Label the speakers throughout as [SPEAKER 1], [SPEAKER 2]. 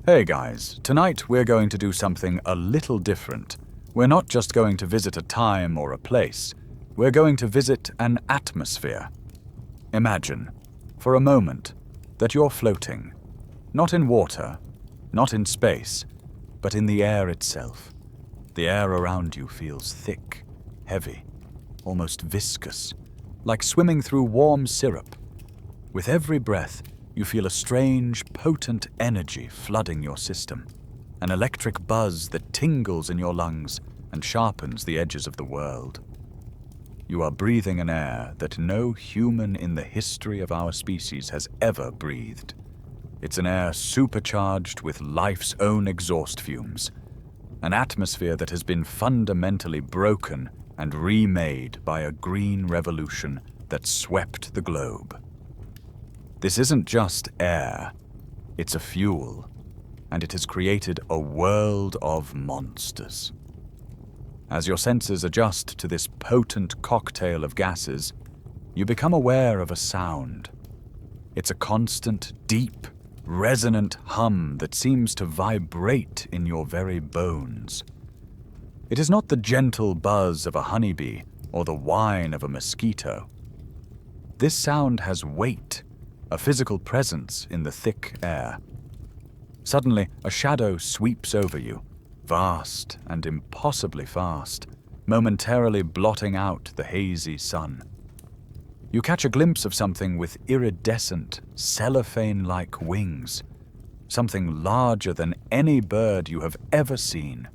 [SPEAKER 1] Hey guys, tonight we're going to do something a little different. We're not just going to visit a time or a place, we're going to visit an atmosphere. Imagine, for a moment, that you're floating, not in water, not in space, but in the air itself. The air around you feels thick, heavy, almost viscous, like swimming through warm syrup. With every breath, you feel a strange, potent energy flooding your system, an electric buzz that tingles in your lungs and sharpens the edges of the world. You are breathing an air that no human in the history of our species has ever breathed. It's an air supercharged with life's own exhaust fumes, an atmosphere that has been fundamentally broken and remade by a green revolution that swept the globe. This isn't just air, it's a fuel, and it has created a world of monsters. As your senses adjust to this potent cocktail of gases, you become aware of a sound. It's a constant, deep, resonant hum that seems to vibrate in your very bones. It is not the gentle buzz of a honeybee or the whine of a mosquito. This sound has weight, a physical presence in the thick air. Suddenly, a shadow sweeps over you, vast and impossibly fast, momentarily blotting out the hazy sun. You catch a glimpse of something with iridescent, cellophane-like wings, something larger than any bird you have ever seen.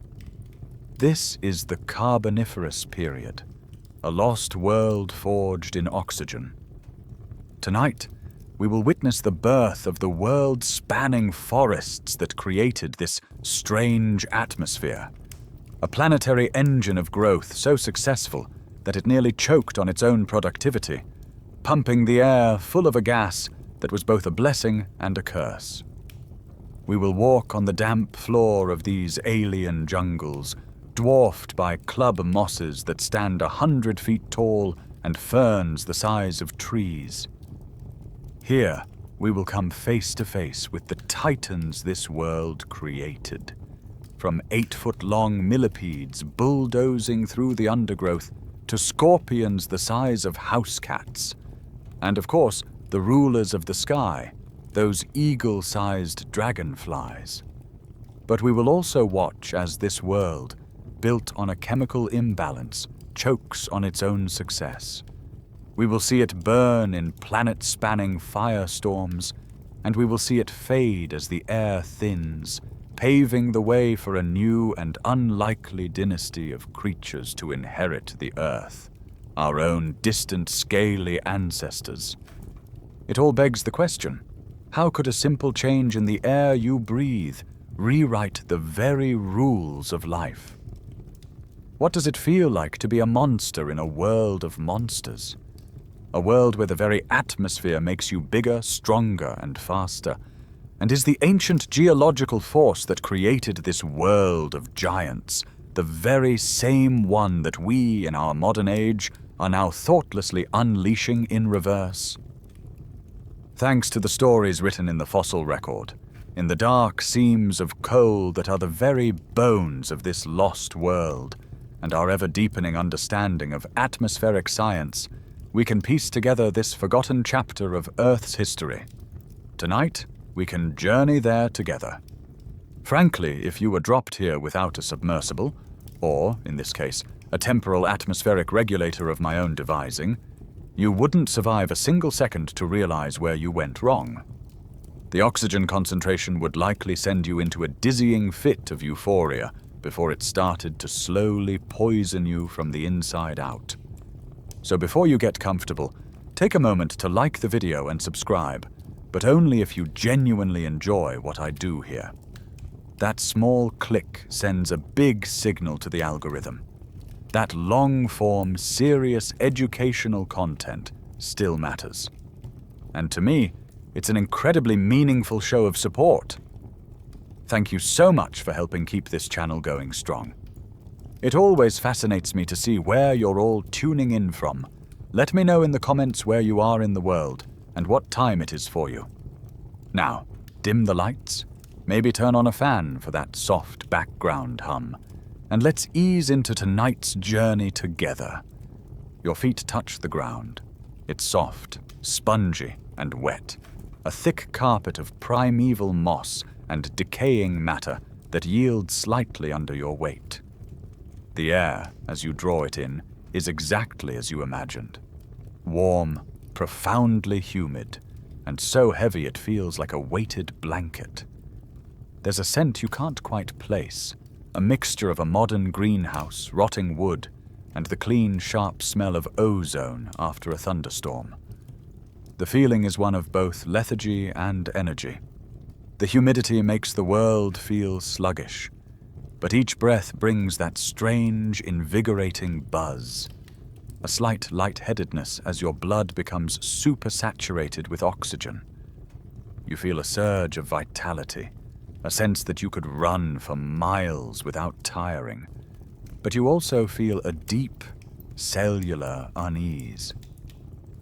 [SPEAKER 1] This is the Carboniferous period, a lost world forged in oxygen. Tonight, we will witness the birth of the world-spanning forests that created this strange atmosphere, a planetary engine of growth so successful that it nearly choked on its own productivity, pumping the air full of a gas that was both a blessing and a curse. We will walk on the damp floor of these alien jungles, dwarfed by club mosses that stand 100 feet tall and ferns the size of trees. Here, we will come face to face with the titans this world created. From 8-foot-long millipedes bulldozing through the undergrowth to scorpions the size of house cats. And of course, the rulers of the sky, those eagle-sized dragonflies. But we will also watch as this world, built on a chemical imbalance, chokes on its own success. We will see it burn in planet-spanning firestorms, and we will see it fade as the air thins, paving the way for a new and unlikely dynasty of creatures to inherit the Earth, our own distant scaly ancestors. It all begs the question, how could a simple change in the air you breathe rewrite the very rules of life? What does it feel like to be a monster in a world of monsters? A world where the very atmosphere makes you bigger, stronger, and faster, and is the ancient geological force that created this world of giants, the very same one that we, in our modern age, are now thoughtlessly unleashing in reverse? Thanks to the stories written in the fossil record, in the dark seams of coal that are the very bones of this lost world, and our ever-deepening understanding of atmospheric science, we can piece together this forgotten chapter of Earth's history. Tonight, we can journey there together. Frankly, if you were dropped here without a submersible, or, in this case, a temporal atmospheric regulator of my own devising, you wouldn't survive a single second to realize where you went wrong. The oxygen concentration would likely send you into a dizzying fit of euphoria before it started to slowly poison you from the inside out. So before you get comfortable, take a moment to like the video and subscribe, but only if you genuinely enjoy what I do here. That small click sends a big signal to the algorithm. That long-form, serious educational content still matters. And to me, it's an incredibly meaningful show of support. Thank you so much for helping keep this channel going strong. It always fascinates me to see where you're all tuning in from. Let me know in the comments where you are in the world and what time it is for you. Now, dim the lights, Maybe turn on a fan for that soft background hum, and let's ease into tonight's journey together. Your feet touch the ground. It's soft, spongy, and wet, a thick carpet of primeval moss and decaying matter that yields slightly under your weight. The air, as you draw it in, is exactly as you imagined. Warm, profoundly humid, and so heavy it feels like a weighted blanket. There's a scent you can't quite place, a mixture of a modern greenhouse, rotting wood, and the clean, sharp smell of ozone after a thunderstorm. The feeling is one of both lethargy and energy. The humidity makes the world feel sluggish, but each breath brings that strange, invigorating buzz. A slight lightheadedness as your blood becomes supersaturated with oxygen. You feel a surge of vitality, a sense that you could run for miles without tiring. But you also feel a deep, cellular unease.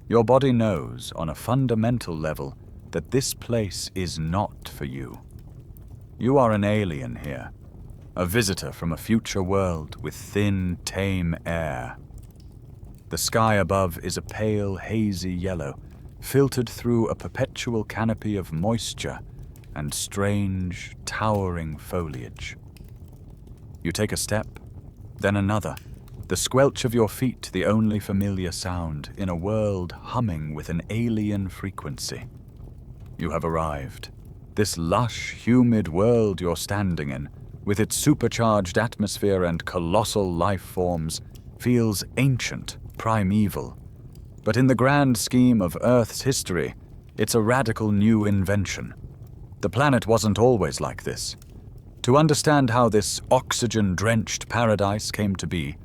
[SPEAKER 1] Your body knows, on a fundamental level, that this place is not for you. You are an alien here, a visitor from a future world with thin, tame air. The sky above is a pale, hazy yellow, filtered through a perpetual canopy of moisture and strange, towering foliage. You take a step, then another, the squelch of your feet the only familiar sound in a world humming with an alien frequency. You have arrived. This lush, humid world you're standing in, with its supercharged atmosphere and colossal life forms, feels ancient, primeval. But in the grand scheme of Earth's history, it's a radical new invention. The planet wasn't always like this. To understand how this oxygen-drenched paradise came to be,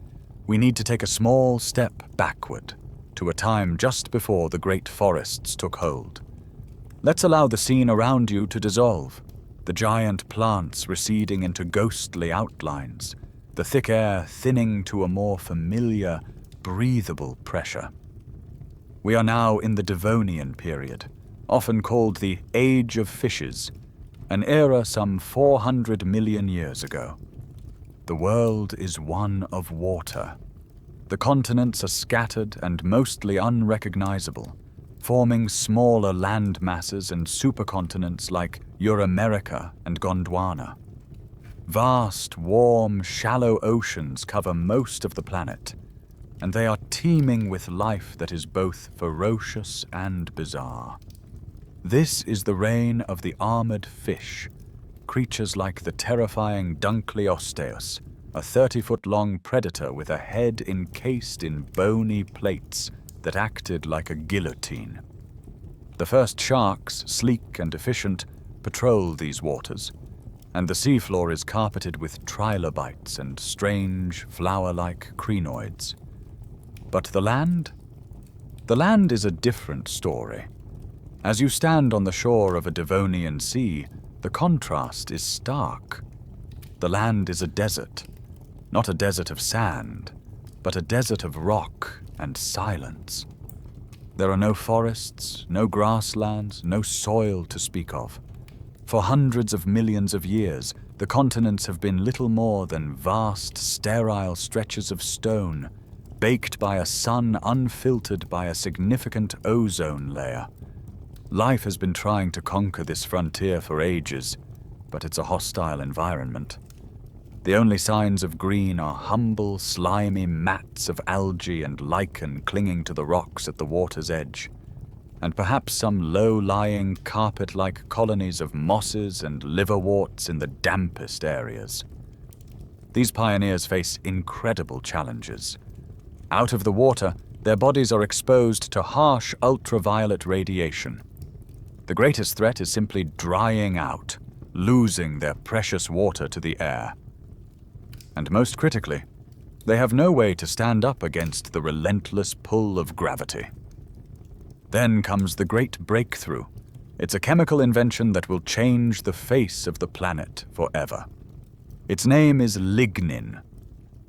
[SPEAKER 1] we need to take a small step backward, to a time just before the great forests took hold. Let's allow the scene around you to dissolve, the giant plants receding into ghostly outlines, the thick air thinning to a more familiar, breathable pressure. We are now in the Devonian period, often called the Age of Fishes, an era some 400 million years ago. The world is one of water. The continents are scattered and mostly unrecognizable, forming smaller land masses and supercontinents like Euramerica and Gondwana. Vast, warm, shallow oceans cover most of the planet, and they are teeming with life that is both ferocious and bizarre. This is the reign of the armored fish, creatures like the terrifying Dunkleosteus, a 30-foot-long predator with a head encased in bony plates that acted like a guillotine. The first sharks, sleek and efficient, patrol these waters, and the seafloor is carpeted with trilobites and strange, flower-like crinoids. But the land? The land is a different story. As you stand on the shore of a Devonian sea, the contrast is stark. The land is a desert, not a desert of sand, but a desert of rock and silence. There are no forests, no grasslands, no soil to speak of. For hundreds of millions of years, the continents have been little more than vast, sterile stretches of stone, baked by a sun unfiltered by a significant ozone layer. Life has been trying to conquer this frontier for ages, but it's a hostile environment. The only signs of green are humble, slimy mats of algae and lichen clinging to the rocks at the water's edge, and perhaps some low-lying, carpet-like colonies of mosses and liverworts in the dampest areas. These pioneers face incredible challenges. Out of the water, their bodies are exposed to harsh ultraviolet radiation. The greatest threat is simply drying out, losing their precious water to the air. And most critically, they have no way to stand up against the relentless pull of gravity. Then comes the great breakthrough. It's a chemical invention that will change the face of the planet forever. Its name is lignin.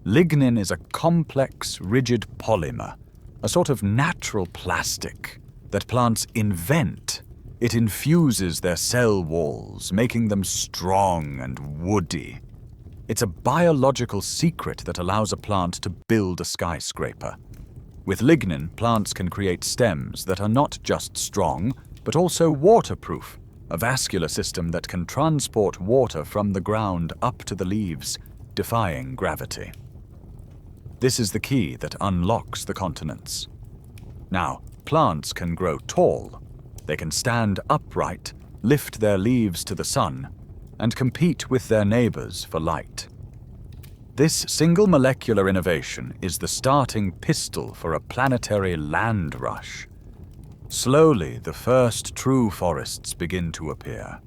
[SPEAKER 1] Lignin is a complex, rigid polymer, a sort of natural plastic that plants invent It infuses their cell walls, making them strong and woody. It's a biological secret that allows a plant to build a skyscraper. With lignin, plants can create stems that are not just strong, but also waterproof, a vascular system that can transport water from the ground up to the leaves, defying gravity. This is the key that unlocks the continents. Now, plants can grow tall. They can stand upright, lift their leaves to the sun, and compete with their neighbors for light. This single molecular innovation is the starting pistol for a planetary land rush. Slowly, the first true forests begin to appear.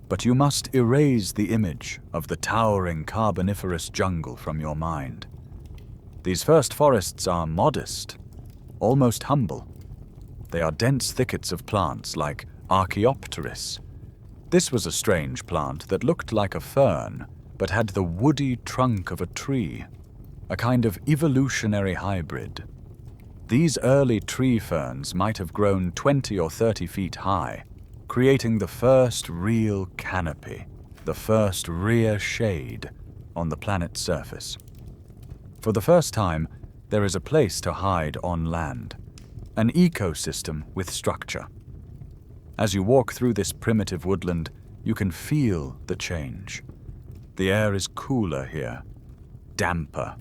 [SPEAKER 1] But you must erase the image of the towering Carboniferous jungle from your mind. These first forests are modest, almost humble. They are dense thickets of plants like Archaeopteris. This was a strange plant that looked like a fern, but had the woody trunk of a tree, a kind of evolutionary hybrid. These early tree ferns might have grown 20 or 30 feet high, creating the first real canopy, the first rear shade on the planet's surface. For the first time, there is a place to hide on land, an ecosystem with structure. As you walk through this primitive woodland, you can feel the change. The air is cooler here, damper.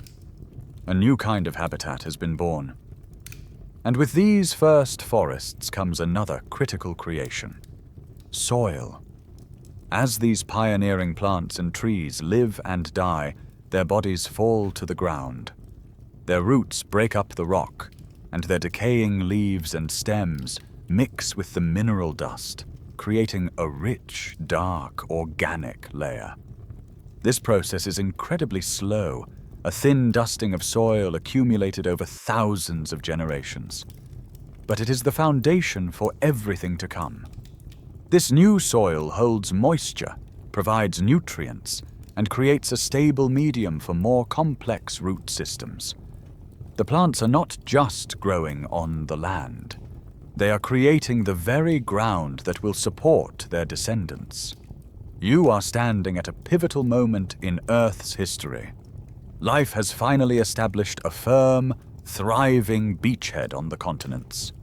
[SPEAKER 1] A new kind of habitat has been born. And with these first forests comes another critical creation: soil. As these pioneering plants and trees live and die, their bodies fall to the ground. Their roots break up the rock, and their decaying leaves and stems mix with the mineral dust, creating a rich, dark, organic layer. This process is incredibly slow, a thin dusting of soil accumulated over thousands of generations. But it is the foundation for everything to come. This new soil holds moisture, provides nutrients, and creates a stable medium for more complex root systems. The plants are not just growing on the land. They are creating the very ground that will support their descendants. You are standing at a pivotal moment in Earth's history. Life has finally established a firm, thriving beachhead on the continents.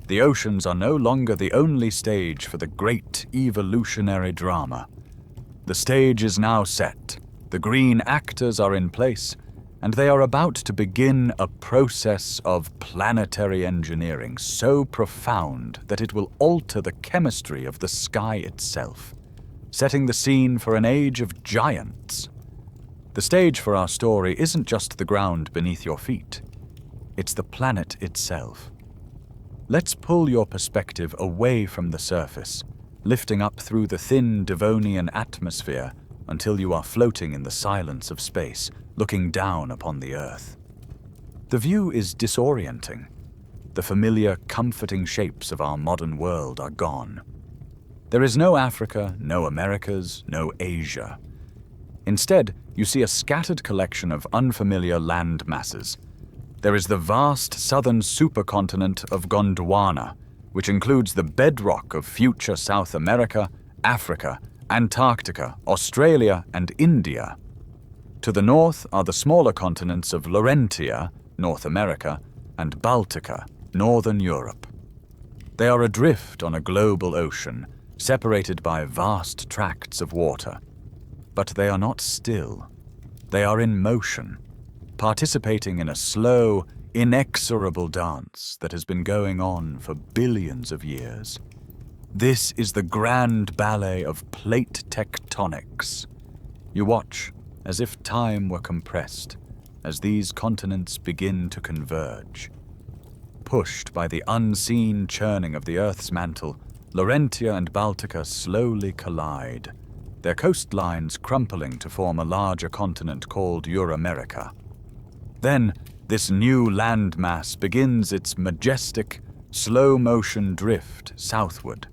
[SPEAKER 1] The oceans are no longer the only stage for the great evolutionary drama. The stage is now set, the green actors are in place, and they are about to begin a process of planetary engineering so profound that it will alter the chemistry of the sky itself, setting the scene for an age of giants. The stage for our story isn't just the ground beneath your feet. It's the planet itself. Let's pull your perspective away from the surface, lifting up through the thin Devonian atmosphere until you are floating in the silence of space, looking down upon the Earth. The view is disorienting. The familiar, comforting shapes of our modern world are gone. There is no Africa, no Americas, no Asia. Instead, you see a scattered collection of unfamiliar land masses. There is the vast southern supercontinent of Gondwana, which includes the bedrock of future South America, Africa, Antarctica, Australia, and India. To the north are the smaller continents of Laurentia, North America, and Baltica, Northern Europe. They are adrift on a global ocean, separated by vast tracts of water. But they are not still. They are in motion, participating in a slow, inexorable dance that has been going on for billions of years. This is the grand ballet of plate tectonics. You watch as if time were compressed, as these continents begin to converge. Pushed by the unseen churning of the Earth's mantle, Laurentia and Baltica slowly collide, their coastlines crumpling to form a larger continent called Euramerica. Then, this new landmass begins its majestic, slow-motion drift southward,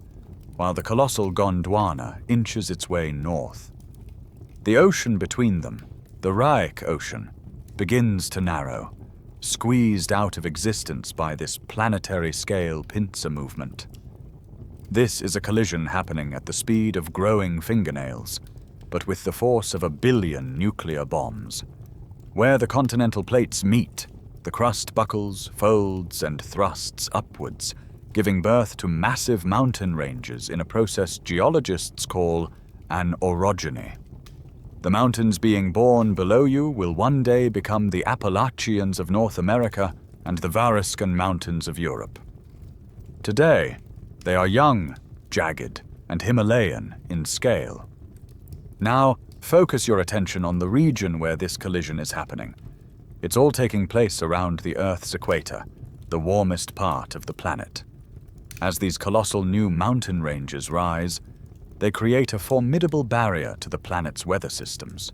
[SPEAKER 1] while the colossal Gondwana inches its way north. The ocean between them, the Reich Ocean, begins to narrow, squeezed out of existence by this planetary-scale pincer movement. This is a collision happening at the speed of growing fingernails, but with the force of 1 billion nuclear bombs. Where the continental plates meet, the crust buckles, folds, and thrusts upwards, giving birth to massive mountain ranges in a process geologists call an orogeny. The mountains being born below you will one day become the Appalachians of North America and the Variscan Mountains of Europe. Today, they are young, jagged, and Himalayan in scale. Now, focus your attention on the region where this collision is happening. It's all taking place around the Earth's equator, the warmest part of the planet. As these colossal new mountain ranges rise, they create a formidable barrier to the planet's weather systems.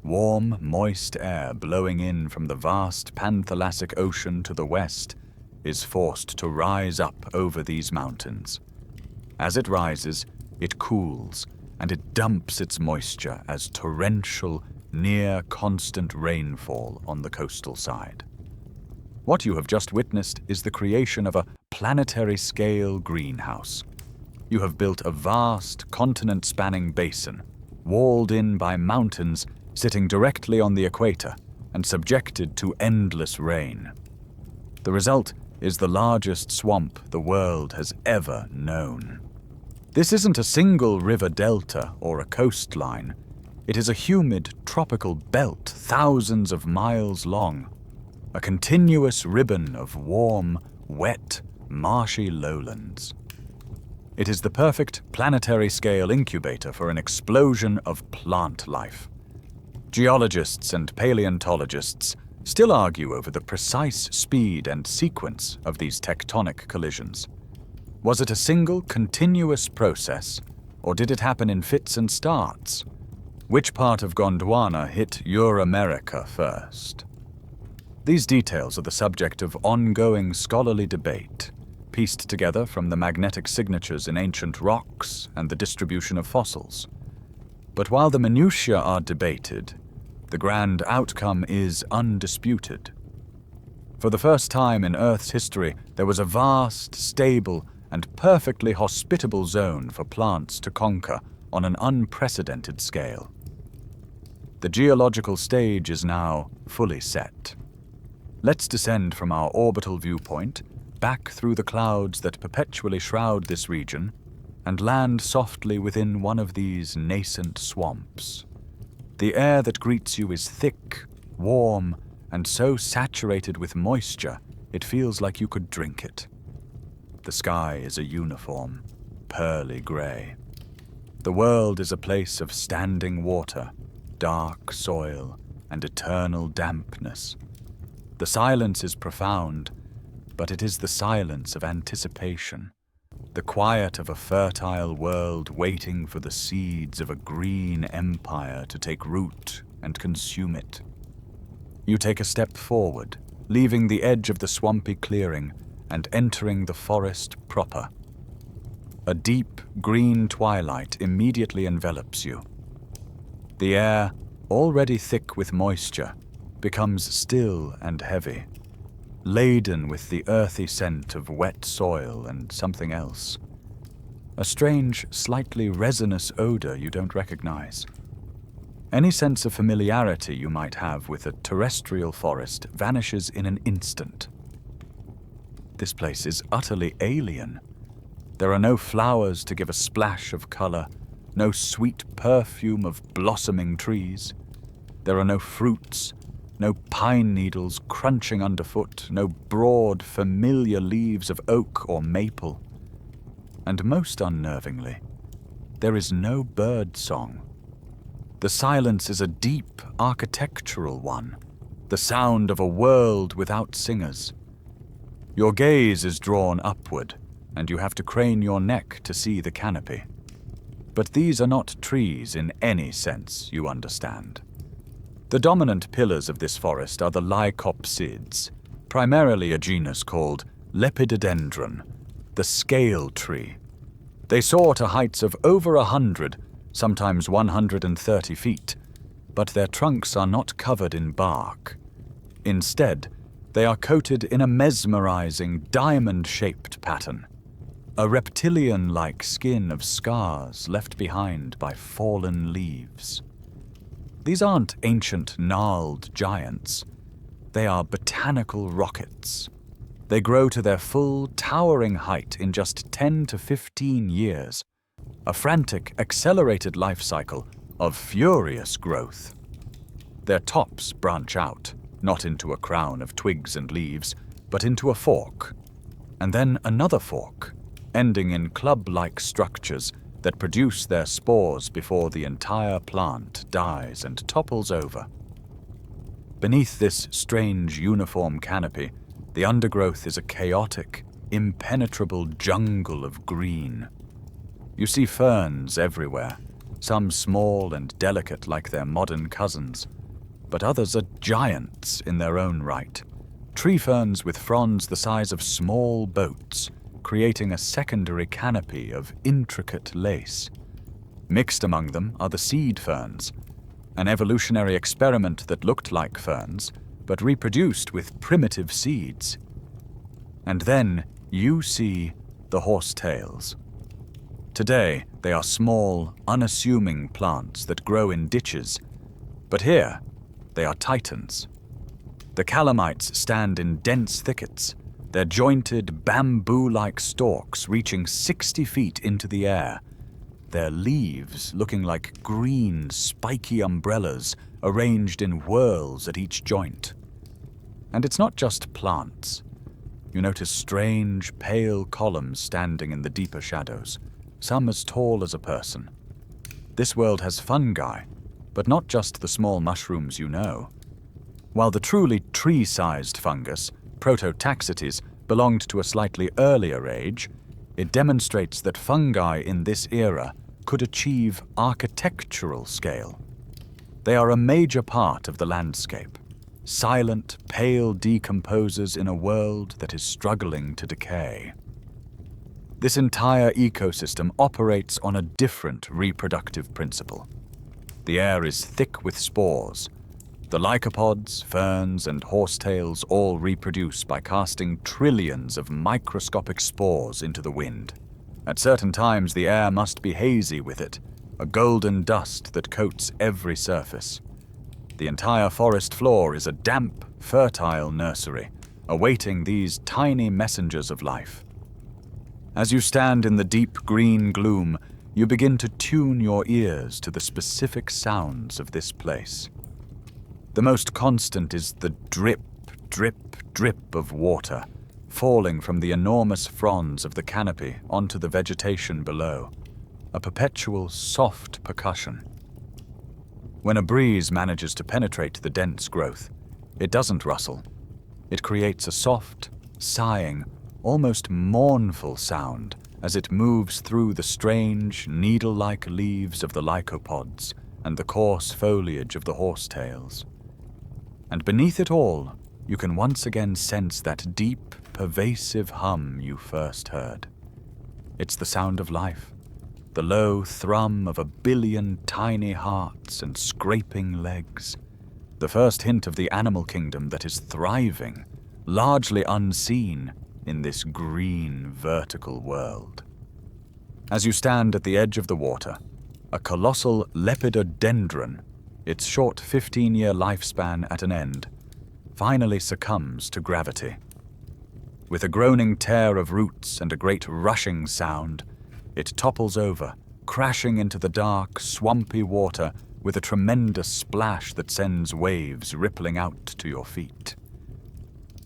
[SPEAKER 1] Warm, moist air blowing in from the vast Panthalastic Ocean to the west is forced to rise up over these mountains. As it rises, it cools, and it dumps its moisture as torrential, near-constant rainfall on the coastal side. What you have just witnessed is the creation of a planetary-scale greenhouse. You have built a vast, continent-spanning basin, walled in by mountains sitting directly on the equator and subjected to endless rain. The result is the largest swamp the world has ever known. This isn't a single river delta or a coastline. It is a humid, tropical belt thousands of miles long, a continuous ribbon of warm, wet, marshy lowlands. It is the perfect planetary-scale incubator for an explosion of plant life. Geologists and paleontologists still argue over the precise speed and sequence of these tectonic collisions. Was it a single, continuous process, or did it happen in fits and starts? Which part of Gondwana hit Euramerica first? These details are the subject of ongoing scholarly debate, pieced together from the magnetic signatures in ancient rocks and the distribution of fossils. But while the minutiae are debated, the grand outcome is undisputed. For the first time in Earth's history, there was a vast, stable, and perfectly hospitable zone for plants to conquer on an unprecedented scale. The geological stage is now fully set. Let's descend from our orbital viewpoint back through the clouds that perpetually shroud this region and land softly within one of these nascent swamps. The air that greets you is thick, warm, and so saturated with moisture it feels like you could drink it. The sky is a uniform, pearly gray. The world is a place of standing water, dark soil, and eternal dampness. The silence is profound, but it is the silence of anticipation, the quiet of a fertile world waiting for the seeds of a green empire to take root and consume it. You take a step forward, leaving the edge of the swampy clearing and entering the forest proper. A deep green twilight immediately envelops you. The air, already thick with moisture, becomes still and heavy, laden with the earthy scent of wet soil and something else. A strange, slightly resinous odor you don't recognize. Any sense of familiarity you might have with a terrestrial forest vanishes in an instant. This place is utterly alien. There are no flowers to give a splash of color, no sweet perfume of blossoming trees. There are no fruits, no pine needles crunching underfoot, no broad, familiar leaves of oak or maple. And most unnervingly, there is no bird song. The silence is a deep, architectural one, the sound of a world without singers. Your gaze is drawn upward, and you have to crane your neck to see the canopy. But these are not trees in any sense, you understand. The dominant pillars of this forest are the lycopsids, primarily a genus called Lepidodendron, the scale tree. They soar to heights of over 100, sometimes 130 feet, but their trunks are not covered in bark. Instead, they are coated in a mesmerizing diamond-shaped pattern. a reptilian-like skin of scars left behind by fallen leaves. These aren't ancient gnarled giants. They are botanical rockets. They grow to their full, towering height in just 10 to 15 years, a frantic, accelerated life cycle of furious growth. Their tops branch out, not into a crown of twigs and leaves, but into a fork, and then another fork, ending in club-like structures that produce their spores before the entire plant dies and topples over. Beneath this strange uniform canopy, the undergrowth is a chaotic, impenetrable jungle of green. You see ferns everywhere, some small and delicate like their modern cousins, but others are giants in their own right. Tree ferns with fronds the size of small boats, creating a secondary canopy of intricate lace. Mixed among them are the seed ferns, an evolutionary experiment that looked like ferns, but reproduced with primitive seeds. And then you see the horsetails. Today, they are small, unassuming plants that grow in ditches, but here, they are titans. The calamites stand in dense thickets, their jointed, bamboo-like stalks reaching 60 feet into the air, their leaves looking like green, spiky umbrellas arranged in whorls at each joint. And it's not just plants. You notice strange, pale columns standing in the deeper shadows, some as tall as a person. This world has fungi, but not just the small mushrooms you know. While the truly tree-sized fungus, Prototaxites, belonged to a slightly earlier age, it demonstrates that fungi in this era could achieve architectural scale. They are a major part of the landscape, silent, pale decomposers in a world that is struggling to decay. This entire ecosystem operates on a different reproductive principle. The air is thick with spores. The lycopods, ferns, and horsetails all reproduce by casting trillions of microscopic spores into the wind. At certain times, the air must be hazy with it, a golden dust that coats every surface. The entire forest floor is a damp, fertile nursery, awaiting these tiny messengers of life. As you stand in the deep green gloom, you begin to tune your ears to the specific sounds of this place. The most constant is the drip, drip, drip of water, falling from the enormous fronds of the canopy onto the vegetation below, a perpetual soft percussion. When a breeze manages to penetrate the dense growth, it doesn't rustle. It creates a soft, sighing, almost mournful sound as it moves through the strange, needle-like leaves of the lycopods and the coarse foliage of the horsetails. And beneath it all, you can once again sense that deep, pervasive hum you first heard. It's the sound of life, the low thrum of a billion tiny hearts and scraping legs, the first hint of the animal kingdom that is thriving, largely unseen, in this green, vertical world. As you stand at the edge of the water, a colossal lepidodendron, its short 15-year lifespan at an end, finally succumbs to gravity. With a groaning tear of roots and a great rushing sound, it topples over, crashing into the dark, swampy water with a tremendous splash that sends waves rippling out to your feet.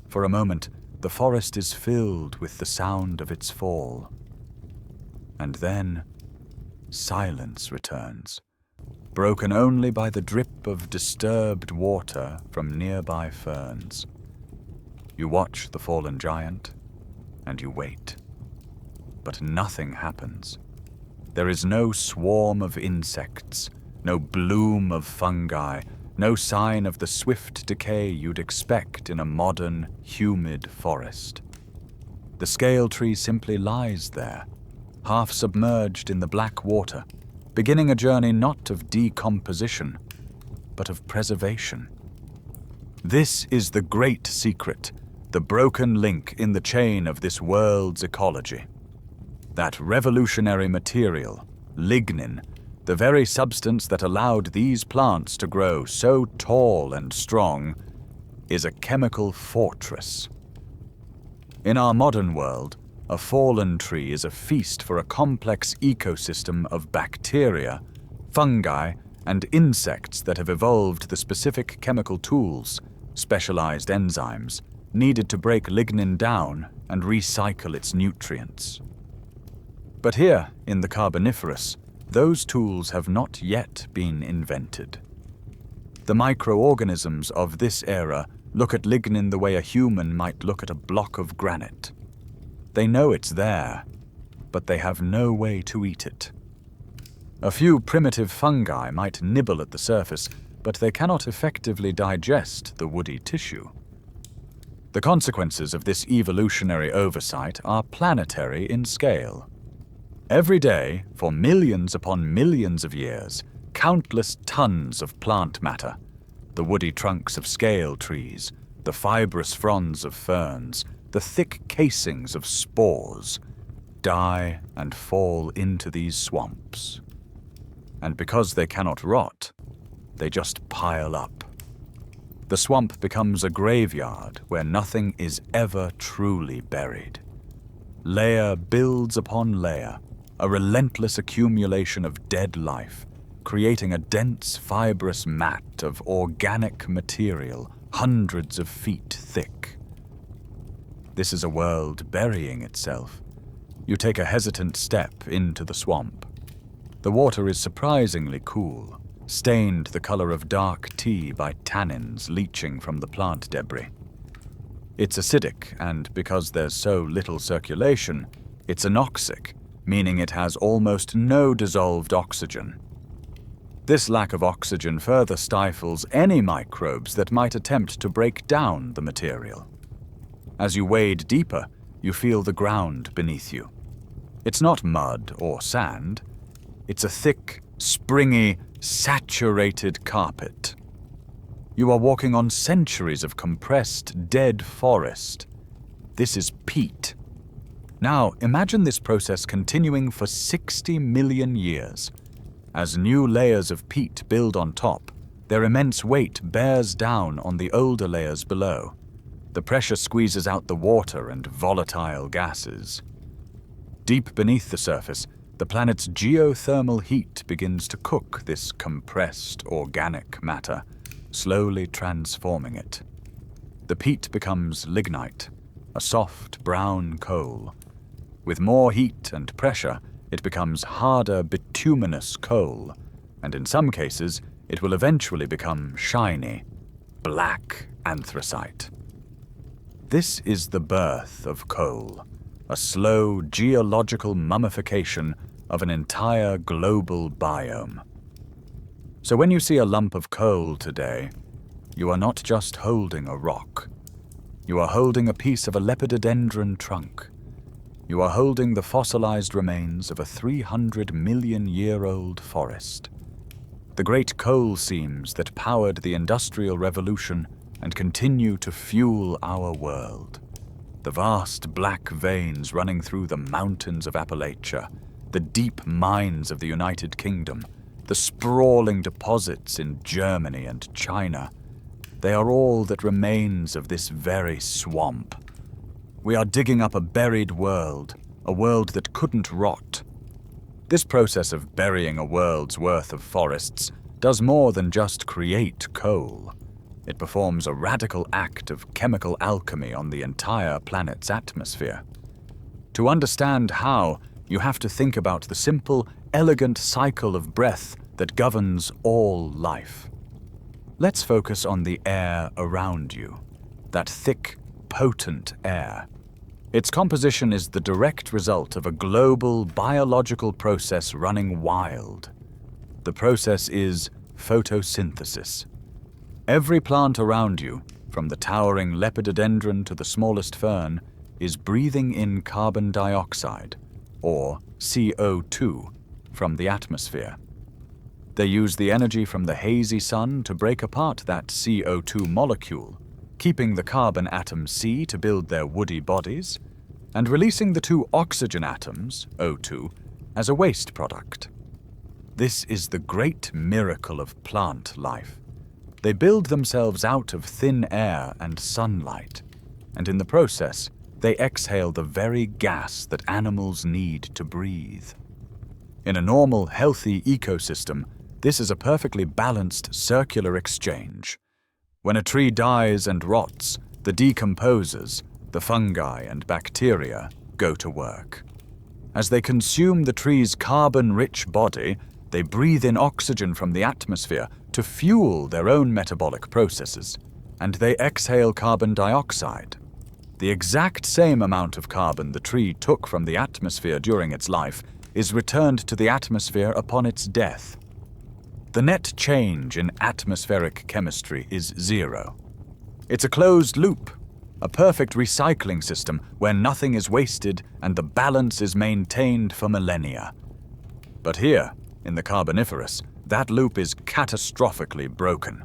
[SPEAKER 1] For a moment, the forest is filled with the sound of its fall. And then, silence returns, broken only by the drip of disturbed water from nearby ferns. You watch the fallen giant, and you wait. But nothing happens. There is no swarm of insects, no bloom of fungi, no sign of the swift decay you'd expect in a modern, humid forest. The scale tree simply lies there, half submerged in the black water, beginning a journey not of decomposition, but of preservation. This is the great secret, the broken link in the chain of this world's ecology. That revolutionary material, lignin, the very substance that allowed these plants to grow so tall and strong, is a chemical fortress. In our modern world, a fallen tree is a feast for a complex ecosystem of bacteria, fungi, and insects that have evolved the specific chemical tools, specialized enzymes, needed to break lignin down and recycle its nutrients. But here, in the Carboniferous, those tools have not yet been invented. The microorganisms of this era look at lignin the way a human might look at a block of granite. They know it's there, but they have no way to eat it. A few primitive fungi might nibble at the surface, but they cannot effectively digest the woody tissue. The consequences of this evolutionary oversight are planetary in scale. Every day, for millions upon millions of years, countless tons of plant matter, the woody trunks of scale trees, the fibrous fronds of ferns, the thick casings of spores, die and fall into these swamps. And because they cannot rot, they just pile up. The swamp becomes a graveyard where nothing is ever truly buried. Layer builds upon layer, a relentless accumulation of dead life, creating a dense, fibrous mat of organic material hundreds of feet thick. This is a world burying itself. You take a hesitant step into the swamp. The water is surprisingly cool, stained the color of dark tea by tannins leaching from the plant debris. It's acidic, and because there's so little circulation, it's anoxic, meaning it has almost no dissolved oxygen. This lack of oxygen further stifles any microbes that might attempt to break down the material. As you wade deeper, you feel the ground beneath you. It's not mud or sand. It's a thick, springy, saturated carpet. You are walking on centuries of compressed, dead forest. This is peat. Now, imagine this process continuing for 60 million years. As new layers of peat build on top, their immense weight bears down on the older layers below. The pressure squeezes out the water and volatile gases. Deep beneath the surface, the planet's geothermal heat begins to cook this compressed organic matter, slowly transforming it. The peat becomes lignite, a soft brown coal. With more heat and pressure, it becomes harder bituminous coal, and in some cases, it will eventually become shiny, black anthracite. This is the birth of coal, a slow geological mummification of an entire global biome. So when you see a lump of coal today, you are not just holding a rock. You are holding a piece of a lepidodendron trunk. You are holding the fossilized remains of a 300-million-year-old forest. The great coal seams that powered the Industrial Revolution and continue to fuel our world. The vast black veins running through the mountains of Appalachia, the deep mines of the United Kingdom, the sprawling deposits in Germany and China. They are all that remains of this very swamp. We are digging up a buried world, a world that couldn't rot. This process of burying a world's worth of forests does more than just create coal. It performs a radical act of chemical alchemy on the entire planet's atmosphere. To understand how, you have to think about the simple, elegant cycle of breath that governs all life. Let's focus on the air around you, that thick, potent air. Its composition is the direct result of a global biological process running wild. The process is photosynthesis. Every plant around you, from the towering lepidodendron to the smallest fern, is breathing in carbon dioxide, or CO2, from the atmosphere. They use the energy from the hazy sun to break apart that CO2 molecule, keeping the carbon atom C to build their woody bodies, and releasing the two oxygen atoms, O2, as a waste product. This is the great miracle of plant life. They build themselves out of thin air and sunlight, and in the process, they exhale the very gas that animals need to breathe. In a normal, healthy ecosystem, this is a perfectly balanced circular exchange. When a tree dies and rots, the decomposers, the fungi and bacteria, go to work. As they consume the tree's carbon-rich body, they breathe in oxygen from the atmosphere to fuel their own metabolic processes, and they exhale carbon dioxide. The exact same amount of carbon the tree took from the atmosphere during its life is returned to the atmosphere upon its death. The net change in atmospheric chemistry is zero. It's a closed loop, a perfect recycling system where nothing is wasted and the balance is maintained for millennia. But here, in the Carboniferous, that loop is catastrophically broken.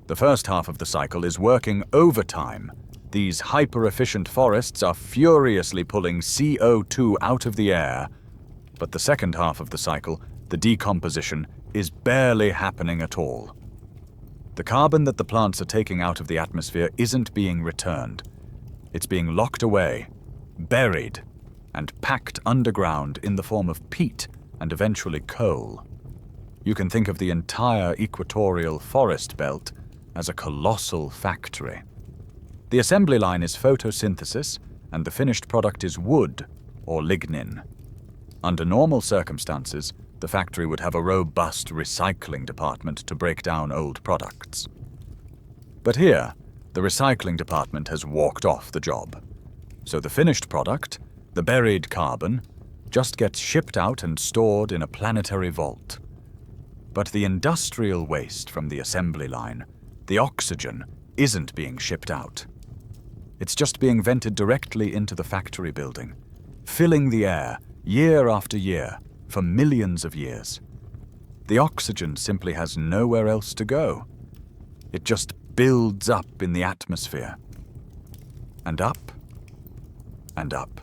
[SPEAKER 1] The first half of the cycle is working overtime. These hyper-efficient forests are furiously pulling CO2 out of the air. But the second half of the cycle, the decomposition, is barely happening at all. The carbon that the plants are taking out of the atmosphere isn't being returned. It's being locked away, buried, and packed underground in the form of peat and eventually coal. You can think of the entire equatorial forest belt as a colossal factory. The assembly line is photosynthesis, and the finished product is wood or lignin. Under normal circumstances, the factory would have a robust recycling department to break down old products. But here, the recycling department has walked off the job. So the finished product, the buried carbon, just gets shipped out and stored in a planetary vault. But the industrial waste from the assembly line, the oxygen, isn't being shipped out. It's just being vented directly into the factory building, filling the air year after year for millions of years. The oxygen simply has nowhere else to go. It just builds up in the atmosphere. And up, and up.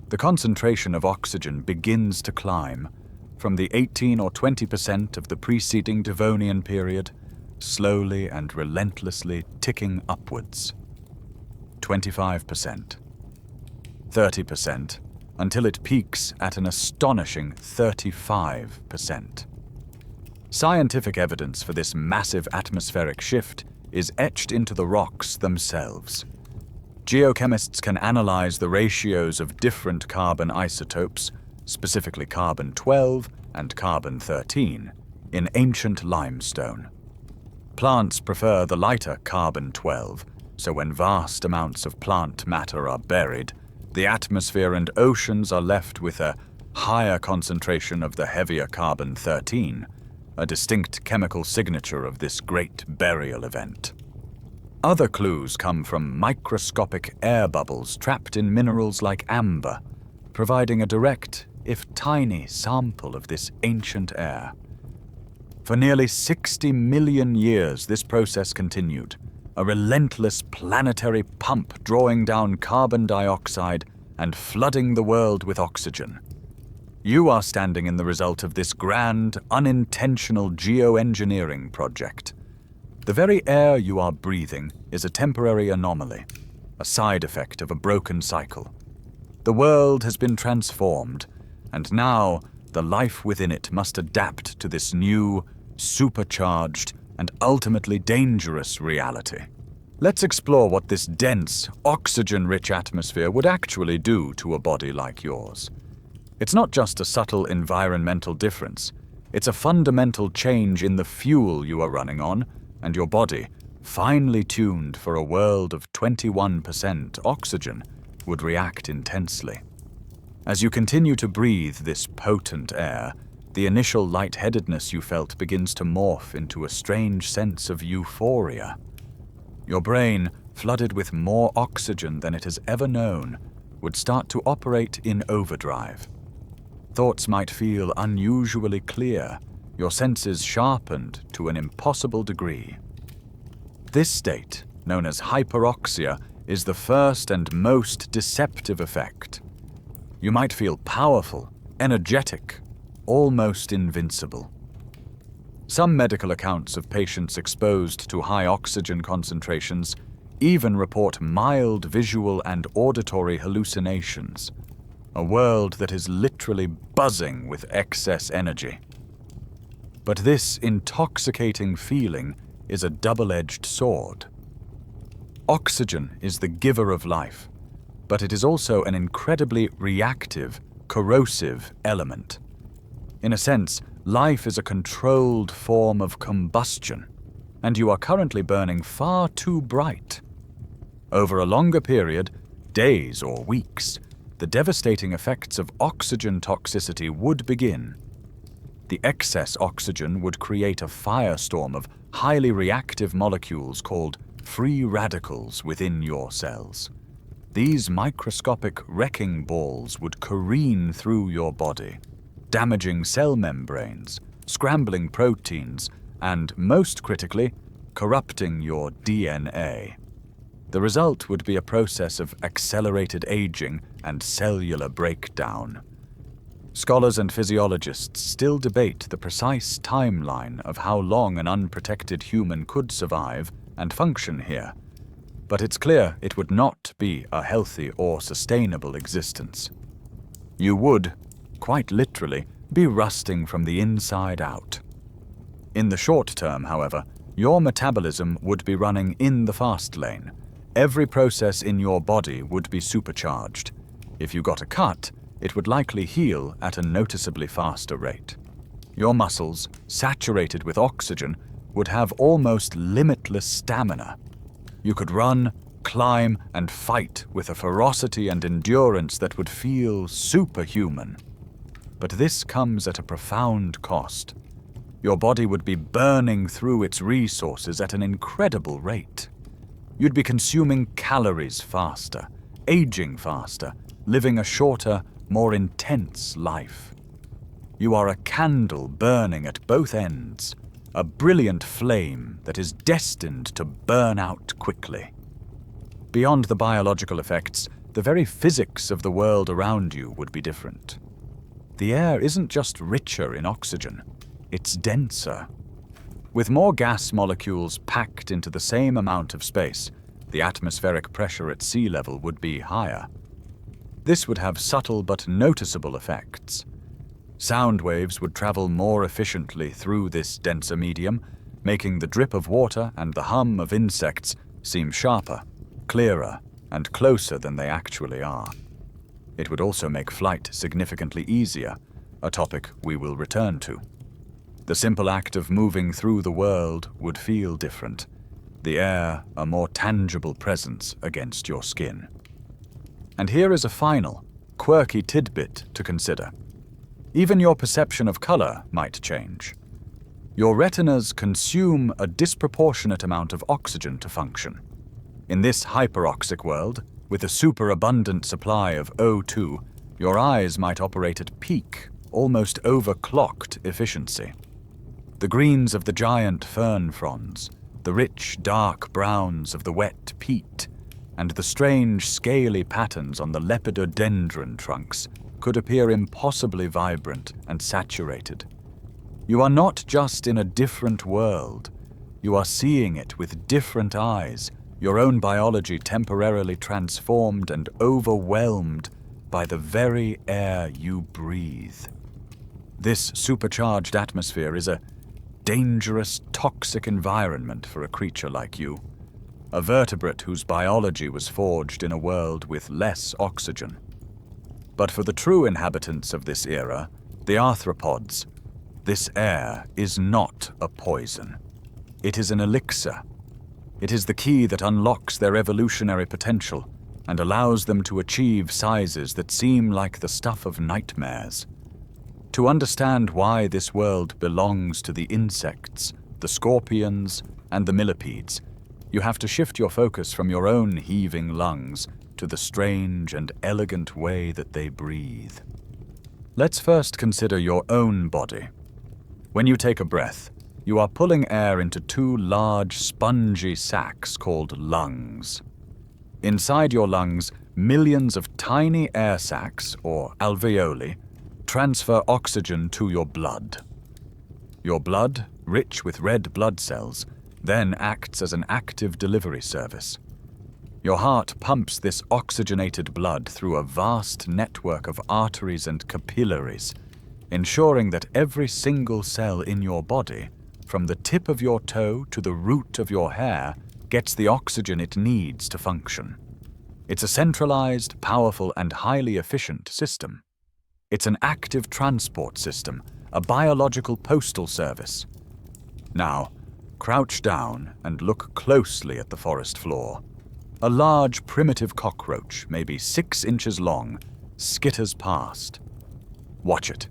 [SPEAKER 1] The concentration of oxygen begins to climb from the 18 or 20% of the preceding Devonian period, slowly and relentlessly ticking upwards. 25%, 30%, until it peaks at an astonishing 35%. Scientific evidence for this massive atmospheric shift is etched into the rocks themselves. Geochemists can analyze the ratios of different carbon isotopes, specifically carbon-12 and carbon-13, in ancient limestone. Plants prefer the lighter carbon-12, so when vast amounts of plant matter are buried, the atmosphere and oceans are left with a higher concentration of the heavier carbon-13, a distinct chemical signature of this great burial event. Other clues come from microscopic air bubbles trapped in minerals like amber, providing a direct, if tiny, sample of this ancient air. For nearly 60 million years, this process continued, a relentless planetary pump drawing down carbon dioxide and flooding the world with oxygen. You are standing in the result of this grand, unintentional geoengineering project. The very air you are breathing is a temporary anomaly, a side effect of a broken cycle. The world has been transformed, and now the life within it must adapt to this new, supercharged, and ultimately dangerous reality. Let's explore what this dense, oxygen-rich atmosphere would actually do to a body like yours. It's not just a subtle environmental difference. It's a fundamental change in the fuel you are running on, and your body, finely tuned for a world of 21% oxygen, would react intensely. As you continue to breathe this potent air, the initial lightheadedness you felt begins to morph into a strange sense of euphoria. Your brain, flooded with more oxygen than it has ever known, would start to operate in overdrive. Thoughts might feel unusually clear, your senses sharpened to an impossible degree. This state, known as hyperoxia, is the first and most deceptive effect. You might feel powerful, energetic, almost invincible. Some medical accounts of patients exposed to high oxygen concentrations even report mild visual and auditory hallucinations, a world that is literally buzzing with excess energy. But this intoxicating feeling is a double-edged sword. Oxygen is the giver of life, but it is also an incredibly reactive, corrosive element. In a sense, life is a controlled form of combustion, and you are currently burning far too bright. Over a longer period, days or weeks, the devastating effects of oxygen toxicity would begin. The excess oxygen would create a firestorm of highly reactive molecules called free radicals within your cells. These microscopic wrecking balls would careen through your body, damaging cell membranes, scrambling proteins, and, most critically, corrupting your DNA. The result would be a process of accelerated aging and cellular breakdown. Scholars and physiologists still debate the precise timeline of how long an unprotected human could survive and function here, but it's clear it would not be a healthy or sustainable existence. You would, quite literally, be rusting from the inside out. In the short term, however, your metabolism would be running in the fast lane. Every process in your body would be supercharged. If you got a cut, it would likely heal at a noticeably faster rate. Your muscles, saturated with oxygen, would have almost limitless stamina. You could run, climb, and fight with a ferocity and endurance that would feel superhuman. But this comes at a profound cost. Your body would be burning through its resources at an incredible rate. You'd be consuming calories faster, aging faster, living a shorter, more intense life. You are a candle burning at both ends, a brilliant flame that is destined to burn out quickly. Beyond the biological effects, the very physics of the world around you would be different. The air isn't just richer in oxygen, it's denser. With more gas molecules packed into the same amount of space, the atmospheric pressure at sea level would be higher. This would have subtle but noticeable effects. Sound waves would travel more efficiently through this denser medium, making the drip of water and the hum of insects seem sharper, clearer, and closer than they actually are. It would also make flight significantly easier, a topic we will return to. The simple act of moving through the world would feel different, the air a more tangible presence against your skin. And here is a final, quirky tidbit to consider. Even your perception of color might change. Your retinas consume a disproportionate amount of oxygen to function. In this hyperoxic world, with a superabundant supply of O2, your eyes might operate at peak, almost overclocked efficiency. The greens of the giant fern fronds, the rich dark browns of the wet peat, and the strange scaly patterns on the lepidodendron trunks could appear impossibly vibrant and saturated. You are not just in a different world, you are seeing it with different eyes, your own biology temporarily transformed and overwhelmed by the very air you breathe. This supercharged atmosphere is a dangerous, toxic environment for a creature like you, a vertebrate whose biology was forged in a world with less oxygen. But for the true inhabitants of this era, the arthropods, this air is not a poison. It is an elixir. It is the key that unlocks their evolutionary potential and allows them to achieve sizes that seem like the stuff of nightmares. To understand why this world belongs to the insects, the scorpions, and the millipedes, you have to shift your focus from your own heaving lungs to the strange and elegant way that they breathe. Let's first consider your own body. When you take a breath, you are pulling air into two large, spongy sacs called lungs. Inside your lungs, millions of tiny air sacs, or alveoli, transfer oxygen to your blood. Your blood, rich with red blood cells, then acts as an active delivery service. Your heart pumps this oxygenated blood through a vast network of arteries and capillaries, ensuring that every single cell in your body, from the tip of your toe to the root of your hair, gets the oxygen it needs to function. It's a centralized, powerful, and highly efficient system. It's an active transport system, a biological postal service. Now, crouch down and look closely at the forest floor. A large primitive cockroach, maybe 6 inches long, skitters past. Watch it.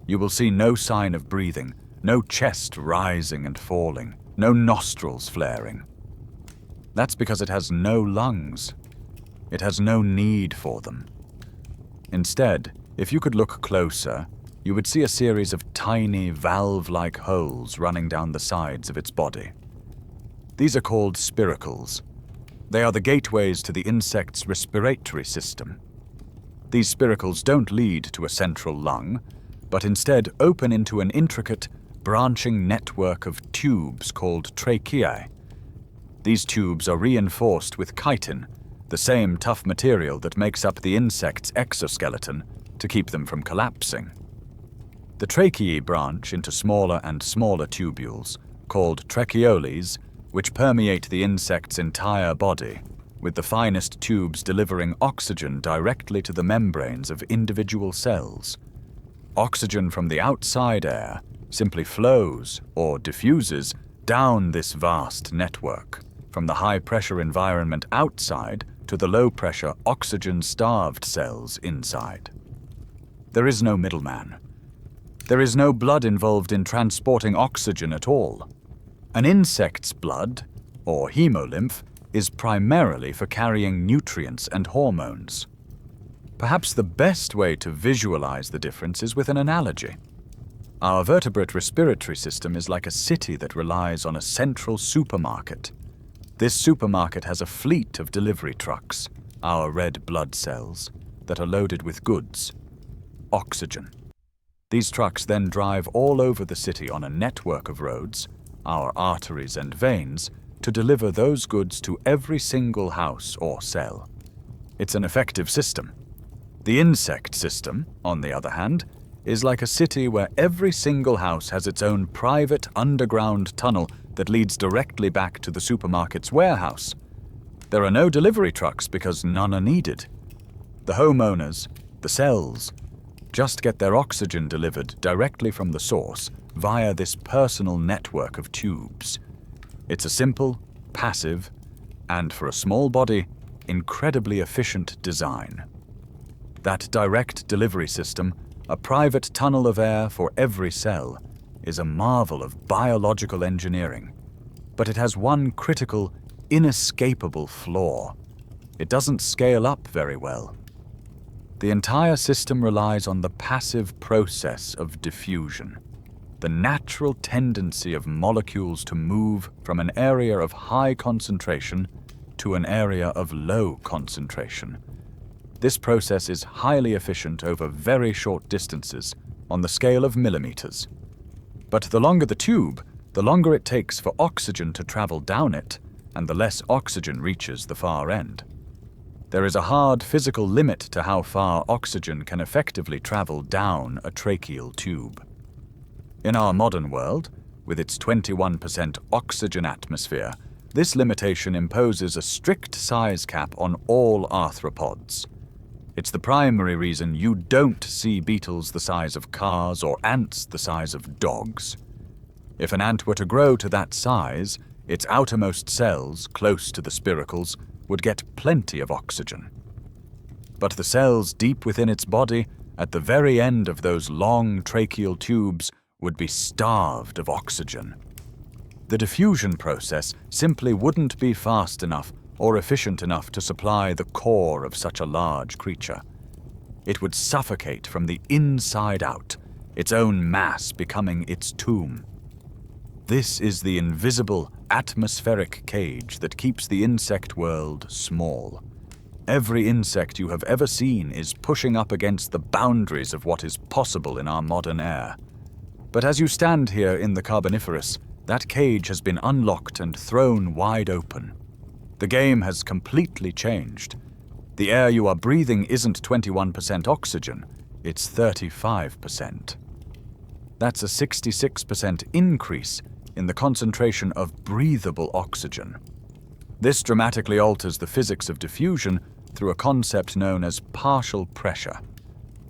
[SPEAKER 1] You will see no sign of breathing, no chest rising and falling, no nostrils flaring. That's because it has no lungs. It has no need for them. Instead, if you could look closer, you would see a series of tiny valve-like holes running down the sides of its body. These are called spiracles. They are the gateways to the insect's respiratory system. These spiracles don't lead to a central lung, but instead open into an intricate, branching network of tubes called tracheae. These tubes are reinforced with chitin, the same tough material that makes up the insect's exoskeleton, to keep them from collapsing. The tracheae branch into smaller and smaller tubules, called tracheoles, which permeate the insect's entire body, with the finest tubes delivering oxygen directly to the membranes of individual cells. Oxygen from the outside air simply flows or diffuses down this vast network, from the high-pressure environment outside to the low-pressure, oxygen-starved cells inside. There is no middleman. There is no blood involved in transporting oxygen at all. An insect's blood, or hemolymph, is primarily for carrying nutrients and hormones. Perhaps the best way to visualize the difference is with an analogy. Our vertebrate respiratory system is like a city that relies on a central supermarket. This supermarket has a fleet of delivery trucks, our red blood cells, that are loaded with goods, oxygen. These trucks then drive all over the city on a network of roads, our arteries and veins, to deliver those goods to every single house or cell. It's an effective system. The insect system, on the other hand, is like a city where every single house has its own private underground tunnel that leads directly back to the supermarket's warehouse. There are no delivery trucks because none are needed. The homeowners, the cells, just get their oxygen delivered directly from the source via this personal network of tubes. It's a simple, passive, and for a small body, incredibly efficient design. That direct delivery system, a private tunnel of air for every cell, is a marvel of biological engineering. But it has one critical, inescapable flaw. It doesn't scale up very well. The entire system relies on the passive process of diffusion, the natural tendency of molecules to move from an area of high concentration to an area of low concentration. This process is highly efficient over very short distances, on the scale of millimeters. But the longer the tube, the longer it takes for oxygen to travel down it, and the less oxygen reaches the far end. There is a hard physical limit to how far oxygen can effectively travel down a tracheal tube. In our modern world, with its 21% oxygen atmosphere, this limitation imposes a strict size cap on all arthropods. It's the primary reason you don't see beetles the size of cars or ants the size of dogs. If an ant were to grow to that size, its outermost cells, close to the spiracles, would get plenty of oxygen. But the cells deep within its body, at the very end of those long tracheal tubes, would be starved of oxygen. The diffusion process simply wouldn't be fast enough or efficient enough to supply the core of such a large creature. It would suffocate from the inside out, its own mass becoming its tomb. This is the invisible, atmospheric cage that keeps the insect world small. Every insect you have ever seen is pushing up against the boundaries of what is possible in our modern air. But as you stand here in the Carboniferous, that cage has been unlocked and thrown wide open. The game has completely changed. The air you are breathing isn't 21% oxygen, it's 35%. That's a 66% increase in the concentration of breathable oxygen. This dramatically alters the physics of diffusion through a concept known as partial pressure.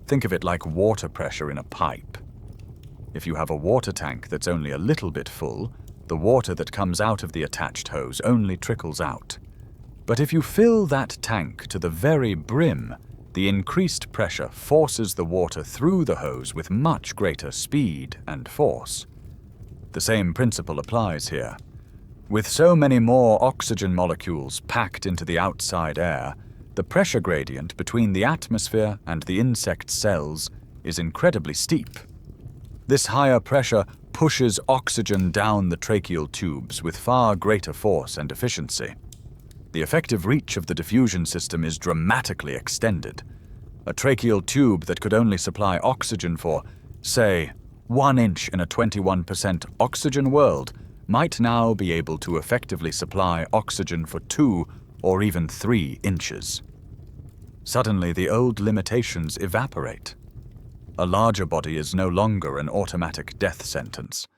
[SPEAKER 1] Think of it like water pressure in a pipe. If you have a water tank that's only a little bit full, the water that comes out of the attached hose only trickles out. But if you fill that tank to the very brim, the increased pressure forces the water through the hose with much greater speed and force. The same principle applies here. With so many more oxygen molecules packed into the outside air, the pressure gradient between the atmosphere and the insect cells is incredibly steep. This higher pressure pushes oxygen down the tracheal tubes with far greater force and efficiency. The effective reach of the diffusion system is dramatically extended. A tracheal tube that could only supply oxygen for, say, 1 inch in a 21% oxygen world might now be able to effectively supply oxygen for 2 or even 3 inches. Suddenly, the old limitations evaporate. A larger body is no longer an automatic death sentence.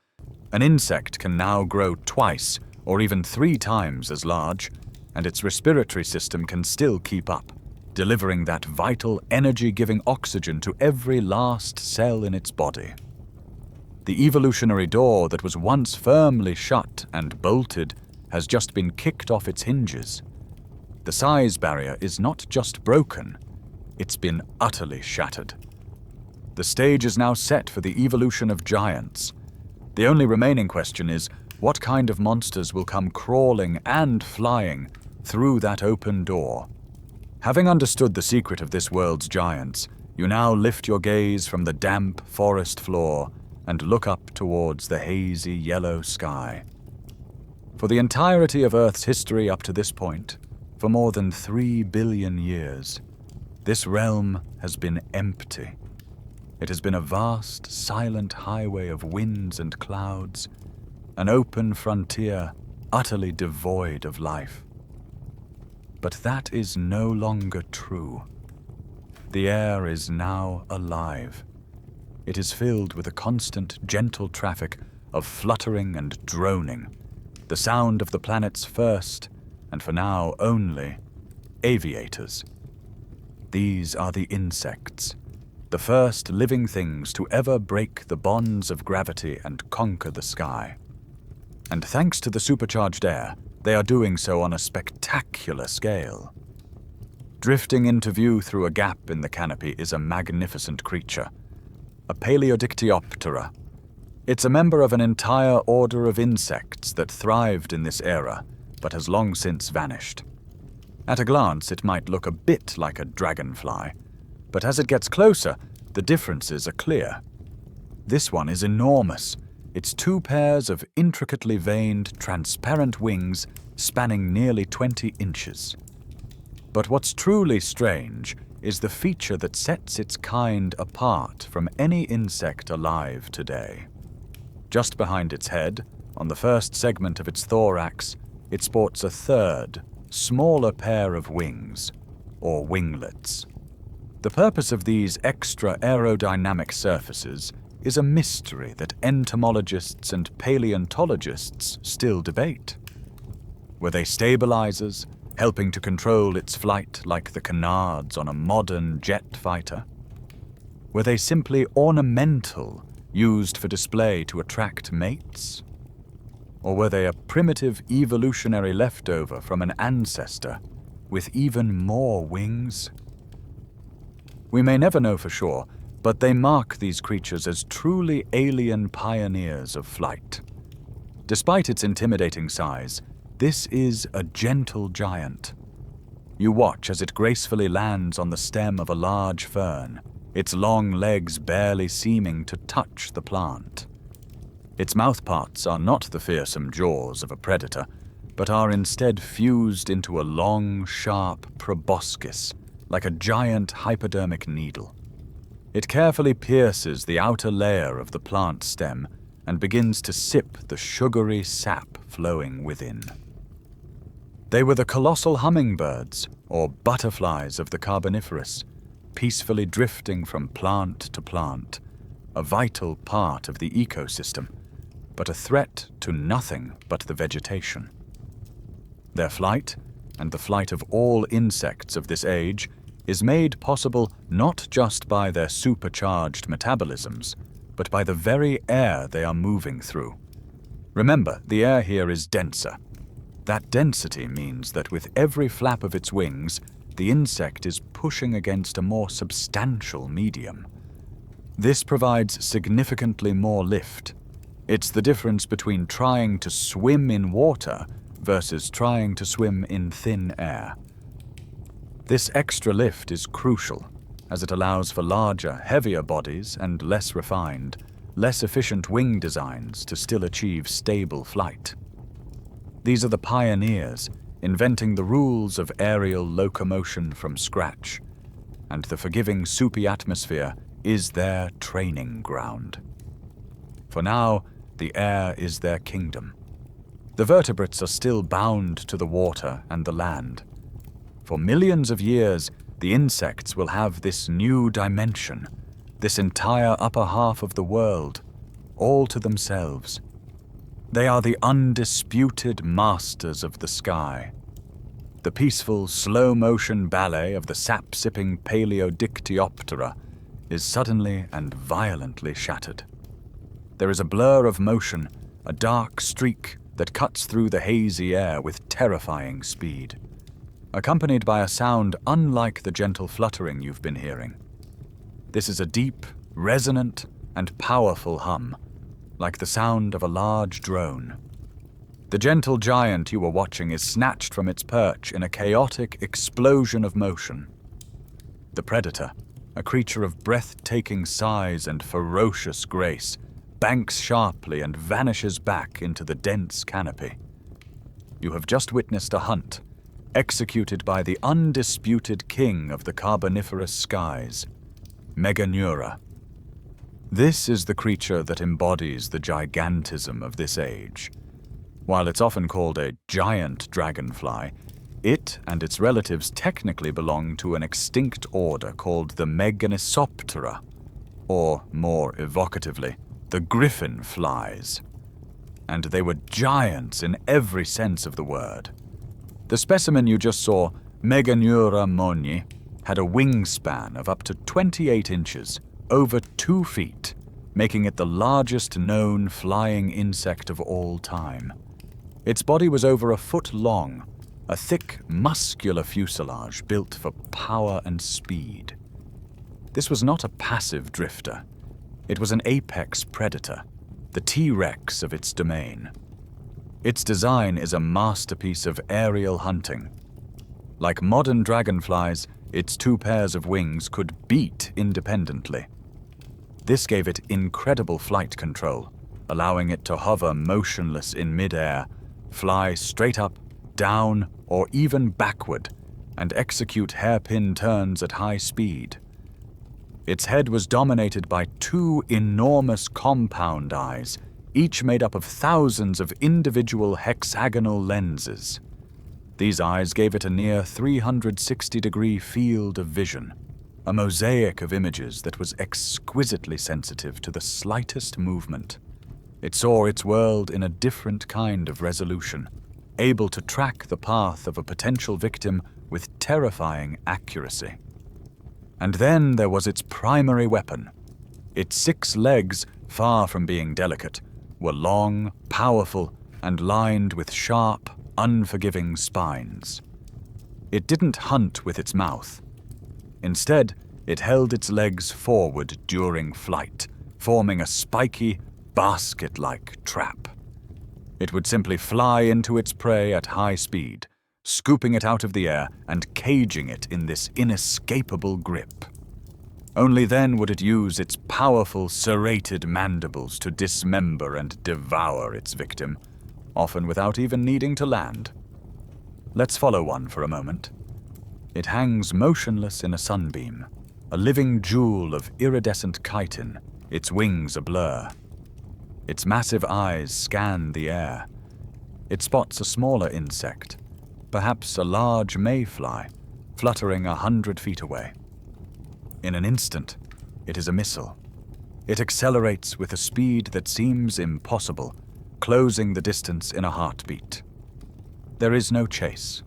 [SPEAKER 1] An insect can now grow twice or even 3 times as large, and its respiratory system can still keep up, delivering that vital, energy-giving oxygen to every last cell in its body. The evolutionary door that was once firmly shut and bolted has just been kicked off its hinges. The size barrier is not just broken, it's been utterly shattered. The stage is now set for the evolution of giants. The only remaining question is, what kind of monsters will come crawling and flying through that open door? Having understood the secret of this world's giants, you now lift your gaze from the damp forest floor and look up towards the hazy yellow sky. For the entirety of Earth's history up to this point, for more than 3 billion years, this realm has been empty. It has been a vast, silent highway of winds and clouds, an open frontier utterly devoid of life. But that is no longer true. The air is now alive. It is filled with a constant, gentle traffic of fluttering and droning, the sound of the planet's first, and for now only, aviators. These are the insects, the first living things to ever break the bonds of gravity and conquer the sky. And thanks to the supercharged air, they are doing so on a spectacular scale. Drifting into view through a gap in the canopy is a magnificent creature, a Paleodictyoptera. It's a member of an entire order of insects that thrived in this era, but has long since vanished. At a glance, it might look a bit like a dragonfly, but as it gets closer, the differences are clear. This one is enormous, its 2 pairs of intricately veined, transparent wings spanning nearly 20 inches. But what's truly strange is the feature that sets its kind apart from any insect alive today. Just behind its head, on the first segment of its thorax, it sports a third, smaller pair of wings, or winglets. The purpose of these extra aerodynamic surfaces is a mystery that entomologists and paleontologists still debate. Were they stabilizers, helping to control its flight like the canards on a modern jet fighter? Were they simply ornamental, used for display to attract mates? Or were they a primitive evolutionary leftover from an ancestor with even more wings? We may never know for sure, but they mark these creatures as truly alien pioneers of flight. Despite its intimidating size, this is a gentle giant. You watch as it gracefully lands on the stem of a large fern, its long legs barely seeming to touch the plant. Its mouthparts are not the fearsome jaws of a predator, but are instead fused into a long, sharp proboscis, like a giant hypodermic needle. It carefully pierces the outer layer of the plant stem and begins to sip the sugary sap flowing within. They were the colossal hummingbirds, or butterflies of the Carboniferous, peacefully drifting from plant to plant, a vital part of the ecosystem, but a threat to nothing but the vegetation. Their flight, and the flight of all insects of this age, is made possible not just by their supercharged metabolisms, but by the very air they are moving through. Remember, the air here is denser. That density means that with every flap of its wings, the insect is pushing against a more substantial medium. This provides significantly more lift. It's the difference between trying to swim in water versus trying to swim in thin air. This extra lift is crucial, as it allows for larger, heavier bodies and less refined, less efficient wing designs to still achieve stable flight. These are the pioneers, inventing the rules of aerial locomotion from scratch, and the forgiving soupy atmosphere is their training ground. For now, the air is their kingdom. The vertebrates are still bound to the water and the land. For millions of years, the insects will have this new dimension, this entire upper half of the world, all to themselves. They are the undisputed masters of the sky. The peaceful, slow-motion ballet of the sap-sipping Paleodictyoptera is suddenly and violently shattered. There is a blur of motion, a dark streak that cuts through the hazy air with terrifying speed, accompanied by a sound unlike the gentle fluttering you've been hearing. This is a deep, resonant, and powerful hum, like the sound of a large drone. The gentle giant you were watching is snatched from its perch in a chaotic explosion of motion. The predator, a creature of breathtaking size and ferocious grace, banks sharply and vanishes back into the dense canopy. You have just witnessed a hunt, executed by the undisputed king of the Carboniferous skies, Meganeura. This is the creature that embodies the gigantism of this age. While it's often called a giant dragonfly, it and its relatives technically belong to an extinct order called the Meganisoptera, or more evocatively, the griffinflies. And they were giants in every sense of the word. The specimen you just saw, Meganeura moni, had a wingspan of up to 28 inches, over 2 feet, making it the largest known flying insect of all time. Its body was over a foot long, a thick, muscular fuselage built for power and speed. This was not a passive drifter. It was an apex predator, the T-Rex of its domain. Its design is a masterpiece of aerial hunting. Like modern dragonflies, its 2 pairs of wings could beat independently. This gave it incredible flight control, allowing it to hover motionless in midair, fly straight up, down, or even backward, and execute hairpin turns at high speed. Its head was dominated by 2 enormous compound eyes, each made up of thousands of individual hexagonal lenses. These eyes gave it a near 360-degree field of vision, a mosaic of images that was exquisitely sensitive to the slightest movement. It saw its world in a different kind of resolution, able to track the path of a potential victim with terrifying accuracy. And then there was its primary weapon. Its 6 legs, far from being delicate, were long, powerful, and lined with sharp, unforgiving spines. It didn't hunt with its mouth. Instead, it held its legs forward during flight, forming a spiky, basket-like trap. It would simply fly into its prey at high speed, scooping it out of the air and caging it in this inescapable grip. Only then would it use its powerful, serrated mandibles to dismember and devour its victim, often without even needing to land. Let's follow one for a moment. It hangs motionless in a sunbeam, a living jewel of iridescent chitin, its wings a blur. Its massive eyes scan the air. It spots a smaller insect, perhaps a large mayfly, fluttering 100 feet away. In an instant, it is a missile. It accelerates with a speed that seems impossible, closing the distance in a heartbeat. There is no chase,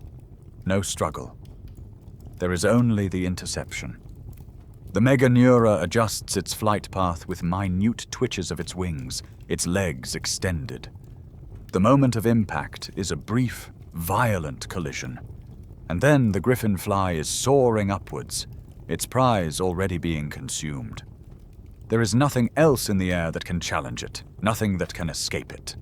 [SPEAKER 1] no struggle. There is only the interception. The Meganeura adjusts its flight path with minute twitches of its wings, its legs extended. The moment of impact is a brief, violent collision, and then the griffinfly is soaring upwards, its prize already being consumed. There is nothing else in the air that can challenge it, nothing that can escape it.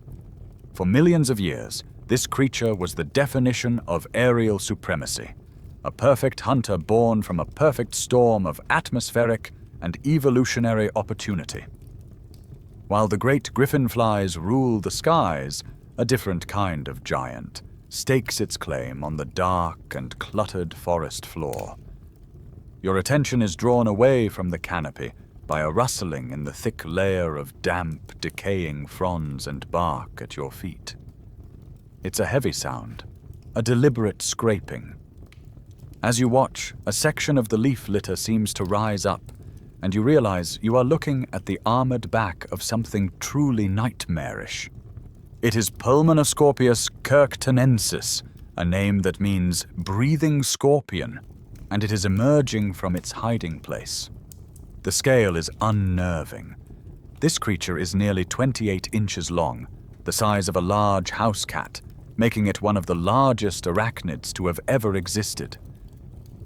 [SPEAKER 1] For millions of years, this creature was the definition of aerial supremacy, a perfect hunter born from a perfect storm of atmospheric and evolutionary opportunity. While the great griffinflies rule the skies, a different kind of giant stakes its claim on the dark and cluttered forest floor. Your attention is drawn away from the canopy by a rustling in the thick layer of damp, decaying fronds and bark at your feet. It's a heavy sound, a deliberate scraping. As you watch, a section of the leaf litter seems to rise up, and you realize you are looking at the armored back of something truly nightmarish. It is Pulmonoscorpius kirktonensis, a name that means breathing scorpion, and it is emerging from its hiding place. The scale is unnerving. This creature is nearly 28 inches long, the size of a large house cat, making it one of the largest arachnids to have ever existed.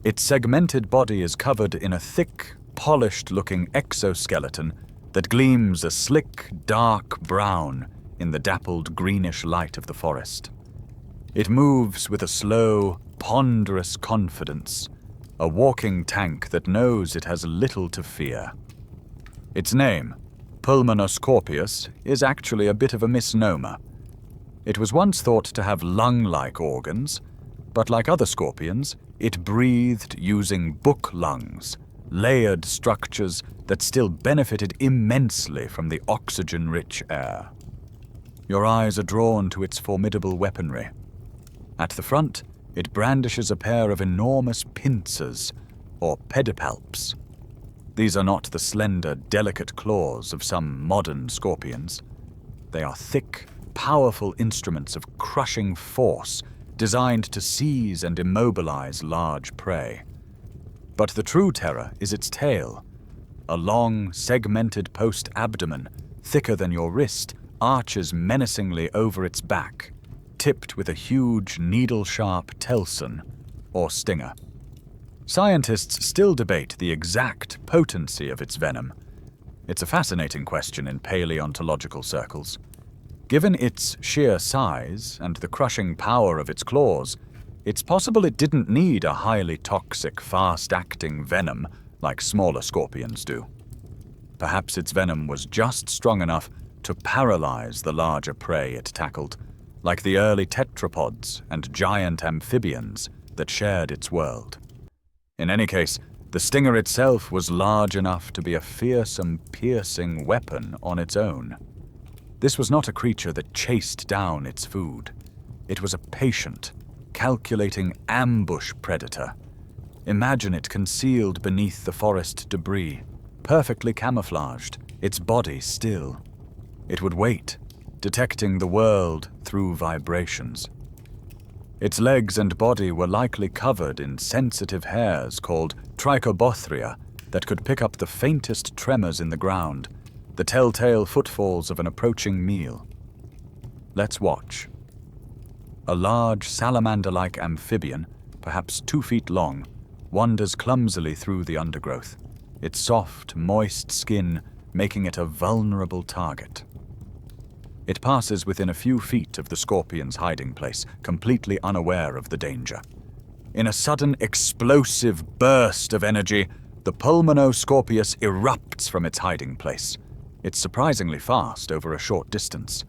[SPEAKER 1] Its segmented body is covered in a thick, polished-looking exoskeleton that gleams a slick, dark brown in the dappled greenish light of the forest. It moves with a slow, ponderous confidence, a walking tank that knows it has little to fear. Its name, Pulmonoscorpius, is actually a bit of a misnomer. It was once thought to have lung-like organs, but like other scorpions, it breathed using book lungs, layered structures that still benefited immensely from the oxygen-rich air. Your eyes are drawn to its formidable weaponry. At the front, it brandishes a pair of enormous pincers, or pedipalps. These are not the slender, delicate claws of some modern scorpions. They are thick, powerful instruments of crushing force designed to seize and immobilize large prey. But the true terror is its tail. A long, segmented post-abdomen, thicker than your wrist, arches menacingly over its back, tipped with a huge needle-sharp telson, or stinger. Scientists still debate the exact potency of its venom. It's a fascinating question in paleontological circles. Given its sheer size and the crushing power of its claws, it's possible it didn't need a highly toxic, fast-acting venom like smaller scorpions do. Perhaps its venom was just strong enough to paralyze the larger prey it tackled, like the early tetrapods and giant amphibians that shared its world. In any case, the stinger itself was large enough to be a fearsome, piercing weapon on its own. This was not a creature that chased down its food. It was a patient, calculating ambush predator. Imagine it concealed beneath the forest debris, perfectly camouflaged, its body still. It would wait, detecting the world through vibrations. Its legs and body were likely covered in sensitive hairs called trichobothria that could pick up the faintest tremors in the ground, the telltale footfalls of an approaching meal. Let's watch. A large salamander-like amphibian, perhaps 2 feet long, wanders clumsily through the undergrowth, its soft, moist skin making it a vulnerable target. It passes within a few feet of the scorpion's hiding place, completely unaware of the danger. In a sudden, explosive burst of energy, the Pulmonoscorpius erupts from its hiding place. It's surprisingly fast over a short distance.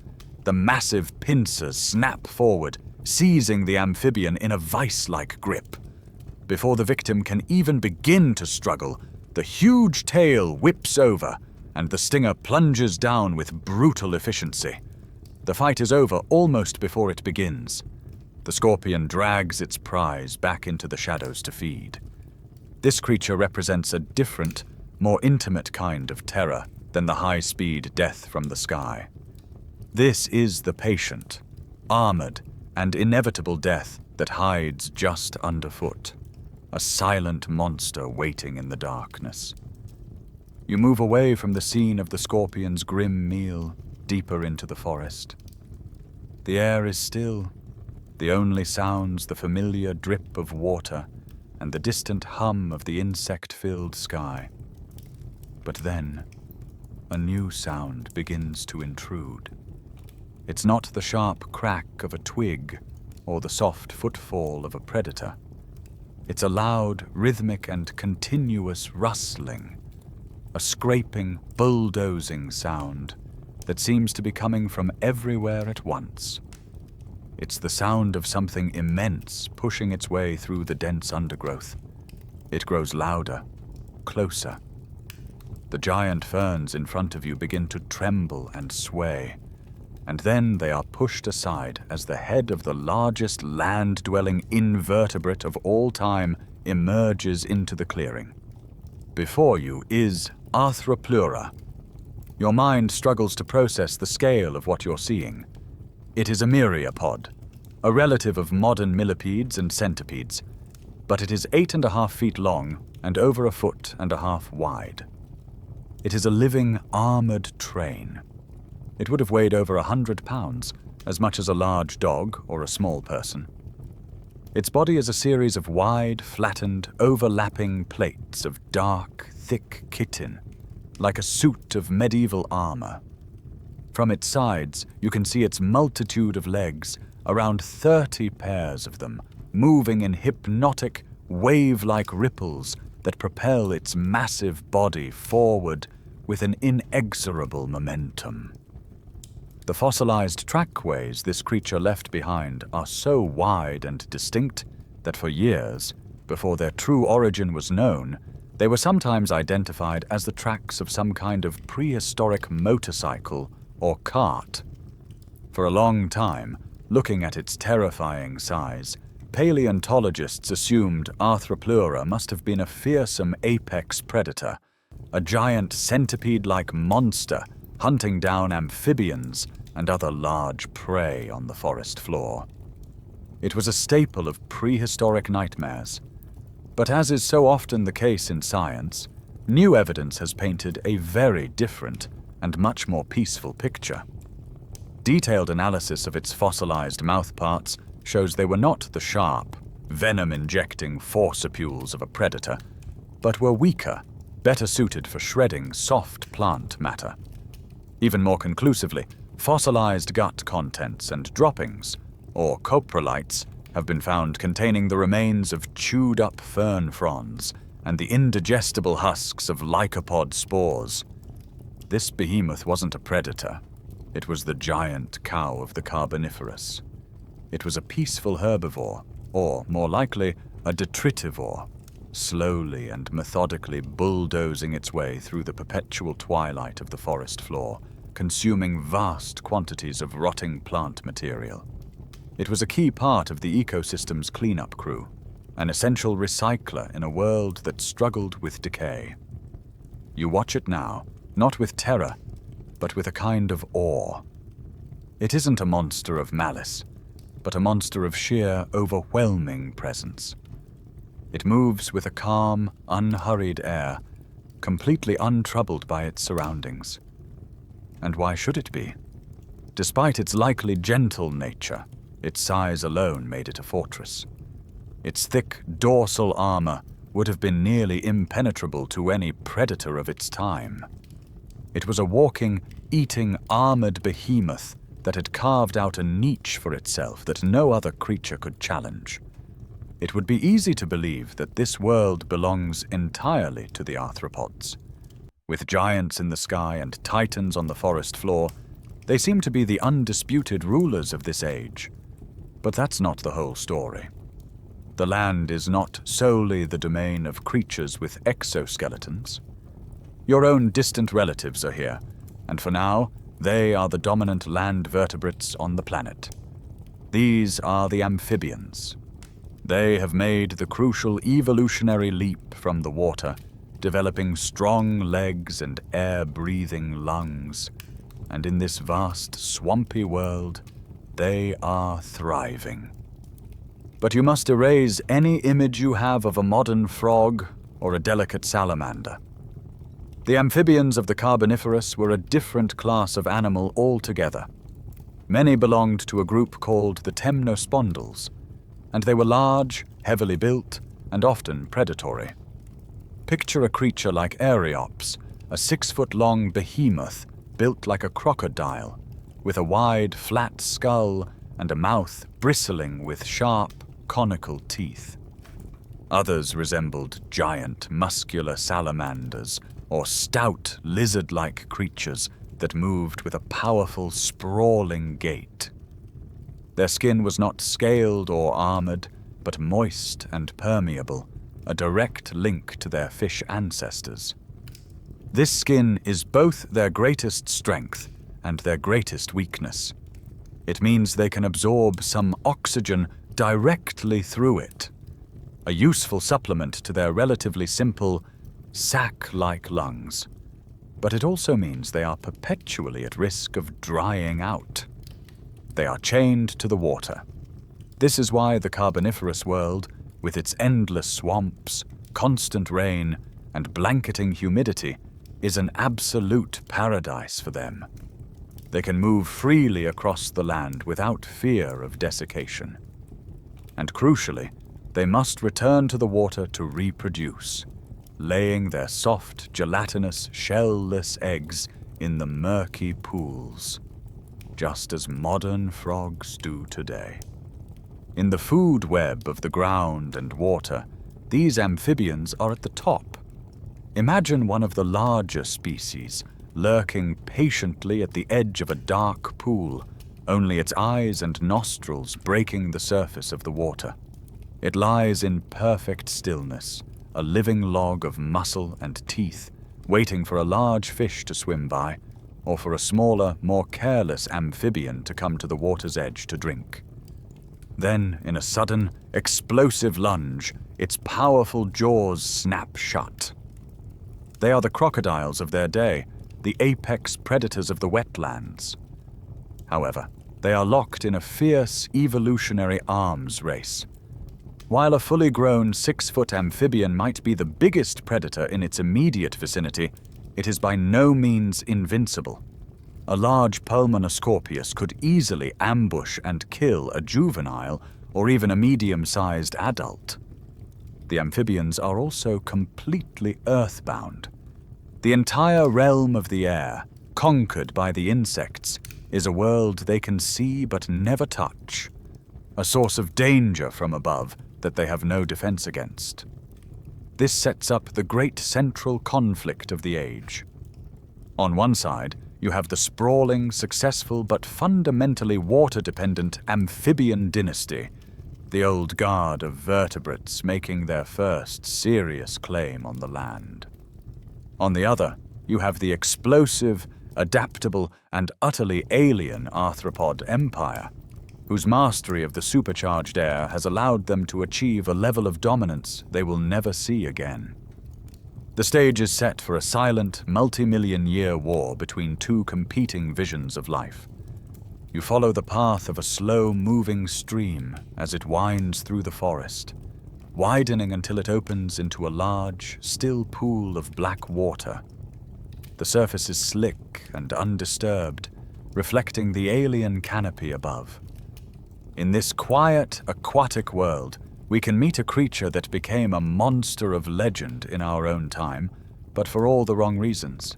[SPEAKER 1] The massive pincers snap forward, seizing the amphibian in a vice-like grip. Before the victim can even begin to struggle, the huge tail whips over, and the stinger plunges down with brutal efficiency. The fight is over almost before it begins. The scorpion drags its prize back into the shadows to feed. This creature represents a different, more intimate kind of terror than the high-speed death from the sky. This is the patient, armored, and inevitable death that hides just underfoot, a silent monster waiting in the darkness. You move away from the scene of the scorpion's grim meal, deeper into the forest. The air is still, the only sounds the familiar drip of water and the distant hum of the insect-filled sky. But then, a new sound begins to intrude. It's not the sharp crack of a twig or the soft footfall of a predator. It's a loud, rhythmic, and continuous rustling, a scraping, bulldozing sound that seems to be coming from everywhere at once. It's the sound of something immense pushing its way through the dense undergrowth. It grows louder, closer. The giant ferns in front of you begin to tremble and sway, and then they are pushed aside as the head of the largest land-dwelling invertebrate of all time emerges into the clearing. Before you is Arthropleura. Your mind struggles to process the scale of what you're seeing. It is a myriapod, a relative of modern millipedes and centipedes, but it is 8.5 feet long and over 1.5 feet wide. It is a living, armored train. It would have weighed over 100 pounds, as much as a large dog or a small person. Its body is a series of wide, flattened, overlapping plates of dark, thick chitin, like a suit of medieval armor. From its sides, you can see its multitude of legs, around 30 pairs of them, moving in hypnotic, wave-like ripples that propel its massive body forward with an inexorable momentum. The fossilized trackways this creature left behind are so wide and distinct that for years, before their true origin was known, they were sometimes identified as the tracks of some kind of prehistoric motorcycle or cart. For a long time, looking at its terrifying size, paleontologists assumed Arthropleura must have been a fearsome apex predator, a giant centipede-like monster hunting down amphibians and other large prey on the forest floor. It was a staple of prehistoric nightmares. But as is so often the case in science, new evidence has painted a very different and much more peaceful picture. Detailed analysis of its fossilized mouthparts shows they were not the sharp, venom-injecting forcipules of a predator, but were weaker, better suited for shredding soft plant matter. Even more conclusively, fossilized gut contents and droppings, or coprolites, have been found containing the remains of chewed-up fern fronds and the indigestible husks of lycopod spores. This behemoth wasn't a predator. It was the giant cow of the Carboniferous. It was a peaceful herbivore, or, more likely, a detritivore, slowly and methodically bulldozing its way through the perpetual twilight of the forest floor, consuming vast quantities of rotting plant material. It was a key part of the ecosystem's cleanup crew, an essential recycler in a world that struggled with decay. You watch it now, not with terror, but with a kind of awe. It isn't a monster of malice, but a monster of sheer, overwhelming presence. It moves with a calm, unhurried air, completely untroubled by its surroundings. And why should it be? Despite its likely gentle nature, its size alone made it a fortress. Its thick dorsal armor would have been nearly impenetrable to any predator of its time. It was a walking, eating, armored behemoth that had carved out a niche for itself that no other creature could challenge. it would be easy to believe that this world belongs entirely to the arthropods. With giants in the sky and titans on the forest floor, they seem to be the undisputed rulers of this age. But that's not the whole story. The land is not solely the domain of creatures with exoskeletons. Your own distant relatives are here, and for now, they are the dominant land vertebrates on the planet. These are the amphibians. They have made the crucial evolutionary leap from the water, developing strong legs and air-breathing lungs. And in this vast, swampy world, they are thriving. But you must erase any image you have of a modern frog or a delicate salamander. The amphibians of the Carboniferous were a different class of animal altogether. Many belonged to a group called the temnospondylls, and they were large, heavily built, and often predatory. Picture a creature like Aryops, a 6-foot-long behemoth built like a crocodile, with a wide, flat skull and a mouth bristling with sharp, conical teeth. Others resembled giant, muscular salamanders, or stout, lizard-like creatures that moved with a powerful, sprawling gait. Their skin was not scaled or armored, but moist and permeable, a direct link to their fish ancestors. This skin is both their greatest strength and their greatest weakness. It means they can absorb some oxygen directly through it, a useful supplement to their relatively simple, sac-like lungs. But it also means they are perpetually at risk of drying out. They are chained to the water. This is why the Carboniferous world, with its endless swamps, constant rain, and blanketing humidity, is an absolute paradise for them. They can move freely across the land without fear of desiccation. And crucially, they must return to the water to reproduce, laying their soft, gelatinous, shell-less eggs in the murky pools, just as modern frogs do today. In the food web of the ground and water, these amphibians are at the top. Imagine one of the larger species lurking patiently at the edge of a dark pool, only its eyes and nostrils breaking the surface of the water. It lies in perfect stillness, a living log of muscle and teeth, waiting for a large fish to swim by, or for a smaller, more careless amphibian to come to the water's edge to drink. Then, in a sudden, explosive lunge, its powerful jaws snap shut. They are the crocodiles of their day, the apex predators of the wetlands. However, they are locked in a fierce evolutionary arms race. While a fully grown 6-foot amphibian might be the biggest predator in its immediate vicinity, it is by no means invincible. A large Pulmonoscorpius could easily ambush and kill a juvenile or even a medium-sized adult. The amphibians are also completely earthbound. The entire realm of the air, conquered by the insects, is a world they can see but never touch, a source of danger from above that they have no defense against. This sets up the great central conflict of the age. On one side, you have the sprawling, successful, but fundamentally water-dependent amphibian dynasty, the old guard of vertebrates making their first serious claim on the land. On the other, you have the explosive, adaptable, and utterly alien arthropod empire, whose mastery of the supercharged air has allowed them to achieve a level of dominance they will never see again. The stage is set for a silent, multi-million-year war between two competing visions of life. You follow the path of a slow-moving stream as it winds through the forest, widening until it opens into a large, still pool of black water. The surface is slick and undisturbed, reflecting the alien canopy above. In this quiet, aquatic world, we can meet a creature that became a monster of legend in our own time, but for all the wrong reasons.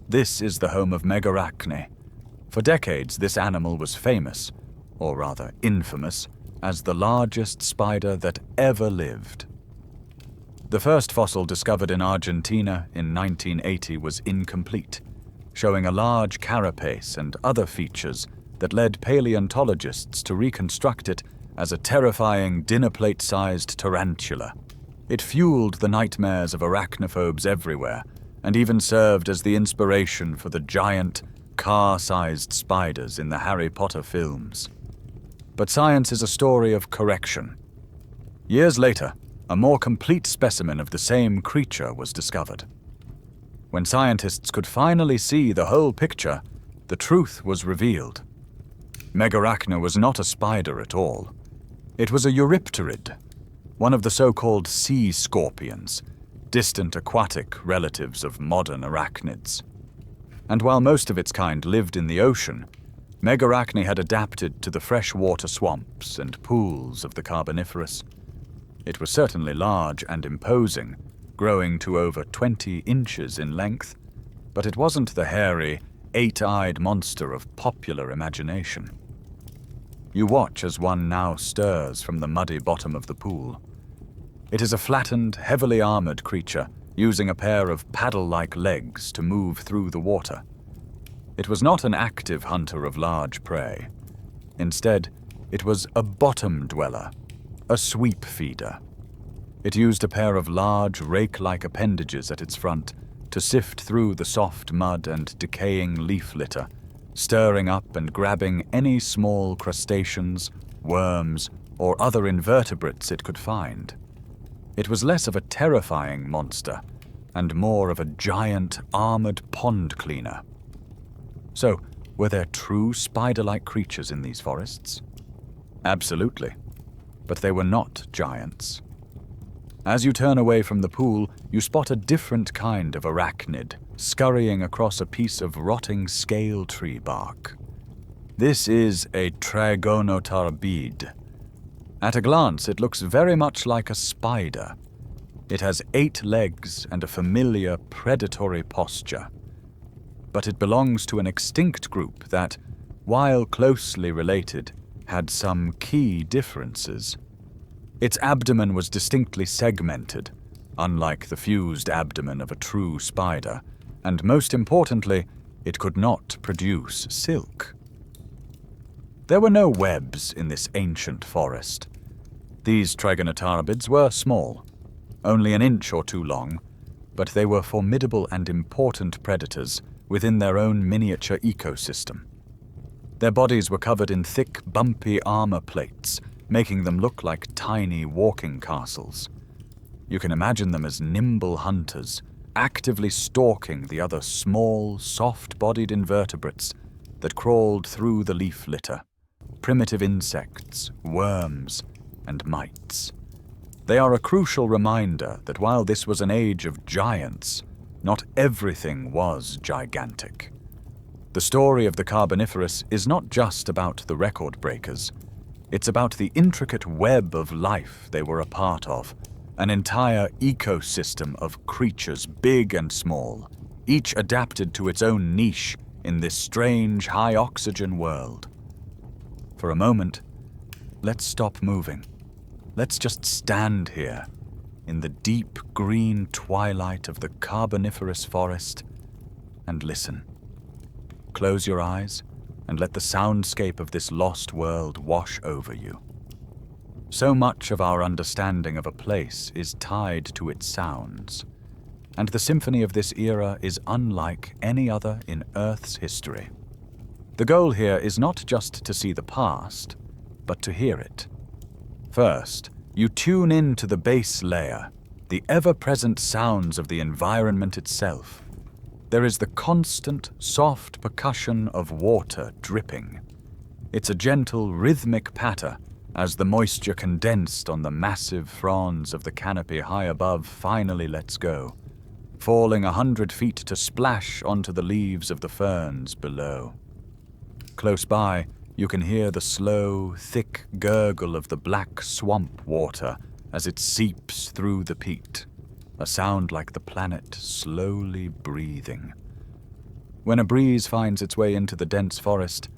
[SPEAKER 1] This is the home of Megarachne. For decades, this animal was famous, or rather infamous, as the largest spider that ever lived. The first fossil discovered in Argentina in 1980 was incomplete, showing a large carapace and other features that led paleontologists to reconstruct it as a terrifying dinner-plate-sized tarantula. It fueled the nightmares of arachnophobes everywhere, and even served as the inspiration for the giant, car-sized spiders in the Harry Potter films. But science is a story of correction. Years later, a more complete specimen of the same creature was discovered. When scientists could finally see the whole picture, the truth was revealed. Megarachna was not a spider at all. It was a eurypterid, one of the so-called sea scorpions, distant aquatic relatives of modern arachnids. And while most of its kind lived in the ocean, Megarachne had adapted to the freshwater swamps and pools of the Carboniferous. It was certainly large and imposing, growing to over 20 inches in length, but it wasn't the hairy, eight-eyed monster of popular imagination. You watch as one now stirs from the muddy bottom of the pool. It is a flattened, heavily armored creature, using a pair of paddle-like legs to move through the water. It was not an active hunter of large prey. Instead, it was a bottom dweller, a sweep feeder. It used a pair of large, rake-like appendages at its front to sift through the soft mud and decaying leaf litter, stirring up and grabbing any small crustaceans, worms, or other invertebrates it could find. It was less of a terrifying monster and more of a giant, armored pond cleaner. So, were there true spider-like creatures in these forests? Absolutely. But they were not giants. As you turn away from the pool, you spot a different kind of arachnid scurrying across a piece of rotting scale tree bark. This is a trigonotarbid. At a glance, it looks very much like a spider. It has 8 legs and a familiar predatory posture. But it belongs to an extinct group that, while closely related, had some key differences. Its abdomen was distinctly segmented, unlike the fused abdomen of a true spider, and most importantly, it could not produce silk. There were no webs in this ancient forest. These trigonotarbids were small, only an inch or two long, but they were formidable and important predators within their own miniature ecosystem. Their bodies were covered in thick, bumpy armor plates, making them look like tiny walking castles. You can imagine them as nimble hunters, actively stalking the other small, soft-bodied invertebrates that crawled through the leaf litter, primitive insects, worms, and mites. They are a crucial reminder that while this was an age of giants, not everything was gigantic. The story of the Carboniferous is not just about the record breakers. It's about the intricate web of life they were a part of, an entire ecosystem of creatures big and small, each adapted to its own niche in this strange high-oxygen world. For a moment, let's stop moving. Let's just stand here, in the deep green twilight of the Carboniferous forest, and listen. Close your eyes and let the soundscape of this lost world wash over you. So much of our understanding of a place is tied to its sounds, and the symphony of this era is unlike any other in Earth's history. The goal here is not just to see the past, but to hear it. First, you tune in to the base layer, the ever-present sounds of the environment itself. There is the constant, soft percussion of water dripping. It's a gentle, rhythmic patter as the moisture condensed on the massive fronds of the canopy high above finally lets go, falling 100 feet to splash onto the leaves of the ferns below. Close by, you can hear the slow, thick gurgle of the black swamp water as it seeps through the peat, a sound like the planet slowly breathing. When a breeze finds its way into the dense forest,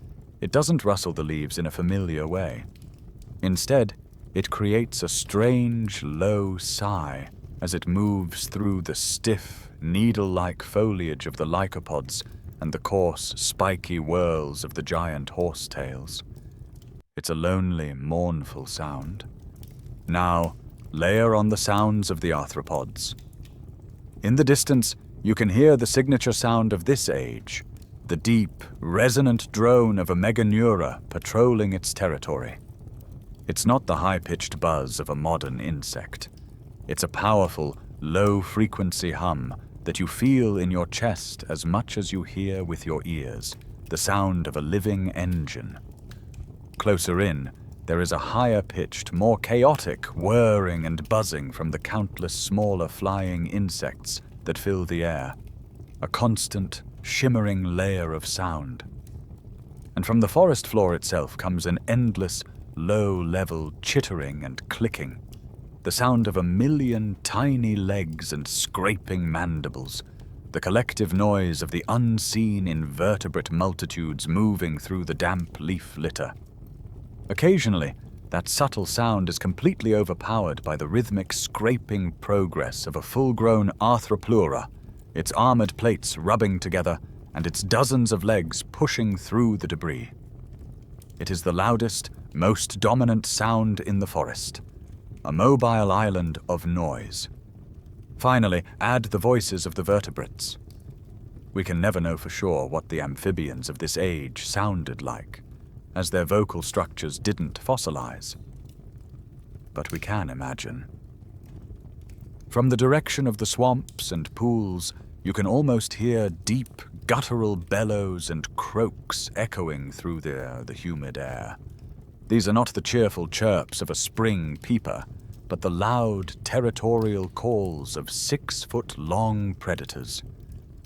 [SPEAKER 1] It doesn't rustle the leaves in a familiar way. Instead, it creates a strange, low sigh as it moves through the stiff, needle-like foliage of the lycopods and the coarse, spiky whorls of the giant horsetails. It's a lonely, mournful sound. Now, layer on the sounds of the arthropods. In the distance, you can hear the signature sound of this age, the deep, resonant drone of a meganeura patrolling its territory. It's not the high-pitched buzz of a modern insect. It's a powerful, low-frequency hum that you feel in your chest as much as you hear with your ears, the sound of a living engine. Closer in, there is a higher-pitched, more chaotic whirring and buzzing from the countless smaller flying insects that fill the air, a constant, shimmering layer of sound. And from the forest floor itself comes an endless, low-level chittering and clicking, the sound of a million tiny legs and scraping mandibles, the collective noise of the unseen invertebrate multitudes moving through the damp leaf litter. Occasionally, that subtle sound is completely overpowered by the rhythmic scraping progress of a full-grown Arthropleura, its armored plates rubbing together and its dozens of legs pushing through the debris. It is the loudest, most dominant sound in the forest, a mobile island of noise. Finally, add the voices of the vertebrates. We can never know for sure what the amphibians of this age sounded like, as their vocal structures didn't fossilize. But we can imagine. From the direction of the swamps and pools, you can almost hear deep, guttural bellows and croaks echoing through the humid air. These are not the cheerful chirps of a spring peeper, but the loud, territorial calls of 6-foot-long predators,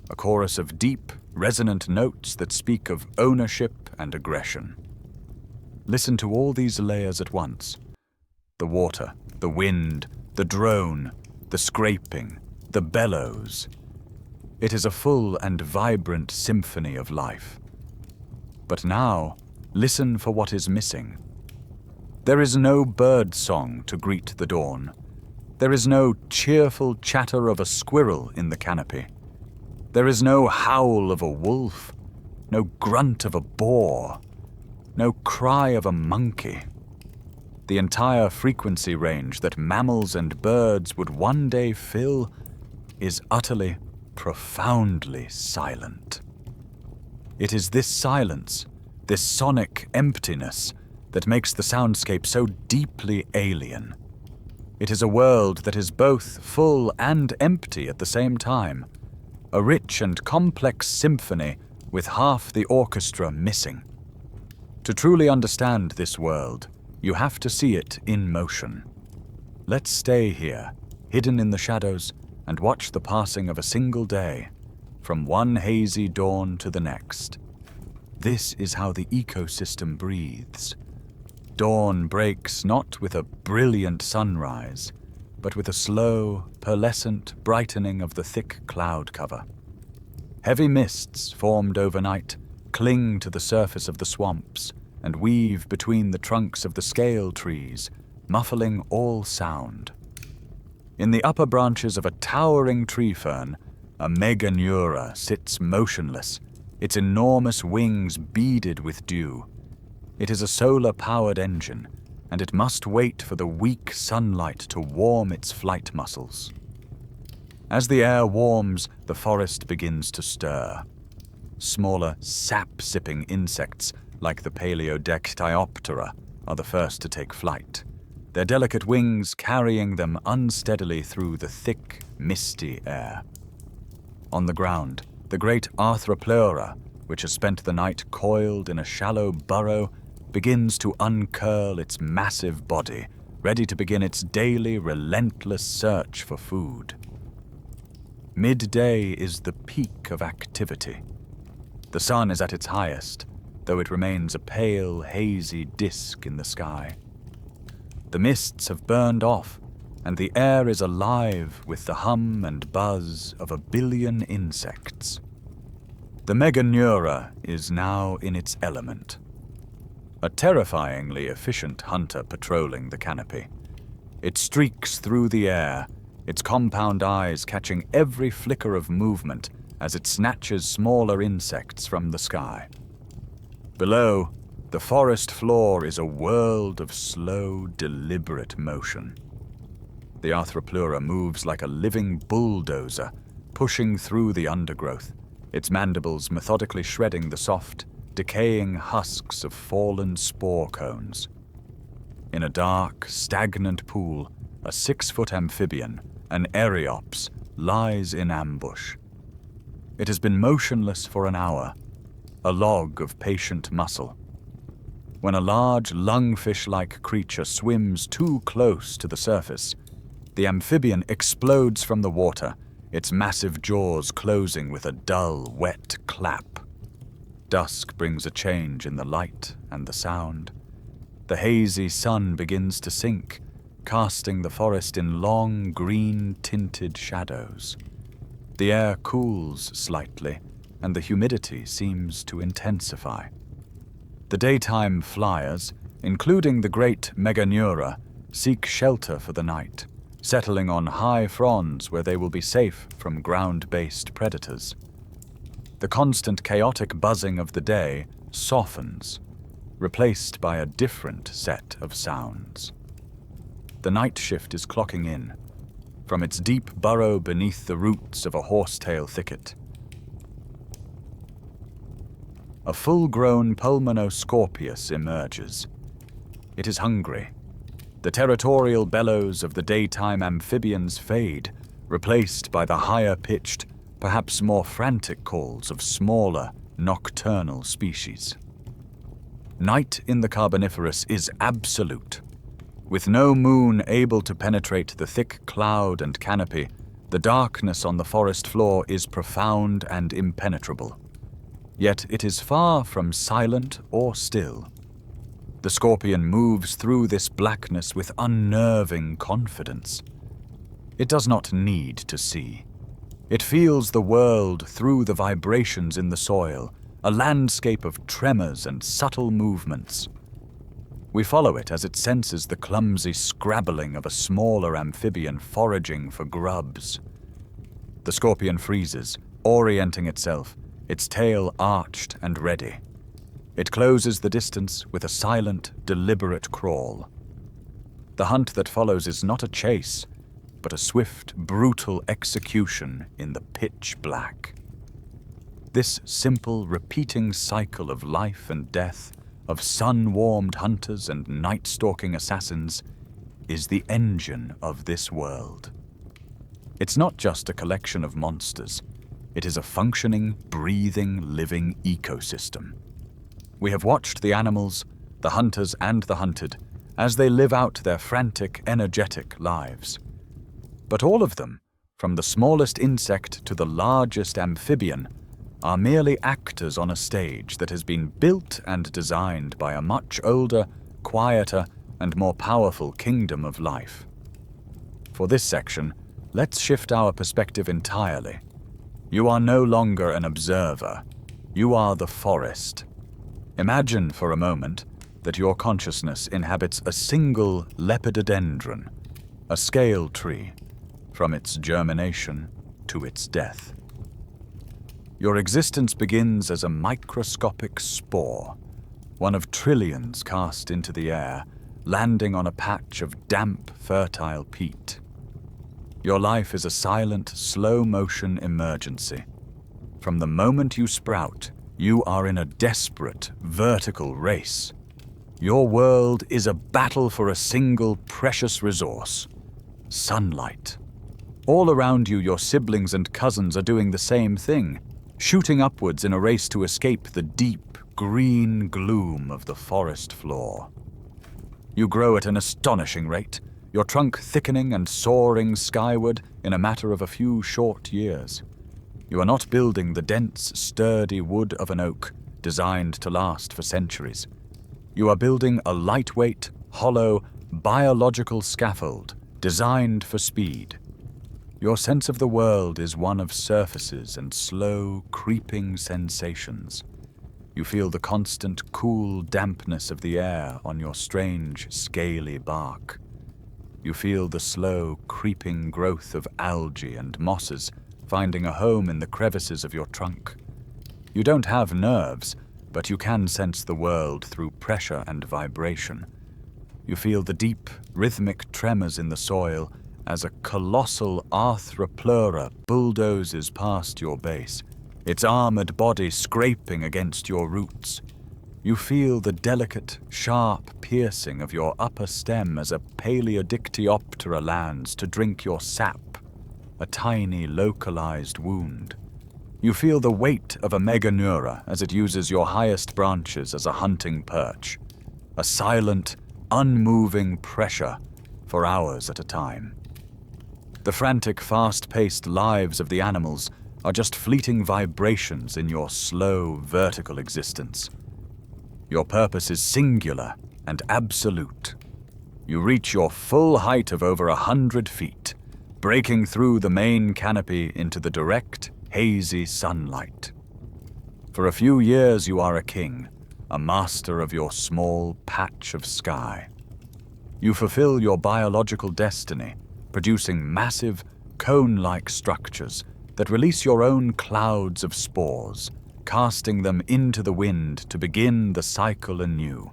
[SPEAKER 1] a chorus of deep, resonant notes that speak of ownership and aggression. Listen to all these layers at once. The water, the wind, the drone, the scraping, the bellows. It is a full and vibrant symphony of life. But now, listen for what is missing. There is no bird song to greet the dawn. There is no cheerful chatter of a squirrel in the canopy. There is no howl of a wolf, no grunt of a boar, no cry of a monkey. The entire frequency range that mammals and birds would one day fill is utterly, profoundly silent. It is this silence, this sonic emptiness, that makes the soundscape so deeply alien. It is a world that is both full and empty at the same time, a rich and complex symphony with half the orchestra missing. To truly understand this world, you have to see it in motion. Let's stay here, hidden in the shadows, and watch the passing of a single day, from one hazy dawn to the next. This is how the ecosystem breathes. Dawn breaks not with a brilliant sunrise, but with a slow, pearlescent brightening of the thick cloud cover. Heavy mists formed overnight cling to the surface of the swamps and weave between the trunks of the scale trees, muffling all sound. In the upper branches of a towering tree fern, a meganeura sits motionless, its enormous wings beaded with dew. It is a solar-powered engine, and it must wait for the weak sunlight to warm its flight muscles. As the air warms, the forest begins to stir. Smaller, sap-sipping insects, like the Paleodectyoptera, are the first to take flight, their delicate wings carrying them unsteadily through the thick, misty air. On the ground, the great Arthropleura, which has spent the night coiled in a shallow burrow, begins to uncurl its massive body, ready to begin its daily, relentless search for food. Midday is the peak of activity. The sun is at its highest, though it remains a pale, hazy disk in the sky. The mists have burned off, and the air is alive with the hum and buzz of 1 billion insects. The meganeura is now in its element. a terrifyingly efficient hunter patrolling the canopy. It streaks through the air, its compound eyes catching every flicker of movement as it snatches smaller insects from the sky. Below, the forest floor is a world of slow, deliberate motion. The Arthropleura moves like a living bulldozer, pushing through the undergrowth, its mandibles methodically shredding the soft, decaying husks of fallen spore cones. In a dark, stagnant pool, a 6-foot amphibian, an Eriops, lies in ambush. It has been motionless for an hour, a log of patient muscle. When a large, lungfish-like creature swims too close to the surface, the amphibian explodes from the water, its massive jaws closing with a dull, wet clap. Dusk brings a change in the light and the sound. The hazy sun begins to sink, casting the forest in long, green-tinted shadows. The air cools slightly, and the humidity seems to intensify. The daytime flyers, including the great Meganeura, seek shelter for the night, settling on high fronds where they will be safe from ground-based predators. The constant chaotic buzzing of the day softens, replaced by a different set of sounds. The night shift is clocking in, from its deep burrow beneath the roots of a horsetail thicket. A full-grown Pulmonoscorpius emerges. It is hungry. The territorial bellows of the daytime amphibians fade, replaced by the higher-pitched, perhaps more frantic calls of smaller, nocturnal species. Night in the Carboniferous is absolute. With no moon able to penetrate the thick cloud and canopy, the darkness on the forest floor is profound and impenetrable. Yet it is far from silent or still. The scorpion moves through this blackness with unnerving confidence. It does not need to see. It feels the world through the vibrations in the soil, a landscape of tremors and subtle movements. We follow it as it senses the clumsy scrabbling of a smaller amphibian foraging for grubs. The scorpion freezes, orienting itself, its tail arched and ready. It closes the distance with a silent, deliberate crawl. The hunt that follows is not a chase, but a swift, brutal execution in the pitch black. This simple, repeating cycle of life and death, of sun-warmed hunters and night-stalking assassins, is the engine of this world. It's not just a collection of monsters. It is a functioning, breathing, living ecosystem. We have watched the animals, the hunters and the hunted, as they live out their frantic, energetic lives. But all of them, from the smallest insect to the largest amphibian, are merely actors on a stage that has been built and designed by a much older, quieter, and more powerful kingdom of life. For this section, let's shift our perspective entirely. You are no longer an observer. You are the forest. Imagine for a moment that your consciousness inhabits a single lepidodendron, a scale tree, from its germination to its death. Your existence begins as a microscopic spore, one of trillions cast into the air, landing on a patch of damp, fertile peat. Your life is a silent, slow-motion emergency. From the moment you sprout, you are in a desperate, vertical race. Your world is a battle for a single precious resource: sunlight. All around you, your siblings and cousins are doing the same thing, shooting upwards in a race to escape the deep, green gloom of the forest floor. You grow at an astonishing rate, your trunk thickening and soaring skyward in a matter of a few short years. You are not building the dense, sturdy wood of an oak, designed to last for centuries. You are building a lightweight, hollow, biological scaffold, designed for speed. Your sense of the world is one of surfaces and slow, creeping sensations. You feel the constant cool dampness of the air on your strange, scaly bark. You feel the slow, creeping growth of algae and mosses finding a home in the crevices of your trunk. You don't have nerves, but you can sense the world through pressure and vibration. You feel the deep, rhythmic tremors in the soil as a colossal Arthropleura bulldozes past your base, its armored body scraping against your roots. You feel the delicate, sharp piercing of your upper stem as a Paleodictyoptera lands to drink your sap, a tiny, localized wound. You feel the weight of a meganeura as it uses your highest branches as a hunting perch, a silent, unmoving pressure for hours at a time. The frantic, fast-paced lives of the animals are just fleeting vibrations in your slow, vertical existence. Your purpose is singular and absolute. You reach your full height of over 100 feet, breaking through the main canopy into the direct, hazy sunlight. For a few years you are a king, a master of your small patch of sky. You fulfill your biological destiny, producing massive, cone-like structures that release your own clouds of spores, casting them into the wind to begin the cycle anew.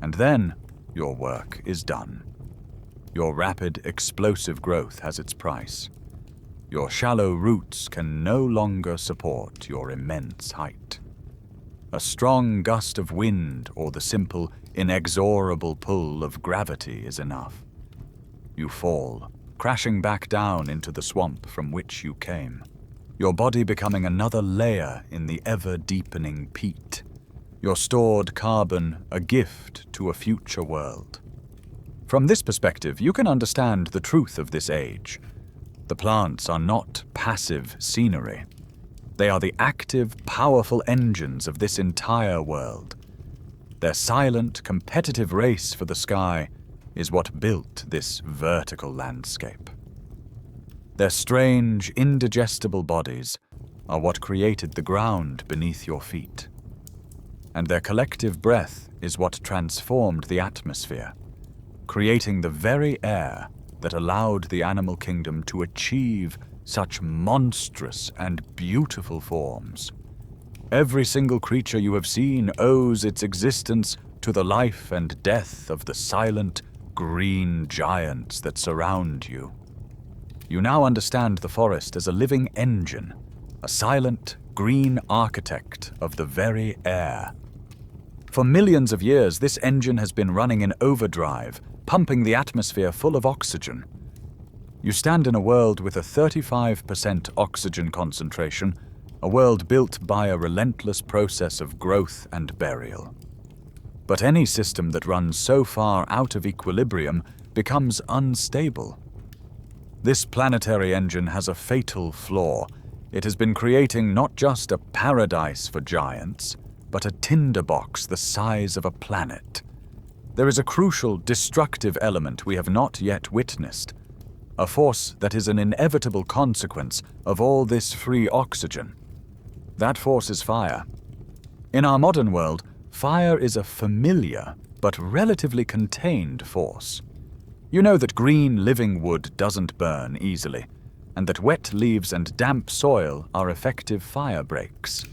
[SPEAKER 1] And then, your work is done. Your rapid, explosive growth has its price. Your shallow roots can no longer support your immense height. A strong gust of wind or the simple, inexorable pull of gravity is enough. You fall, crashing back down into the swamp from which you came, your body becoming another layer in the ever-deepening peat, your stored carbon a gift to a future world. From this perspective, you can understand the truth of this age. The plants are not passive scenery. They are the active, powerful engines of this entire world. Their silent, competitive race for the sky is what built this vertical landscape. Their strange, indigestible bodies are what created the ground beneath your feet. And their collective breath is what transformed the atmosphere, creating the very air that allowed the animal kingdom to achieve such monstrous and beautiful forms. Every single creature you have seen owes its existence to the life and death of the silent, green giants that surround you. You now understand the forest as a living engine, a silent, green architect of the very air. For millions of years, this engine has been running in overdrive, pumping the atmosphere full of oxygen. You stand in a world with a 35% oxygen concentration, a world built by a relentless process of growth and burial. But any system that runs so far out of equilibrium becomes unstable. This planetary engine has a fatal flaw. It has been creating not just a paradise for giants, but a tinderbox the size of a planet. There is a crucial, destructive element we have not yet witnessed, a force that is an inevitable consequence of all this free oxygen. That force is fire. In our modern world, fire is a familiar but relatively contained force. You know that green living wood doesn't burn easily, and that wet leaves and damp soil are effective fire breaks.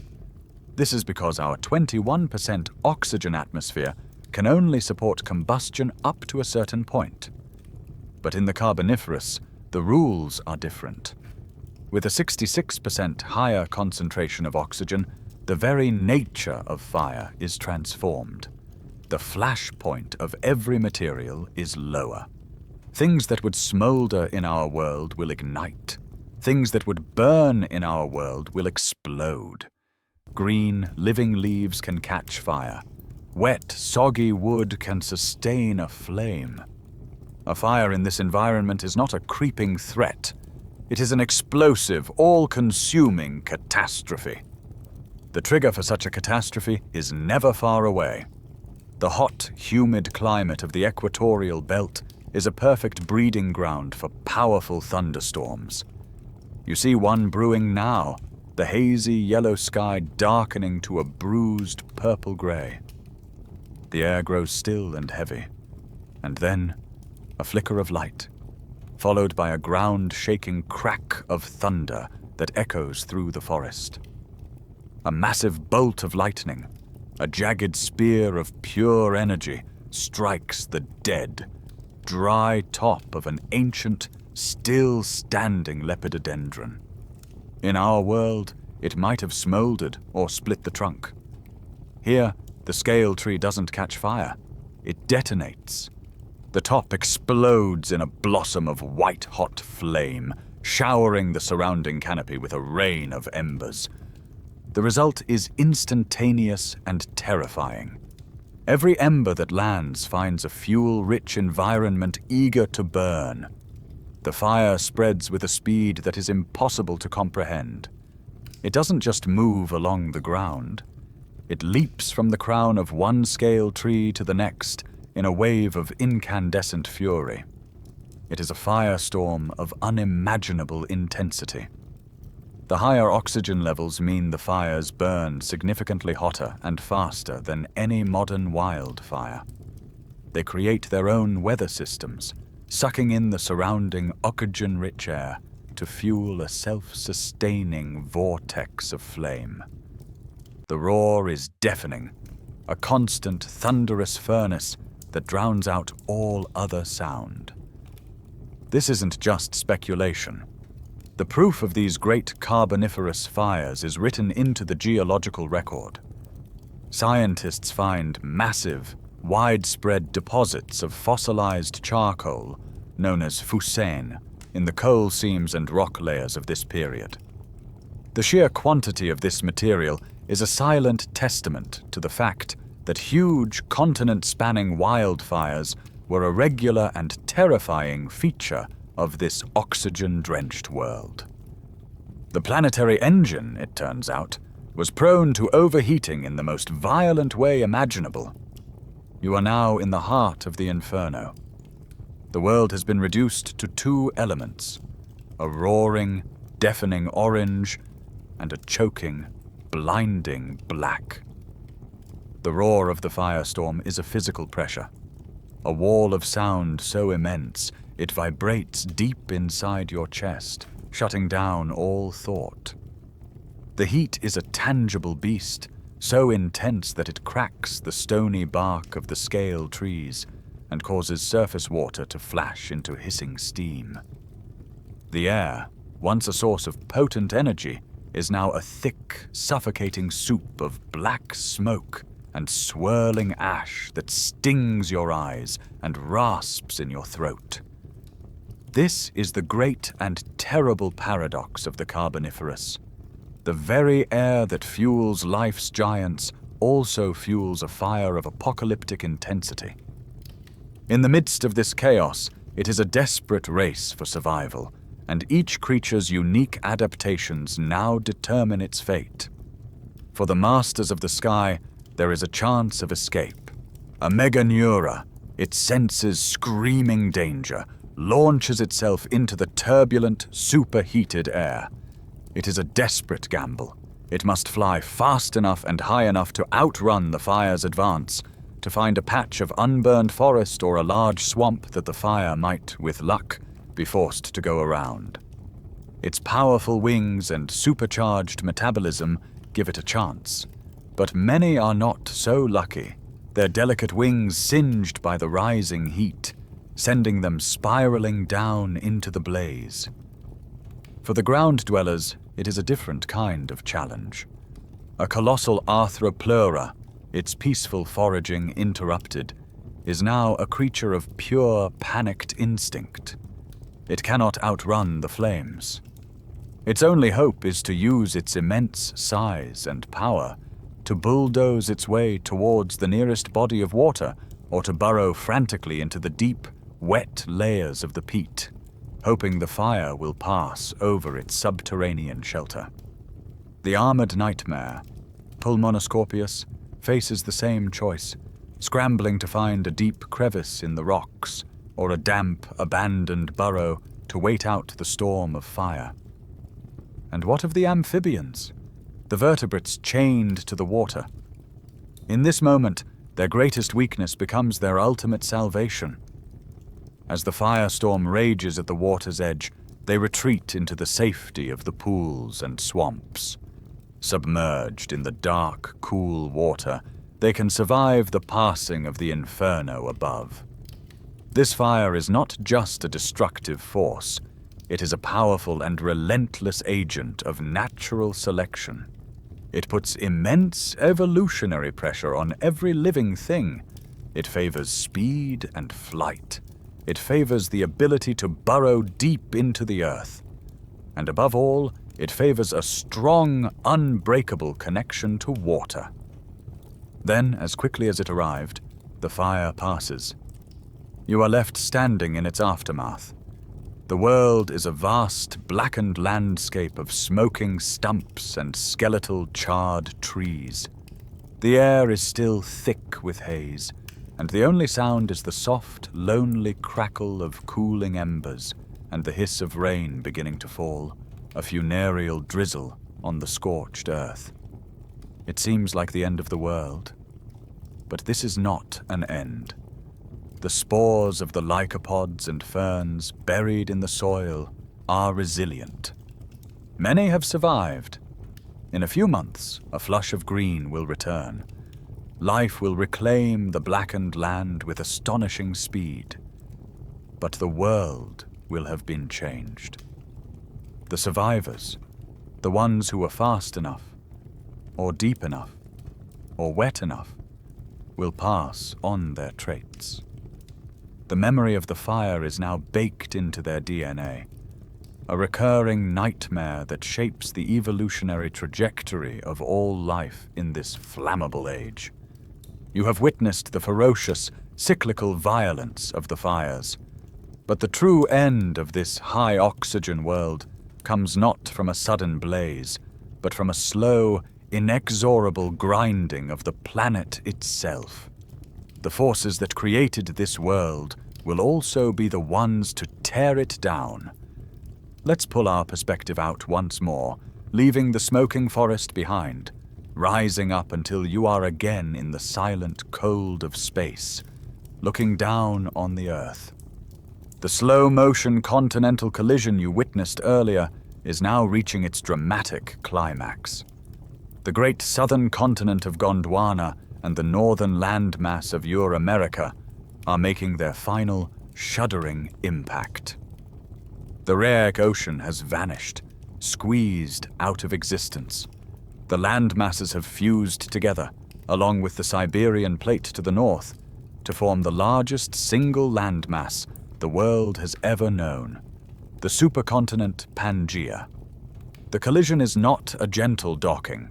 [SPEAKER 1] This is because our 21% oxygen atmosphere can only support combustion up to a certain point. But in the Carboniferous, the rules are different. With a 66% higher concentration of oxygen, the very nature of fire is transformed. The flash point of every material is lower. Things that would smolder in our world will ignite. Things that would burn in our world will explode. Green, living leaves can catch fire. Wet, soggy wood can sustain a flame. A fire in this environment is not a creeping threat. It is an explosive, all-consuming catastrophe. The trigger for such a catastrophe is never far away. The hot, humid climate of the equatorial belt is a perfect breeding ground for powerful thunderstorms. You see one brewing now, the hazy yellow sky darkening to a bruised purple gray. The air grows still and heavy, and then a flicker of light, followed by a ground-shaking crack of thunder that echoes through the forest. A massive bolt of lightning, a jagged spear of pure energy, strikes the dead, dry top of an ancient, still-standing lepidodendron. In our world, it might have smoldered or split the trunk. Here, the scale tree doesn't catch fire. It detonates. The top explodes in a blossom of white-hot flame, showering the surrounding canopy with a rain of embers. The result is instantaneous and terrifying. Every ember that lands finds a fuel-rich environment eager to burn. The fire spreads with a speed that is impossible to comprehend. It doesn't just move along the ground. It leaps from the crown of one scale tree to the next in a wave of incandescent fury. It is a firestorm of unimaginable intensity. The higher oxygen levels mean the fires burn significantly hotter and faster than any modern wildfire. They create their own weather systems, sucking in the surrounding oxygen-rich air to fuel a self-sustaining vortex of flame. The roar is deafening, a constant thunderous furnace that drowns out all other sound. This isn't just speculation. The proof of these great Carboniferous fires is written into the geological record. Scientists find massive, widespread deposits of fossilized charcoal, known as fusene, in the coal seams and rock layers of this period. The sheer quantity of this material is a silent testament to the fact that huge continent-spanning wildfires were a regular and terrifying feature of this oxygen-drenched world. The planetary engine, it turns out, was prone to overheating in the most violent way imaginable. You are now in the heart of the inferno. The world has been reduced to two elements: a roaring, deafening orange and a choking, blinding black. The roar of the firestorm is a physical pressure, a wall of sound so immense it vibrates deep inside your chest, shutting down all thought. The heat is a tangible beast, so intense that it cracks the stony bark of the scale trees and causes surface water to flash into hissing steam. The air, once a source of potent energy, is now a thick, suffocating soup of black smoke and swirling ash that stings your eyes and rasps in your throat. This is the great and terrible paradox of the Carboniferous. The very air that fuels life's giants also fuels a fire of apocalyptic intensity. In the midst of this chaos, it is a desperate race for survival, and each creature's unique adaptations now determine its fate. For the masters of the sky, there is a chance of escape. A meganeura, its senses screaming danger, launches itself into the turbulent, superheated air. It is a desperate gamble. It must fly fast enough and high enough to outrun the fire's advance, to find a patch of unburned forest or a large swamp that the fire might, with luck, be forced to go around. Its powerful wings and supercharged metabolism give it a chance, but many are not so lucky, their delicate wings singed by the rising heat, sending them spiraling down into the blaze. For the ground dwellers, it is a different kind of challenge. A colossal Arthropleura, its peaceful foraging interrupted, is now a creature of pure panicked instinct. It cannot outrun the flames. Its only hope is to use its immense size and power to bulldoze its way towards the nearest body of water or to burrow frantically into the deep, wet layers of the peat, hoping the fire will pass over its subterranean shelter. The armored nightmare, Pulmonoscorpius, faces the same choice, scrambling to find a deep crevice in the rocks or a damp, abandoned burrow to wait out the storm of fire. And what of the amphibians, the vertebrates chained to the water? In this moment, their greatest weakness becomes their ultimate salvation. As the firestorm rages at the water's edge, they retreat into the safety of the pools and swamps. Submerged in the dark, cool water, they can survive the passing of the inferno above. This fire is not just a destructive force, it is a powerful and relentless agent of natural selection. It puts immense evolutionary pressure on every living thing. It favors speed and flight. It favors the ability to burrow deep into the earth. And above all, it favors a strong, unbreakable connection to water. Then, as quickly as it arrived, the fire passes. You are left standing in its aftermath. The world is a vast, blackened landscape of smoking stumps and skeletal, charred trees. The air is still thick with haze, and the only sound is the soft, lonely crackle of cooling embers and the hiss of rain beginning to fall, a funereal drizzle on the scorched earth. It seems like the end of the world, but this is not an end. The spores of the lycopods and ferns buried in the soil are resilient. Many have survived. In a few months, a flush of green will return. Life will reclaim the blackened land with astonishing speed. But the world will have been changed. The survivors, the ones who were fast enough, or deep enough, or wet enough, will pass on their traits. The memory of the fire is now baked into their DNA, a recurring nightmare that shapes the evolutionary trajectory of all life in this flammable age. You have witnessed the ferocious, cyclical violence of the fires, but the true end of this high-oxygen world comes not from a sudden blaze, but from a slow, inexorable grinding of the planet itself. The forces that created this world will also be the ones to tear it down. Let's pull our perspective out once more, leaving the smoking forest behind, rising up until you are again in the silent cold of space, looking down on the Earth. The slow-motion continental collision you witnessed earlier is now reaching its dramatic climax. The great southern continent of Gondwana and the northern landmass of Euramerica are making their final, shuddering impact. The Rheic Ocean has vanished, squeezed out of existence. The land masses have fused together, along with the Siberian plate to the north, to form the largest single landmass the world has ever known, the supercontinent Pangaea. The collision is not a gentle docking.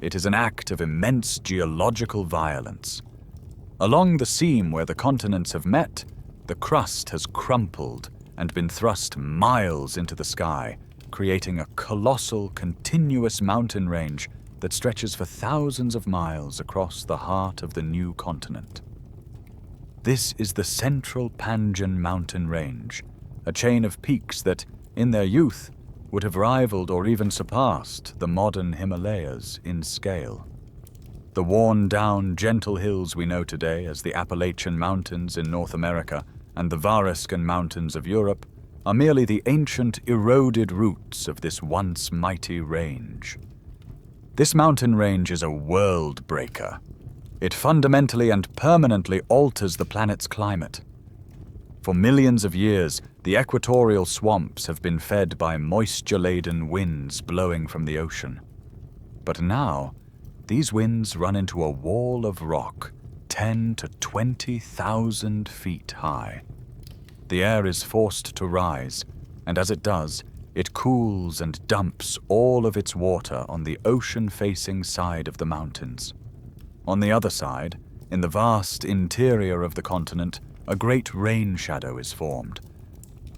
[SPEAKER 1] It is an act of immense geological violence. Along the seam where the continents have met, the crust has crumpled and been thrust miles into the sky, creating a colossal, continuous mountain range that stretches for thousands of miles across the heart of the new continent. This is the Central Pangaean Mountain Range, a chain of peaks that, in their youth, would have rivaled or even surpassed the modern Himalayas in scale. The worn-down, gentle hills we know today as the Appalachian Mountains in North America and the Variscan Mountains of Europe are merely the ancient, eroded roots of this once mighty range. This mountain range is a world breaker. It fundamentally and permanently alters the planet's climate. For millions of years, the equatorial swamps have been fed by moisture-laden winds blowing from the ocean. But now, these winds run into a wall of rock 10 to 20,000 feet high. The air is forced to rise, and as it does, it cools and dumps all of its water on the ocean-facing side of the mountains. On the other side, in the vast interior of the continent, a great rain shadow is formed.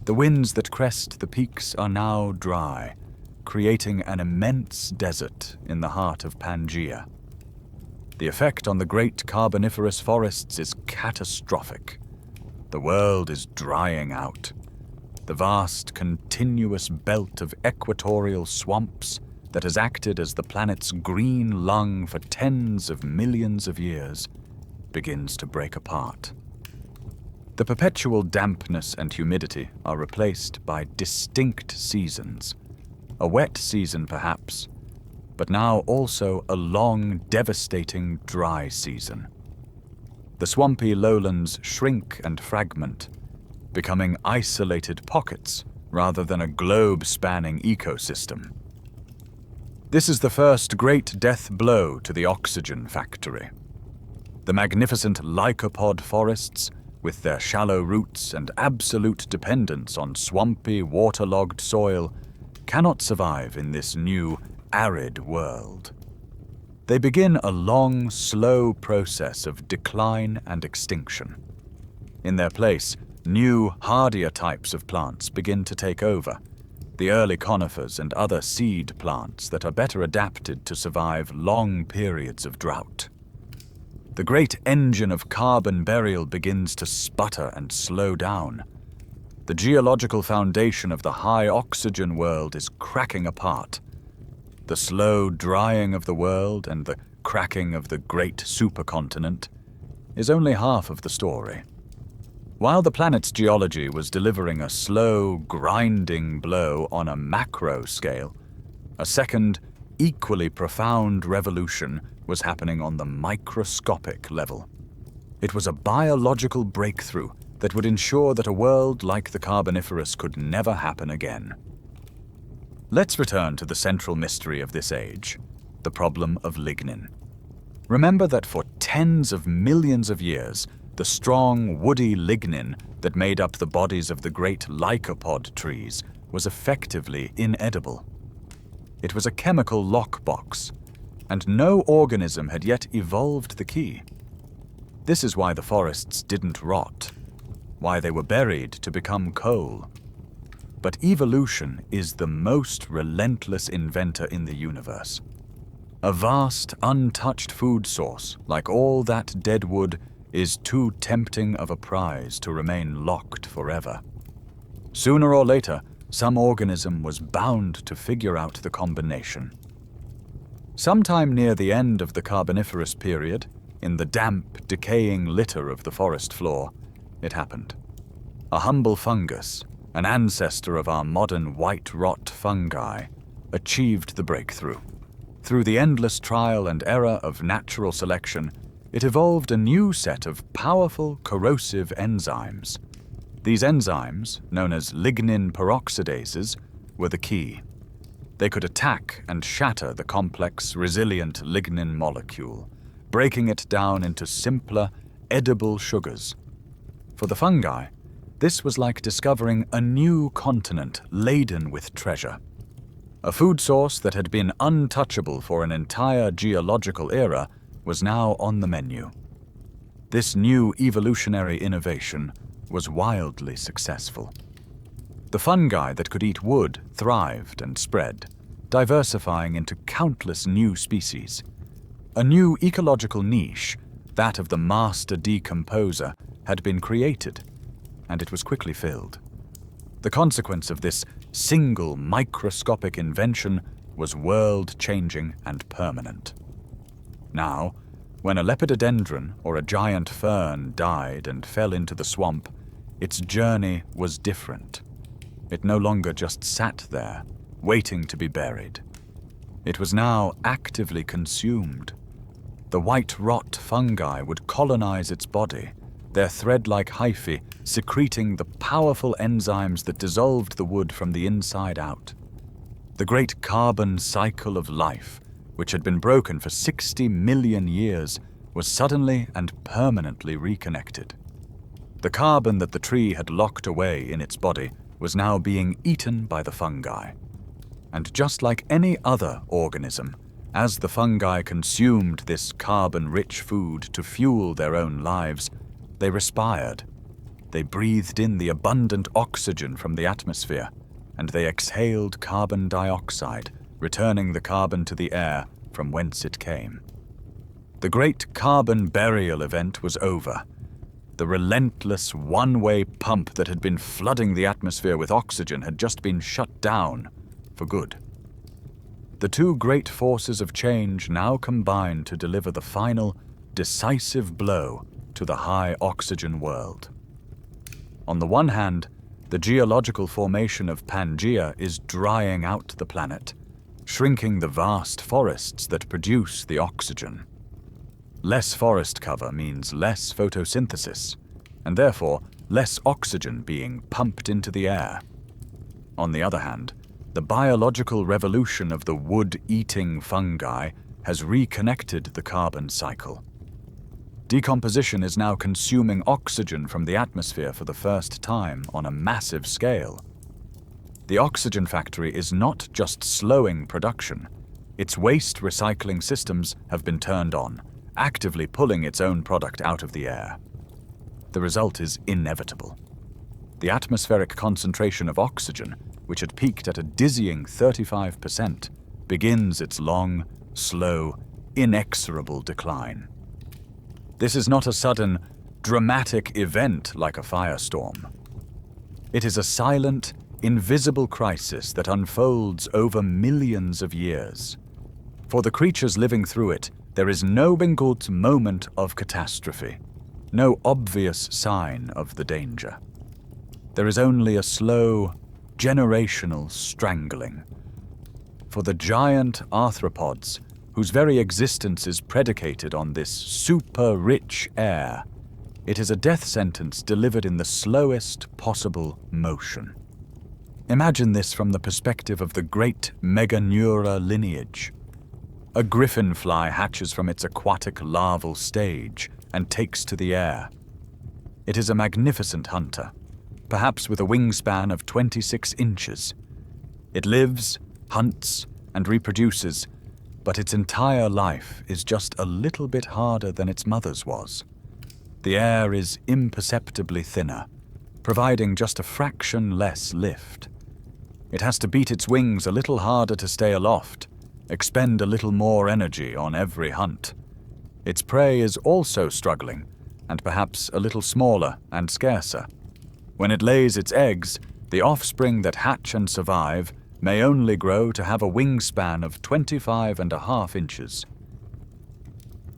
[SPEAKER 1] The winds that crest the peaks are now dry, creating an immense desert in the heart of Pangaea. The effect on the great Carboniferous forests is catastrophic. The world is drying out. the vast, continuous belt of equatorial swamps that has acted as the planet's green lung for tens of millions of years, begins to break apart. The perpetual dampness and humidity are replaced by distinct seasons. A wet season, perhaps, but now also a long, devastating dry season. The swampy lowlands shrink and fragment, becoming isolated pockets rather than a globe-spanning ecosystem. This is the first great death blow to the oxygen factory. The magnificent lycopod forests, with their shallow roots and absolute dependence on swampy, waterlogged soil, cannot survive in this new, arid world. They begin a long, slow process of decline and extinction. In their place, new, hardier types of plants begin to take over, the early conifers and other seed plants that are better adapted to survive long periods of drought. The great engine of carbon burial begins to sputter and slow down. The geological foundation of the high-oxygen world is cracking apart. The slow drying of the world and the cracking of the great supercontinent is only half of the story. While the planet's geology was delivering a slow, grinding blow on a macro scale, a second, equally profound revolution was happening on the microscopic level. It was a biological breakthrough that would ensure that a world like the Carboniferous could never happen again. Let's return to the central mystery of this age, the problem of lignin. Remember that for tens of millions of years, the strong, woody lignin that made up the bodies of the great lycopod trees was effectively inedible. It was a chemical lockbox, and no organism had yet evolved the key. This is why the forests didn't rot, why they were buried to become coal. But evolution is the most relentless inventor in the universe. A vast, untouched food source, like all that dead wood, is too tempting of a prize to remain locked forever. Sooner or later, some organism was bound to figure out the combination. Sometime near the end of the Carboniferous period, in the damp, decaying litter of the forest floor, it happened. A humble fungus, an ancestor of our modern white rot fungi, achieved the breakthrough. Through the endless trial and error of natural selection, it evolved a new set of powerful corrosive enzymes. These enzymes, known as lignin peroxidases, were the key. They could attack and shatter the complex, resilient lignin molecule, breaking it down into simpler, edible sugars. For the fungi, this was like discovering a new continent laden with treasure. A food source that had been untouchable for an entire geological era was now on the menu. This new evolutionary innovation was wildly successful. The fungi that could eat wood thrived and spread, diversifying into countless new species. A new ecological niche, that of the master decomposer, had been created, and it was quickly filled. The consequence of this single microscopic invention was world-changing and permanent. Now, when a lepidodendron or a giant fern died and fell into the swamp, its journey was different. It no longer just sat there, waiting to be buried. It was now actively consumed. The white rot fungi would colonize its body, their thread-like hyphae secreting the powerful enzymes that dissolved the wood from the inside out. The great carbon cycle of life, which had been broken for 60 million years, was suddenly and permanently reconnected. The carbon that the tree had locked away in its body was now being eaten by the fungi. And just like any other organism, as the fungi consumed this carbon-rich food to fuel their own lives, they respired. They breathed in the abundant oxygen from the atmosphere, and they exhaled carbon dioxide, returning the carbon to the air from whence it came. The great carbon burial event was over. The relentless one-way pump that had been flooding the atmosphere with oxygen had just been shut down for good. The two great forces of change now combine to deliver the final, decisive blow to the high oxygen world. On the one hand, the geological formation of Pangaea is drying out the planet, shrinking the vast forests that produce the oxygen. Less forest cover means less photosynthesis, and therefore less oxygen being pumped into the air. On the other hand, the biological revolution of the wood-eating fungi has reconnected the carbon cycle. Decomposition is now consuming oxygen from the atmosphere for the first time on a massive scale. The oxygen factory is not just slowing production. Its waste recycling systems have been turned on, actively pulling its own product out of the air. The result is inevitable. The atmospheric concentration of oxygen, which had peaked at a dizzying 35%, begins its long, slow, inexorable decline. This is not a sudden, dramatic event like a firestorm. It is a silent, invisible crisis that unfolds over millions of years. For the creatures living through it, there is no mingled moment of catastrophe, no obvious sign of the danger. There is only a slow, generational strangling. For the giant arthropods, whose very existence is predicated on this super-rich air, it is a death sentence delivered in the slowest possible motion. Imagine this from the perspective of the great Meganeura lineage. A griffinfly hatches from its aquatic larval stage and takes to the air. It is a magnificent hunter, perhaps with a wingspan of 26 inches. It lives, hunts, and reproduces, but its entire life is just a little bit harder than its mother's was. The air is imperceptibly thinner, providing just a fraction less lift. It has to beat its wings a little harder to stay aloft, expend a little more energy on every hunt. Its prey is also struggling, and perhaps a little smaller and scarcer. When it lays its eggs, the offspring that hatch and survive may only grow to have a wingspan of 25.5 inches.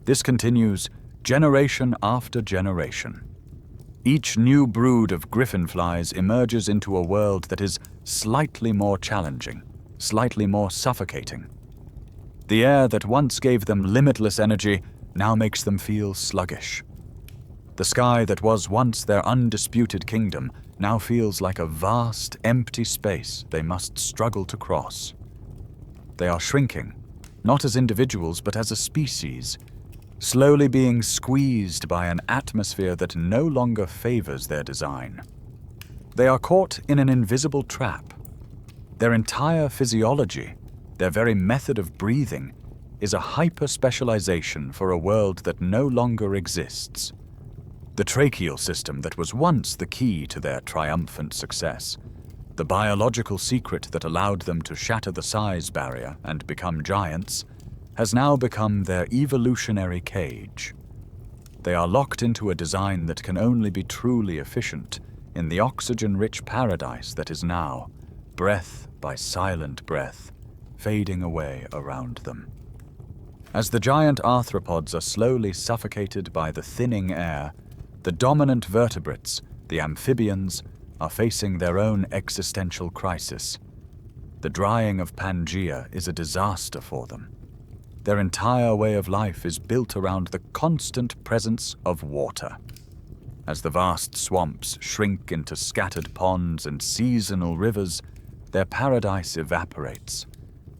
[SPEAKER 1] This continues generation after generation. Each new brood of griffinflies emerges into a world that is slightly more challenging, slightly more suffocating. The air that once gave them limitless energy now makes them feel sluggish. The sky that was once their undisputed kingdom now feels like a vast, empty space they must struggle to cross. They are shrinking, not as individuals but as a species, slowly being squeezed by an atmosphere that no longer favors their design. They are caught in an invisible trap. Their entire physiology, their very method of breathing, is a hyper-specialization for a world that no longer exists. The tracheal system that was once the key to their triumphant success, the biological secret that allowed them to shatter the size barrier and become giants, has now become their evolutionary cage. They are locked into a design that can only be truly efficient in the oxygen-rich paradise that is now, breath by silent breath, fading away around them. As the giant arthropods are slowly suffocated by the thinning air, the dominant vertebrates, the amphibians, are facing their own existential crisis. The drying of Pangaea is a disaster for them. Their entire way of life is built around the constant presence of water. As the vast swamps shrink into scattered ponds and seasonal rivers, their paradise evaporates.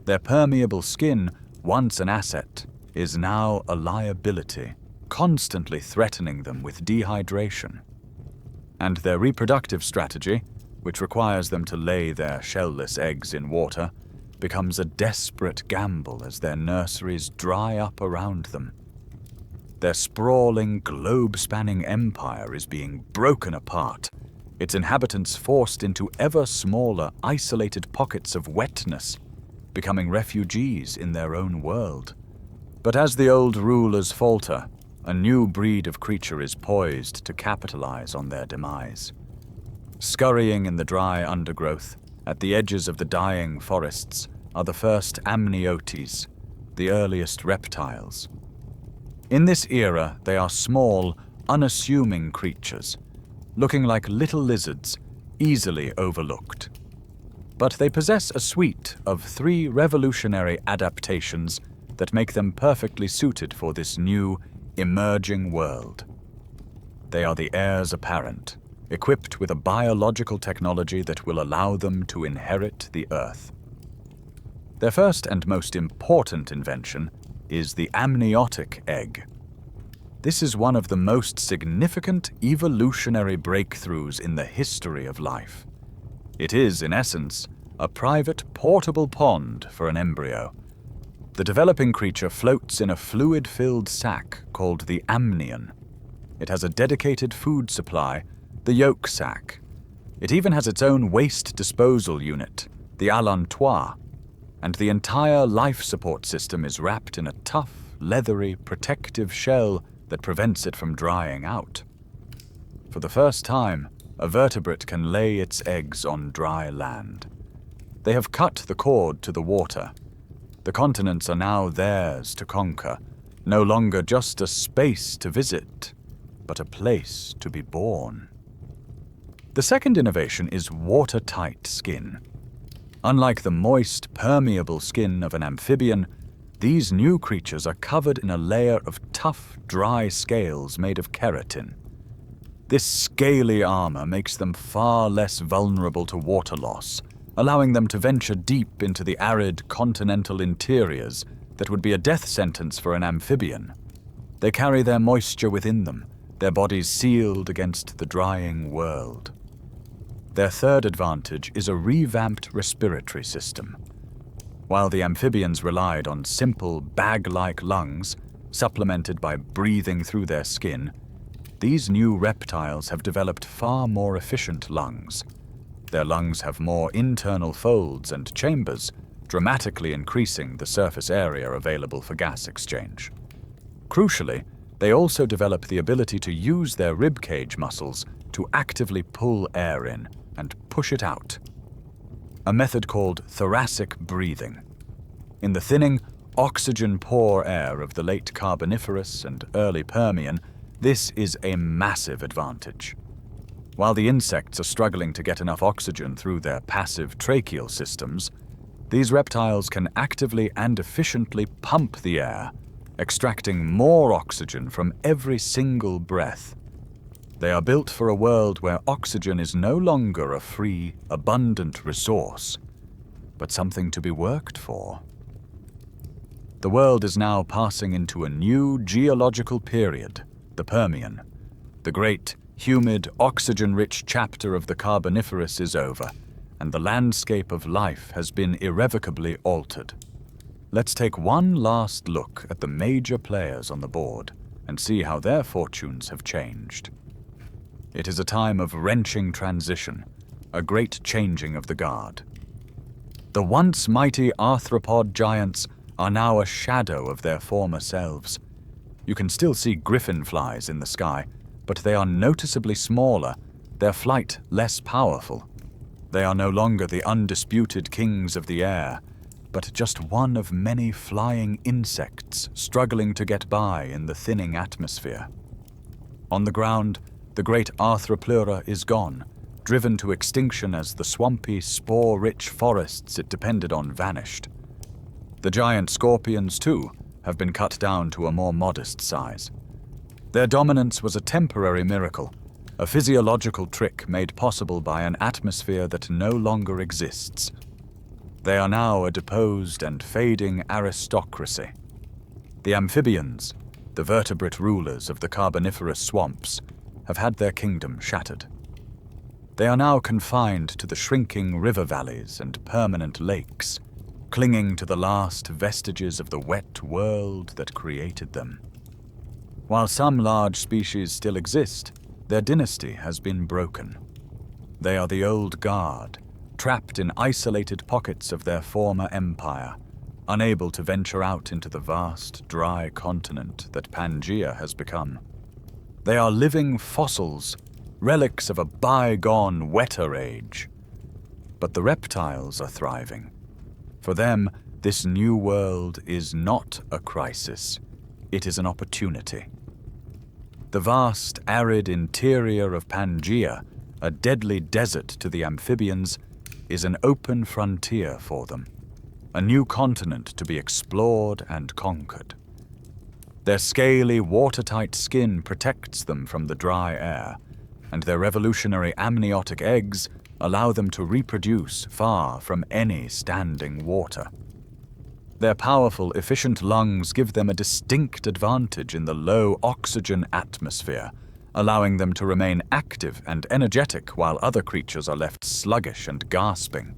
[SPEAKER 1] Their permeable skin, once an asset, is now a liability, constantly threatening them with dehydration. And their reproductive strategy, which requires them to lay their shellless eggs in water, becomes a desperate gamble as their nurseries dry up around them. Their sprawling, globe-spanning empire is being broken apart, its inhabitants forced into ever smaller, isolated pockets of wetness, becoming refugees in their own world. But as the old rulers falter, a new breed of creature is poised to capitalize on their demise. Scurrying in the dry undergrowth, at the edges of the dying forests, are the first amniotes, the earliest reptiles. In this era, they are small, unassuming creatures, looking like little lizards, easily overlooked. But they possess a suite of 3 revolutionary adaptations that make them perfectly suited for this new, emerging world. They are the heirs apparent, equipped with a biological technology that will allow them to inherit the Earth. Their first and most important invention is the amniotic egg. This is one of the most significant evolutionary breakthroughs in the history of life. It is, in essence, a private portable pond for an embryo. The developing creature floats in a fluid-filled sac called the amnion. It has a dedicated food supply, the yolk sac. It even has its own waste disposal unit, the allantois, and the entire life support system is wrapped in a tough, leathery, protective shell that prevents it from drying out. For the first time, a vertebrate can lay its eggs on dry land. They have cut the cord to the water. The continents are now theirs to conquer, no longer just a space to visit, but a place to be born. The second innovation is watertight skin. Unlike the moist, permeable skin of an amphibian, these new creatures are covered in a layer of tough, dry scales made of keratin. This scaly armor makes them far less vulnerable to water loss, allowing them to venture deep into the arid continental interiors that would be a death sentence for an amphibian. They carry their moisture within them, their bodies sealed against the drying world. Their third advantage is a revamped respiratory system. While the amphibians relied on simple, bag-like lungs, supplemented by breathing through their skin, these new reptiles have developed far more efficient lungs. Their lungs have more internal folds and chambers, dramatically increasing the surface area available for gas exchange. Crucially, they also develop the ability to use their ribcage muscles to actively pull air in and push it out, a method called thoracic breathing. In the thinning, oxygen-poor air of the late Carboniferous and early Permian, this is a massive advantage. While the insects are struggling to get enough oxygen through their passive tracheal systems, these reptiles can actively and efficiently pump the air, extracting more oxygen from every single breath. They are built for a world where oxygen is no longer a free, abundant resource, but something to be worked for. The world is now passing into a new geological period, the Permian. The great, humid, oxygen-rich chapter of the Carboniferous is over, and the landscape of life has been irrevocably altered. Let's take one last look at the major players on the board and see how their fortunes have changed. It is a time of wrenching transition, a great changing of the guard. The once mighty arthropod giants are now a shadow of their former selves. You can still see griffinflies in the sky, but they are noticeably smaller, their flight less powerful. They are no longer the undisputed kings of the air, but just one of many flying insects struggling to get by in the thinning atmosphere. On the ground, the great Arthropleura is gone, driven to extinction as the swampy, spore-rich forests it depended on vanished. The giant scorpions, too, have been cut down to a more modest size. Their dominance was a temporary miracle, a physiological trick made possible by an atmosphere that no longer exists. They are now a deposed and fading aristocracy. The amphibians, the vertebrate rulers of the Carboniferous swamps, have had their kingdom shattered. They are now confined to the shrinking river valleys and permanent lakes, clinging to the last vestiges of the wet world that created them. While some large species still exist, their dynasty has been broken. They are the old guard, trapped in isolated pockets of their former empire, unable to venture out into the vast, dry continent that Pangaea has become. They are living fossils, relics of a bygone, wetter age. But the reptiles are thriving. For them, this new world is not a crisis. It is an opportunity. The vast, arid interior of Pangaea, a deadly desert to the amphibians, is an open frontier for them, a new continent to be explored and conquered. Their scaly, watertight skin protects them from the dry air, and their revolutionary amniotic eggs allow them to reproduce far from any standing water. Their powerful, efficient lungs give them a distinct advantage in the low oxygen atmosphere, allowing them to remain active and energetic while other creatures are left sluggish and gasping.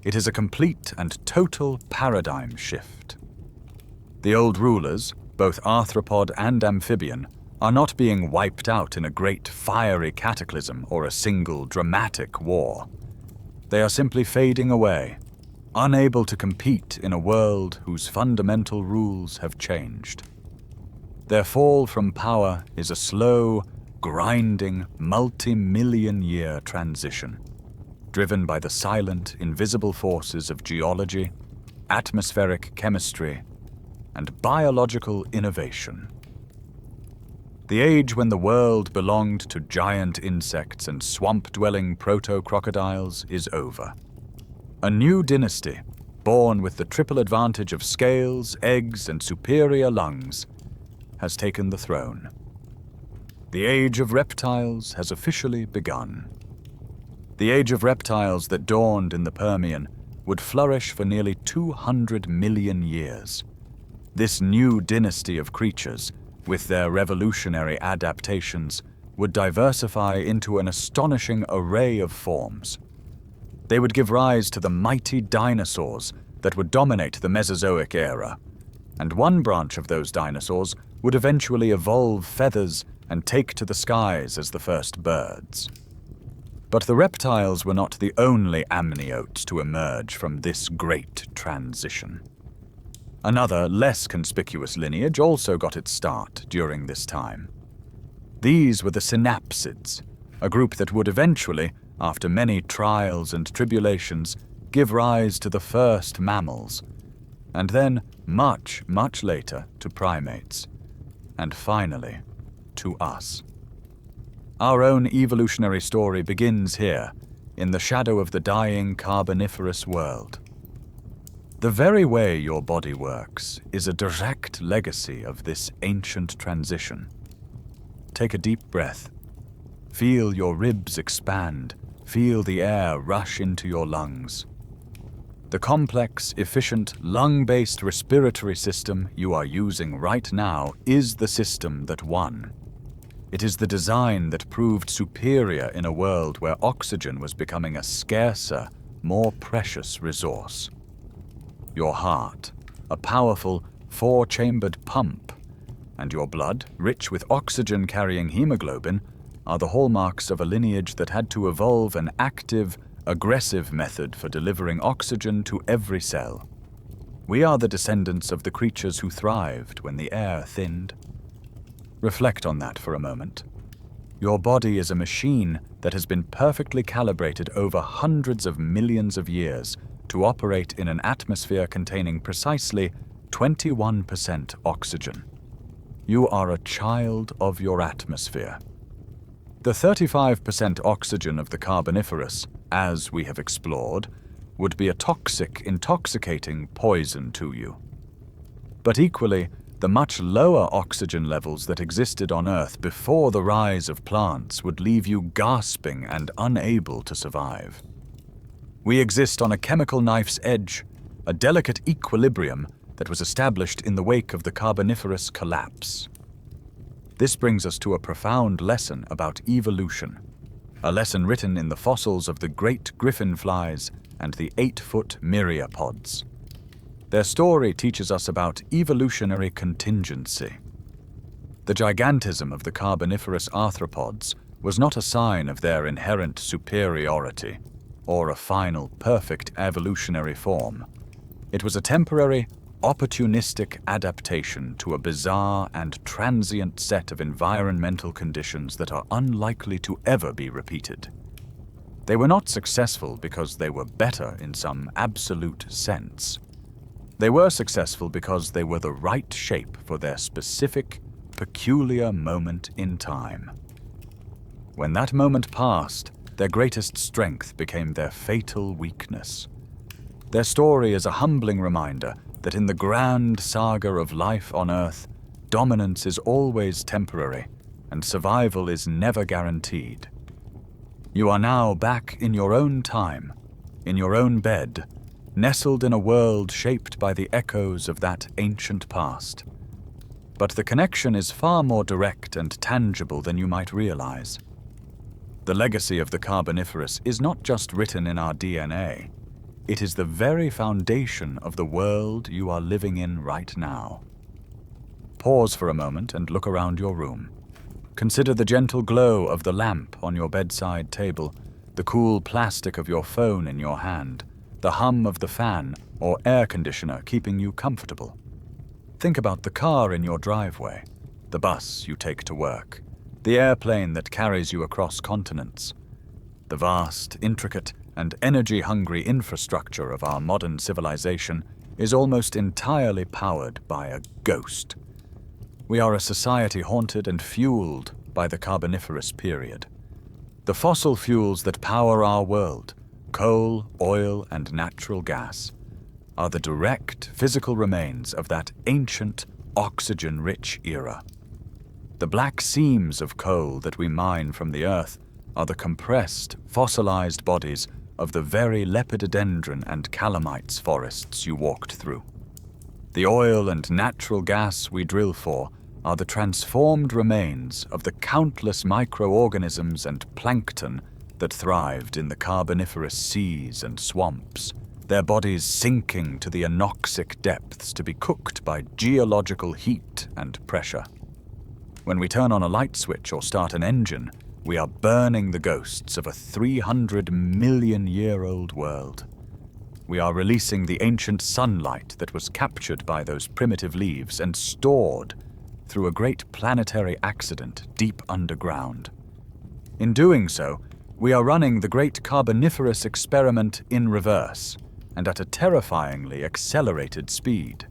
[SPEAKER 1] It is a complete and total paradigm shift. The old rulers, both arthropod and amphibian, are not being wiped out in a great fiery cataclysm or a single dramatic war. They are simply fading away, unable to compete in a world whose fundamental rules have changed. Their fall from power is a slow, grinding, multi-million-year transition, driven by the silent, invisible forces of geology, atmospheric chemistry, and biological innovation. The age when the world belonged to giant insects and swamp-dwelling proto-crocodiles is over. A new dynasty, born with the triple advantage of scales, eggs, and superior lungs, has taken the throne. The age of reptiles has officially begun. The age of reptiles that dawned in the Permian would flourish for nearly 200 million years. This new dynasty of creatures, with their revolutionary adaptations, would diversify into an astonishing array of forms. They would give rise to the mighty dinosaurs that would dominate the Mesozoic era, and one branch of those dinosaurs would eventually evolve feathers and take to the skies as the first birds. But the reptiles were not the only amniotes to emerge from this great transition. Another, less conspicuous lineage also got its start during this time. These were the synapsids, a group that would eventually, after many trials and tribulations, give rise to the first mammals, and then, much, much later, to primates, and finally, to us. Our own evolutionary story begins here, in the shadow of the dying Carboniferous world. The very way your body works is a direct legacy of this ancient transition. Take a deep breath. Feel your ribs expand. Feel the air rush into your lungs. The complex, efficient, lung-based respiratory system you are using right now is the system that won. It is the design that proved superior in a world where oxygen was becoming a scarcer, more precious resource. Your heart, a powerful, four-chambered pump, and your blood, rich with oxygen-carrying hemoglobin, are the hallmarks of a lineage that had to evolve an active, aggressive method for delivering oxygen to every cell. We are the descendants of the creatures who thrived when the air thinned. Reflect on that for a moment. Your body is a machine that has been perfectly calibrated over hundreds of millions of years to operate in an atmosphere containing precisely 21% oxygen. You are a child of your atmosphere. The 35% oxygen of the Carboniferous, as we have explored, would be a toxic, intoxicating poison to you. But equally, the much lower oxygen levels that existed on Earth before the rise of plants would leave you gasping and unable to survive. We exist on a chemical knife's edge, a delicate equilibrium that was established in the wake of the Carboniferous collapse. This brings us to a profound lesson about evolution, a lesson written in the fossils of the great griffinflies and the 8-foot myriapods. Their story teaches us about evolutionary contingency. The gigantism of the Carboniferous arthropods was not a sign of their inherent superiority or a final perfect evolutionary form. It was a temporary, opportunistic adaptation to a bizarre and transient set of environmental conditions that are unlikely to ever be repeated. They were not successful because they were better in some absolute sense. They were successful because they were the right shape for their specific, peculiar moment in time. When that moment passed, their greatest strength became their fatal weakness. Their story is a humbling reminder that in the grand saga of life on Earth, dominance is always temporary, and survival is never guaranteed. You are now back in your own time, in your own bed, nestled in a world shaped by the echoes of that ancient past. But the connection is far more direct and tangible than you might realize. The legacy of the Carboniferous is not just written in our DNA. It is the very foundation of the world you are living in right now. Pause for a moment and look around your room. Consider the gentle glow of the lamp on your bedside table, the cool plastic of your phone in your hand, the hum of the fan or air conditioner keeping you comfortable. Think about the car in your driveway, the bus you take to work, the airplane that carries you across continents. The vast, intricate, and energy-hungry infrastructure of our modern civilization is almost entirely powered by a ghost. We are a society haunted and fueled by the Carboniferous period. The fossil fuels that power our world, coal, oil, and natural gas, are the direct physical remains of that ancient, oxygen-rich era. The black seams of coal that we mine from the earth are the compressed, fossilized bodies of the very lepidodendron and calamites forests you walked through. The oil and natural gas we drill for are the transformed remains of the countless microorganisms and plankton that thrived in the Carboniferous seas and swamps, their bodies sinking to the anoxic depths to be cooked by geological heat and pressure. When we turn on a light switch or start an engine, we are burning the ghosts of a 300-million-year-old world. We are releasing the ancient sunlight that was captured by those primitive leaves and stored through a great planetary accident deep underground. In doing so, we are running the great Carboniferous experiment in reverse and at a terrifyingly accelerated speed.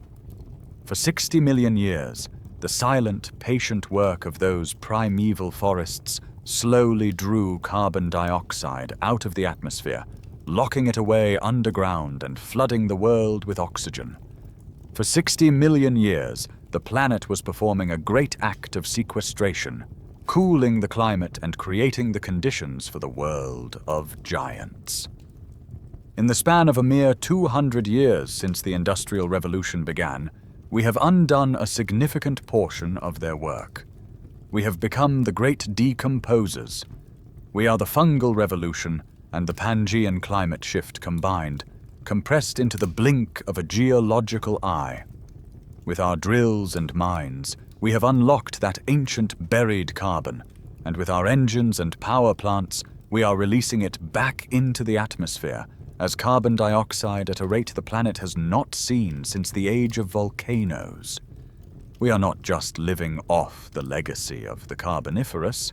[SPEAKER 1] For 60 million years, the silent, patient work of those primeval forests slowly drew carbon dioxide out of the atmosphere, locking it away underground and flooding the world with oxygen. For 60 million years, the planet was performing a great act of sequestration, cooling the climate and creating the conditions for the world of giants. In the span of a mere 200 years since the Industrial Revolution began, we have undone a significant portion of their work. We have become the great decomposers. We are the fungal revolution and the Pangean climate shift combined, compressed into the blink of a geological eye. With our drills and mines, we have unlocked that ancient buried carbon, and with our engines and power plants, we are releasing it back into the atmosphere as carbon dioxide at a rate the planet has not seen since the age of volcanoes. We are not just living off the legacy of the Carboniferous.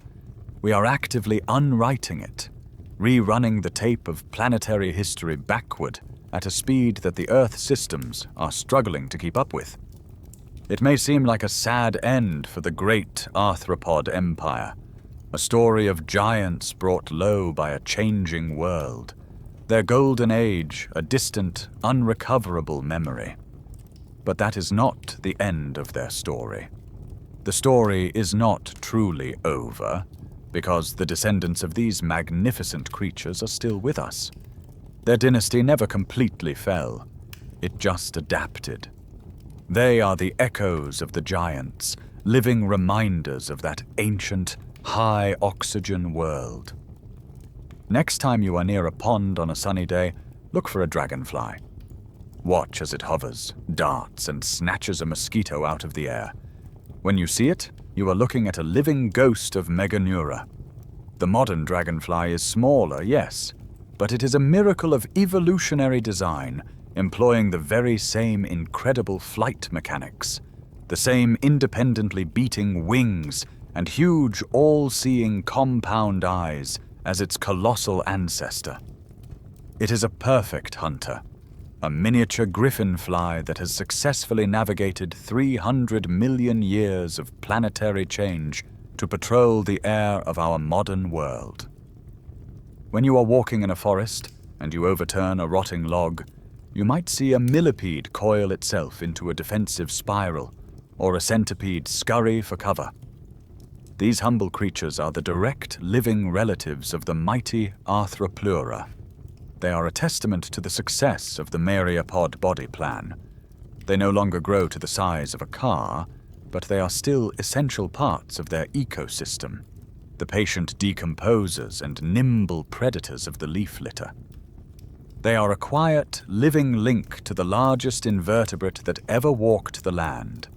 [SPEAKER 1] We are actively unwriting it, rerunning the tape of planetary history backward at a speed that the Earth systems are struggling to keep up with. It may seem like a sad end for the great arthropod empire, a story of giants brought low by a changing world, their golden age a distant, unrecoverable memory. But that is not the end of their story. The story is not truly over, because the descendants of these magnificent creatures are still with us. Their dynasty never completely fell. It just adapted. They are the echoes of the giants, living reminders of that ancient, high-oxygen world. Next time you are near a pond on a sunny day, look for a dragonfly. Watch as it hovers, darts, and snatches a mosquito out of the air. When you see it, you are looking at a living ghost of Meganeura. The modern dragonfly is smaller, yes, but it is a miracle of evolutionary design, employing the very same incredible flight mechanics, the same independently beating wings and huge all-seeing compound eyes as its colossal ancestor. It is a perfect hunter, a miniature griffinfly that has successfully navigated 300 million years of planetary change to patrol the air of our modern world. When you are walking in a forest and you overturn a rotting log, you might see a millipede coil itself into a defensive spiral, or a centipede scurry for cover. These humble creatures are the direct living relatives of the mighty Arthropleura. They are a testament to the success of the myriapod body plan. They no longer grow to the size of a car, but they are still essential parts of their ecosystem, the patient decomposers and nimble predators of the leaf litter. They are a quiet, living link to the largest invertebrate that ever walked the land.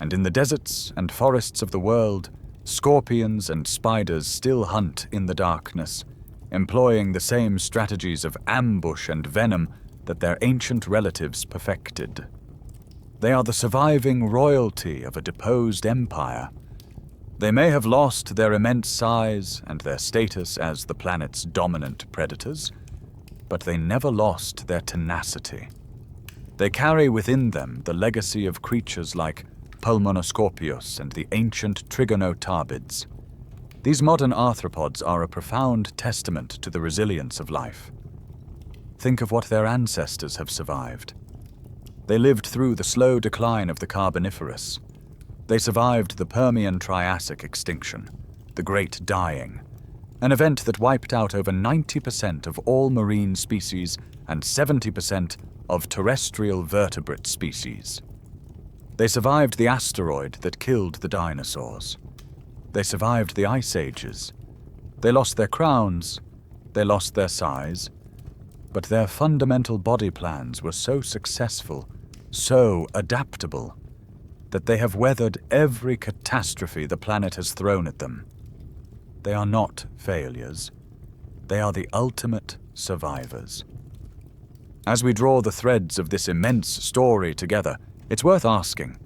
[SPEAKER 1] And in the deserts and forests of the world, scorpions and spiders still hunt in the darkness, employing the same strategies of ambush and venom that their ancient relatives perfected. They are the surviving royalty of a deposed empire. They may have lost their immense size and their status as the planet's dominant predators, but they never lost their tenacity. They carry within them the legacy of creatures like Pulmonoscorpius and the ancient Trigonotarbids. These modern arthropods are a profound testament to the resilience of life. Think of what their ancestors have survived. They lived through the slow decline of the Carboniferous. They survived the Permian-Triassic extinction, the Great Dying, an event that wiped out over 90% of all marine species and 70% of terrestrial vertebrate species. They survived the asteroid that killed the dinosaurs. They survived the ice ages. They lost their crowns, they lost their size, but their fundamental body plans were so successful, so adaptable, that they have weathered every catastrophe the planet has thrown at them. They are not failures. They are the ultimate survivors. As we draw the threads of this immense story together, it's worth asking,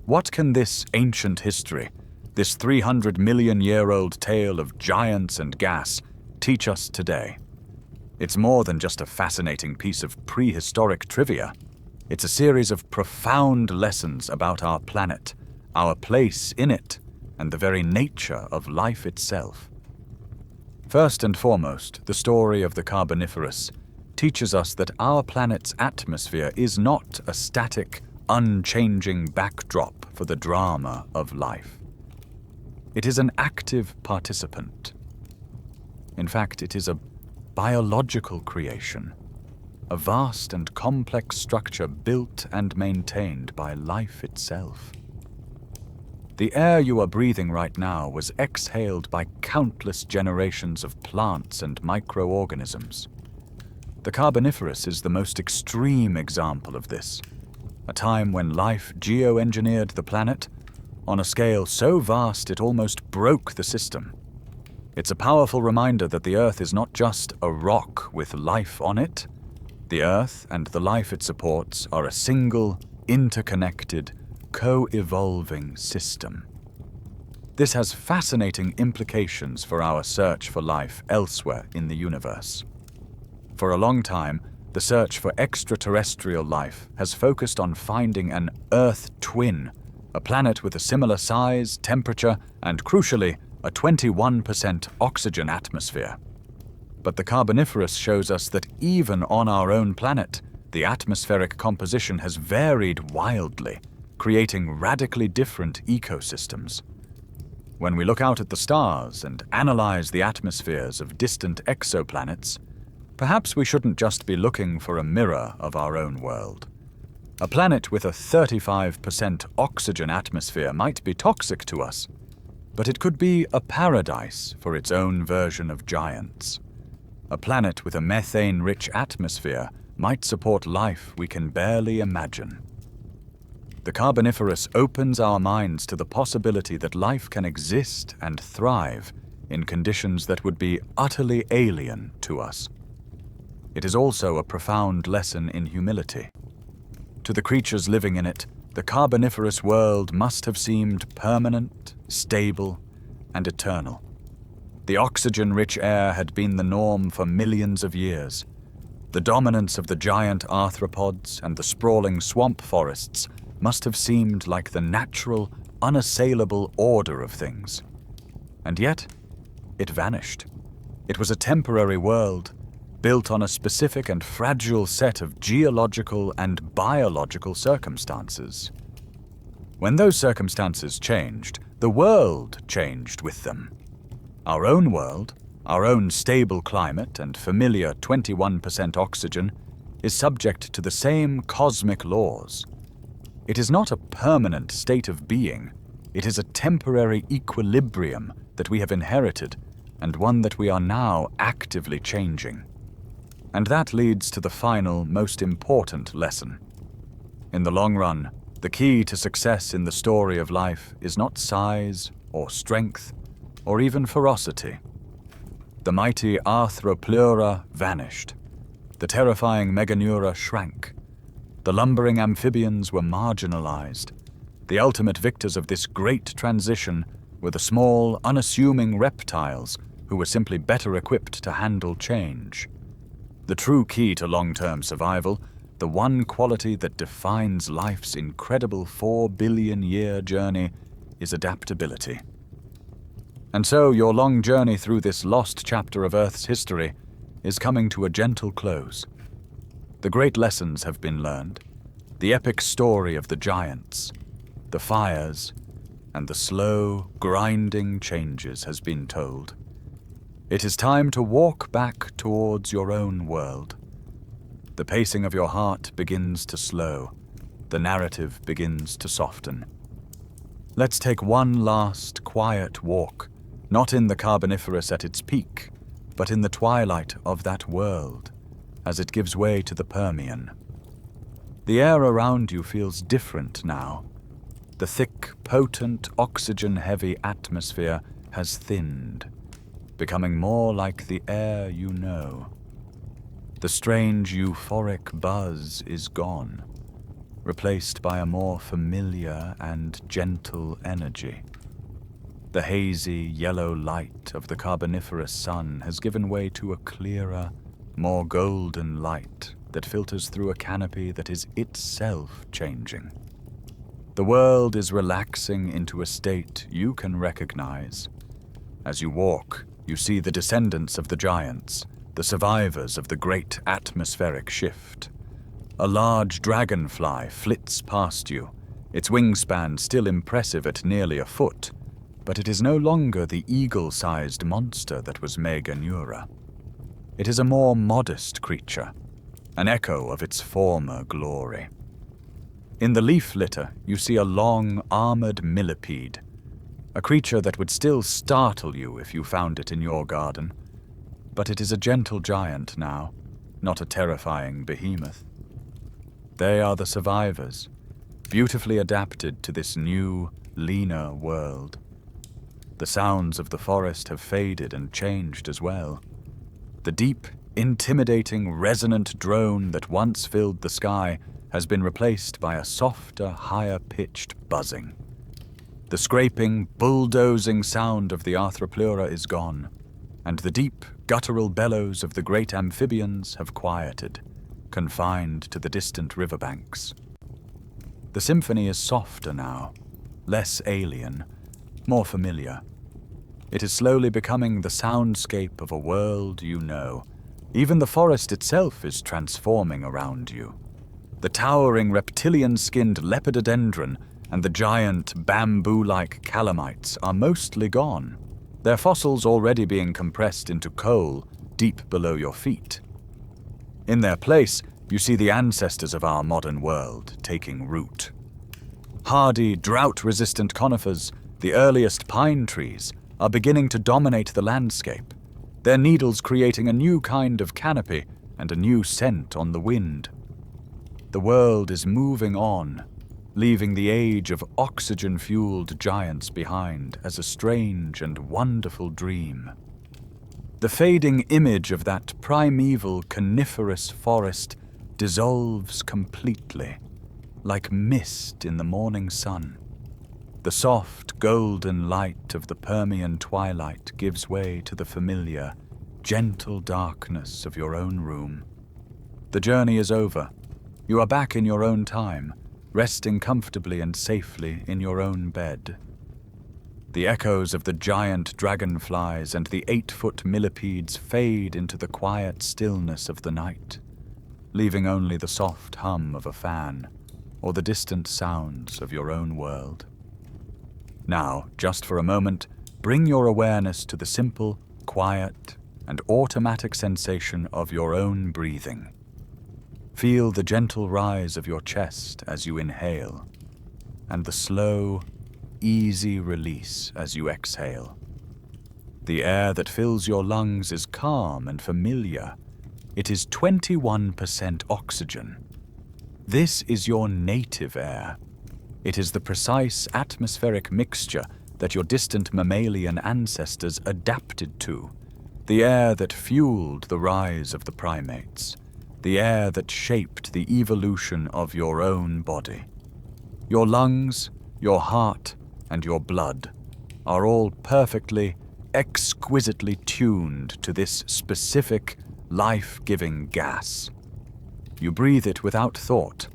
[SPEAKER 1] what can this ancient history, this 300-million-year-old tale of giants and gas, teach us today? It's more than just a fascinating piece of prehistoric trivia. It's a series of profound lessons about our planet, our place in it, and the very nature of life itself. First and foremost, the story of the Carboniferous teaches us that our planet's atmosphere is not a static, unchanging backdrop for the drama of life. It is an active participant. In fact, it is a biological creation, a vast and complex structure built and maintained by life itself. The air you are breathing right now was exhaled by countless generations of plants and microorganisms. The Carboniferous is the most extreme example of this, a time when life geoengineered the planet on a scale so vast it almost broke the system. It's a powerful reminder that the Earth is not just a rock with life on it. The Earth and the life it supports are a single, interconnected, co-evolving system. This has fascinating implications for our search for life elsewhere in the universe. For a long time, the search for extraterrestrial life has focused on finding an Earth twin, a planet with a similar size, temperature, and crucially, a 21% oxygen atmosphere. But the Carboniferous shows us that even on our own planet, the atmospheric composition has varied wildly, creating radically different ecosystems. When we look out at the stars and analyze the atmospheres of distant exoplanets, perhaps we shouldn't just be looking for a mirror of our own world. A planet with a 35% oxygen atmosphere might be toxic to us, but it could be a paradise for its own version of giants. A planet with a methane-rich atmosphere might support life we can barely imagine. The Carboniferous opens our minds to the possibility that life can exist and thrive in conditions that would be utterly alien to us. it is also a profound lesson in humility. To the creatures living in it, the Carboniferous world must have seemed permanent, stable, and eternal. The oxygen-rich air had been the norm for millions of years. The dominance of the giant arthropods and the sprawling swamp forests must have seemed like the natural, unassailable order of things. And yet, it vanished. It was a temporary world, built on a specific and fragile set of geological and biological circumstances. When those circumstances changed, the world changed with them. Our own world, our own stable climate and familiar 21% oxygen, is subject to the same cosmic laws. It is not a permanent state of being, it is a temporary equilibrium that we have inherited, and one that we are now actively changing. And that leads to the final, most important lesson. In the long run, the key to success in the story of life is not size or strength or even ferocity. The mighty Arthropleura vanished. The terrifying Meganeura shrank. The lumbering amphibians were marginalized. The ultimate victors of this great transition were the small, unassuming reptiles who were simply better equipped to handle change. The true key to long-term survival, the one quality that defines life's incredible 4-billion-year journey, is adaptability. And so your long journey through this lost chapter of Earth's history is coming to a gentle close. The great lessons have been learned, the epic story of the giants, the fires, and the slow, grinding changes has been told. It is time to walk back towards your own world. The pacing of your heart begins to slow. The narrative begins to soften. Let's take one last, quiet walk, not in the Carboniferous at its peak, but in the twilight of that world, as it gives way to the Permian. The air around you feels different now. The thick, potent, oxygen-heavy atmosphere has thinned, becoming more like the air you know. The strange euphoric buzz is gone, replaced by a more familiar and gentle energy. The hazy yellow light of the Carboniferous sun has given way to a clearer, more golden light that filters through a canopy that is itself changing. The world is relaxing into a state you can recognize. As you walk, you see the descendants of the giants, the survivors of the great atmospheric shift. A large dragonfly flits past you, its wingspan still impressive at nearly a foot, but it is no longer the eagle-sized monster that was Meganeura. It is a more modest creature, an echo of its former glory. In the leaf litter, you see a long, armored millipede, a creature that would still startle you if you found it in your garden. But it is a gentle giant now, not a terrifying behemoth. They are the survivors, beautifully adapted to this new, leaner world. The sounds of the forest have faded and changed as well. The deep, intimidating, resonant drone that once filled the sky has been replaced by a softer, higher-pitched buzzing. The scraping, bulldozing sound of the Arthropleura is gone, and the deep, guttural bellows of the great amphibians have quieted, confined to the distant riverbanks. The symphony is softer now, less alien, more familiar. It is slowly becoming the soundscape of a world you know. Even the forest itself is transforming around you. The towering reptilian-skinned lepidodendron and the giant bamboo-like calamites are mostly gone, their fossils already being compressed into coal deep below your feet. In their place, you see the ancestors of our modern world taking root. Hardy, drought-resistant conifers, the earliest pine trees, are beginning to dominate the landscape, their needles creating a new kind of canopy and a new scent on the wind. The world is moving on, leaving the age of oxygen-fueled giants behind as a strange and wonderful dream. The fading image of that primeval coniferous forest dissolves completely, like mist in the morning sun. The soft, golden light of the Permian twilight gives way to the familiar, gentle darkness of your own room. The journey is over. You are back in your own time, resting comfortably and safely in your own bed. The echoes of the giant dragonflies and the 8-foot millipedes fade into the quiet stillness of the night, leaving only the soft hum of a fan or the distant sounds of your own world. Now, just for a moment, bring your awareness to the simple, quiet, and automatic sensation of your own breathing. Feel the gentle rise of your chest as you inhale, and the slow, easy release as you exhale. The air that fills your lungs is calm and familiar. It is 21% oxygen. This is your native air. It is the precise atmospheric mixture that your distant mammalian ancestors adapted to, the air that fueled the rise of the primates, the air that shaped the evolution of your own body. Your lungs, your heart, and your blood are all perfectly, exquisitely tuned to this specific, life-giving gas. You breathe it without thought,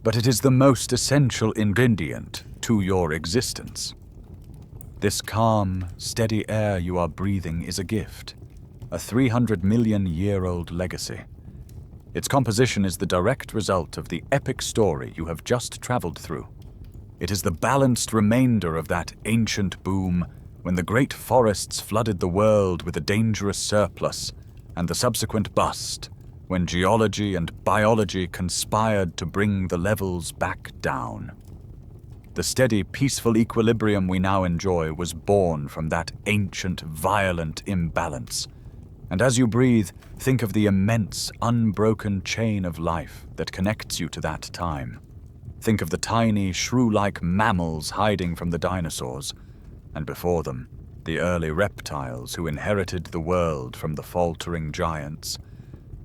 [SPEAKER 1] but it is the most essential ingredient to your existence. This calm, steady air you are breathing is a gift, a 300 million-year-old legacy. Its composition is the direct result of the epic story you have just traveled through. It is the balanced remainder of that ancient boom when the great forests flooded the world with a dangerous surplus, and the subsequent bust when geology and biology conspired to bring the levels back down. The steady, peaceful equilibrium we now enjoy was born from that ancient, violent imbalance. And as you breathe, think of the immense, unbroken chain of life that connects you to that time. Think of the tiny, shrew-like mammals hiding from the dinosaurs, and before them, the early reptiles who inherited the world from the faltering giants,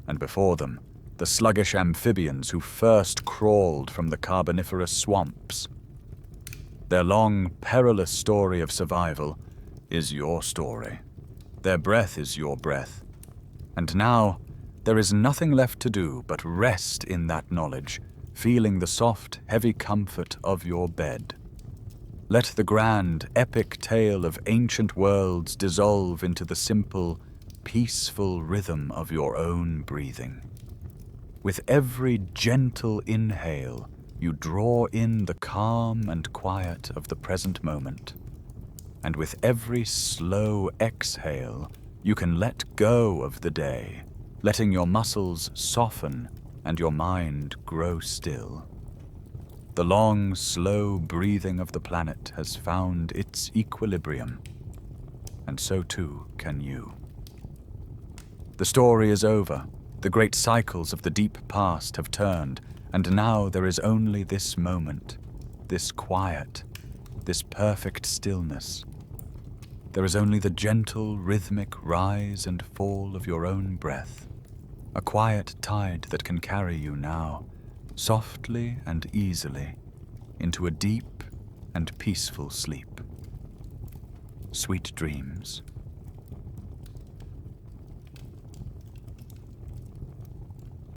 [SPEAKER 1] and before them, the sluggish amphibians who first crawled from the Carboniferous swamps. Their long, perilous story of survival is your story. Their breath is your breath. And now, there is nothing left to do but rest in that knowledge, feeling the soft, heavy comfort of your bed. Let the grand, epic tale of ancient worlds dissolve into the simple, peaceful rhythm of your own breathing. With every gentle inhale, you draw in the calm and quiet of the present moment. And with every slow exhale, you can let go of the day, letting your muscles soften and your mind grow still. The long, slow breathing of the planet has found its equilibrium, and so too can you. The story is over. The great cycles of the deep past have turned, and now there is only this moment, this quiet, this perfect stillness. There is only the gentle, rhythmic rise and fall of your own breath, a quiet tide that can carry you now, softly and easily, into a deep and peaceful sleep. Sweet dreams.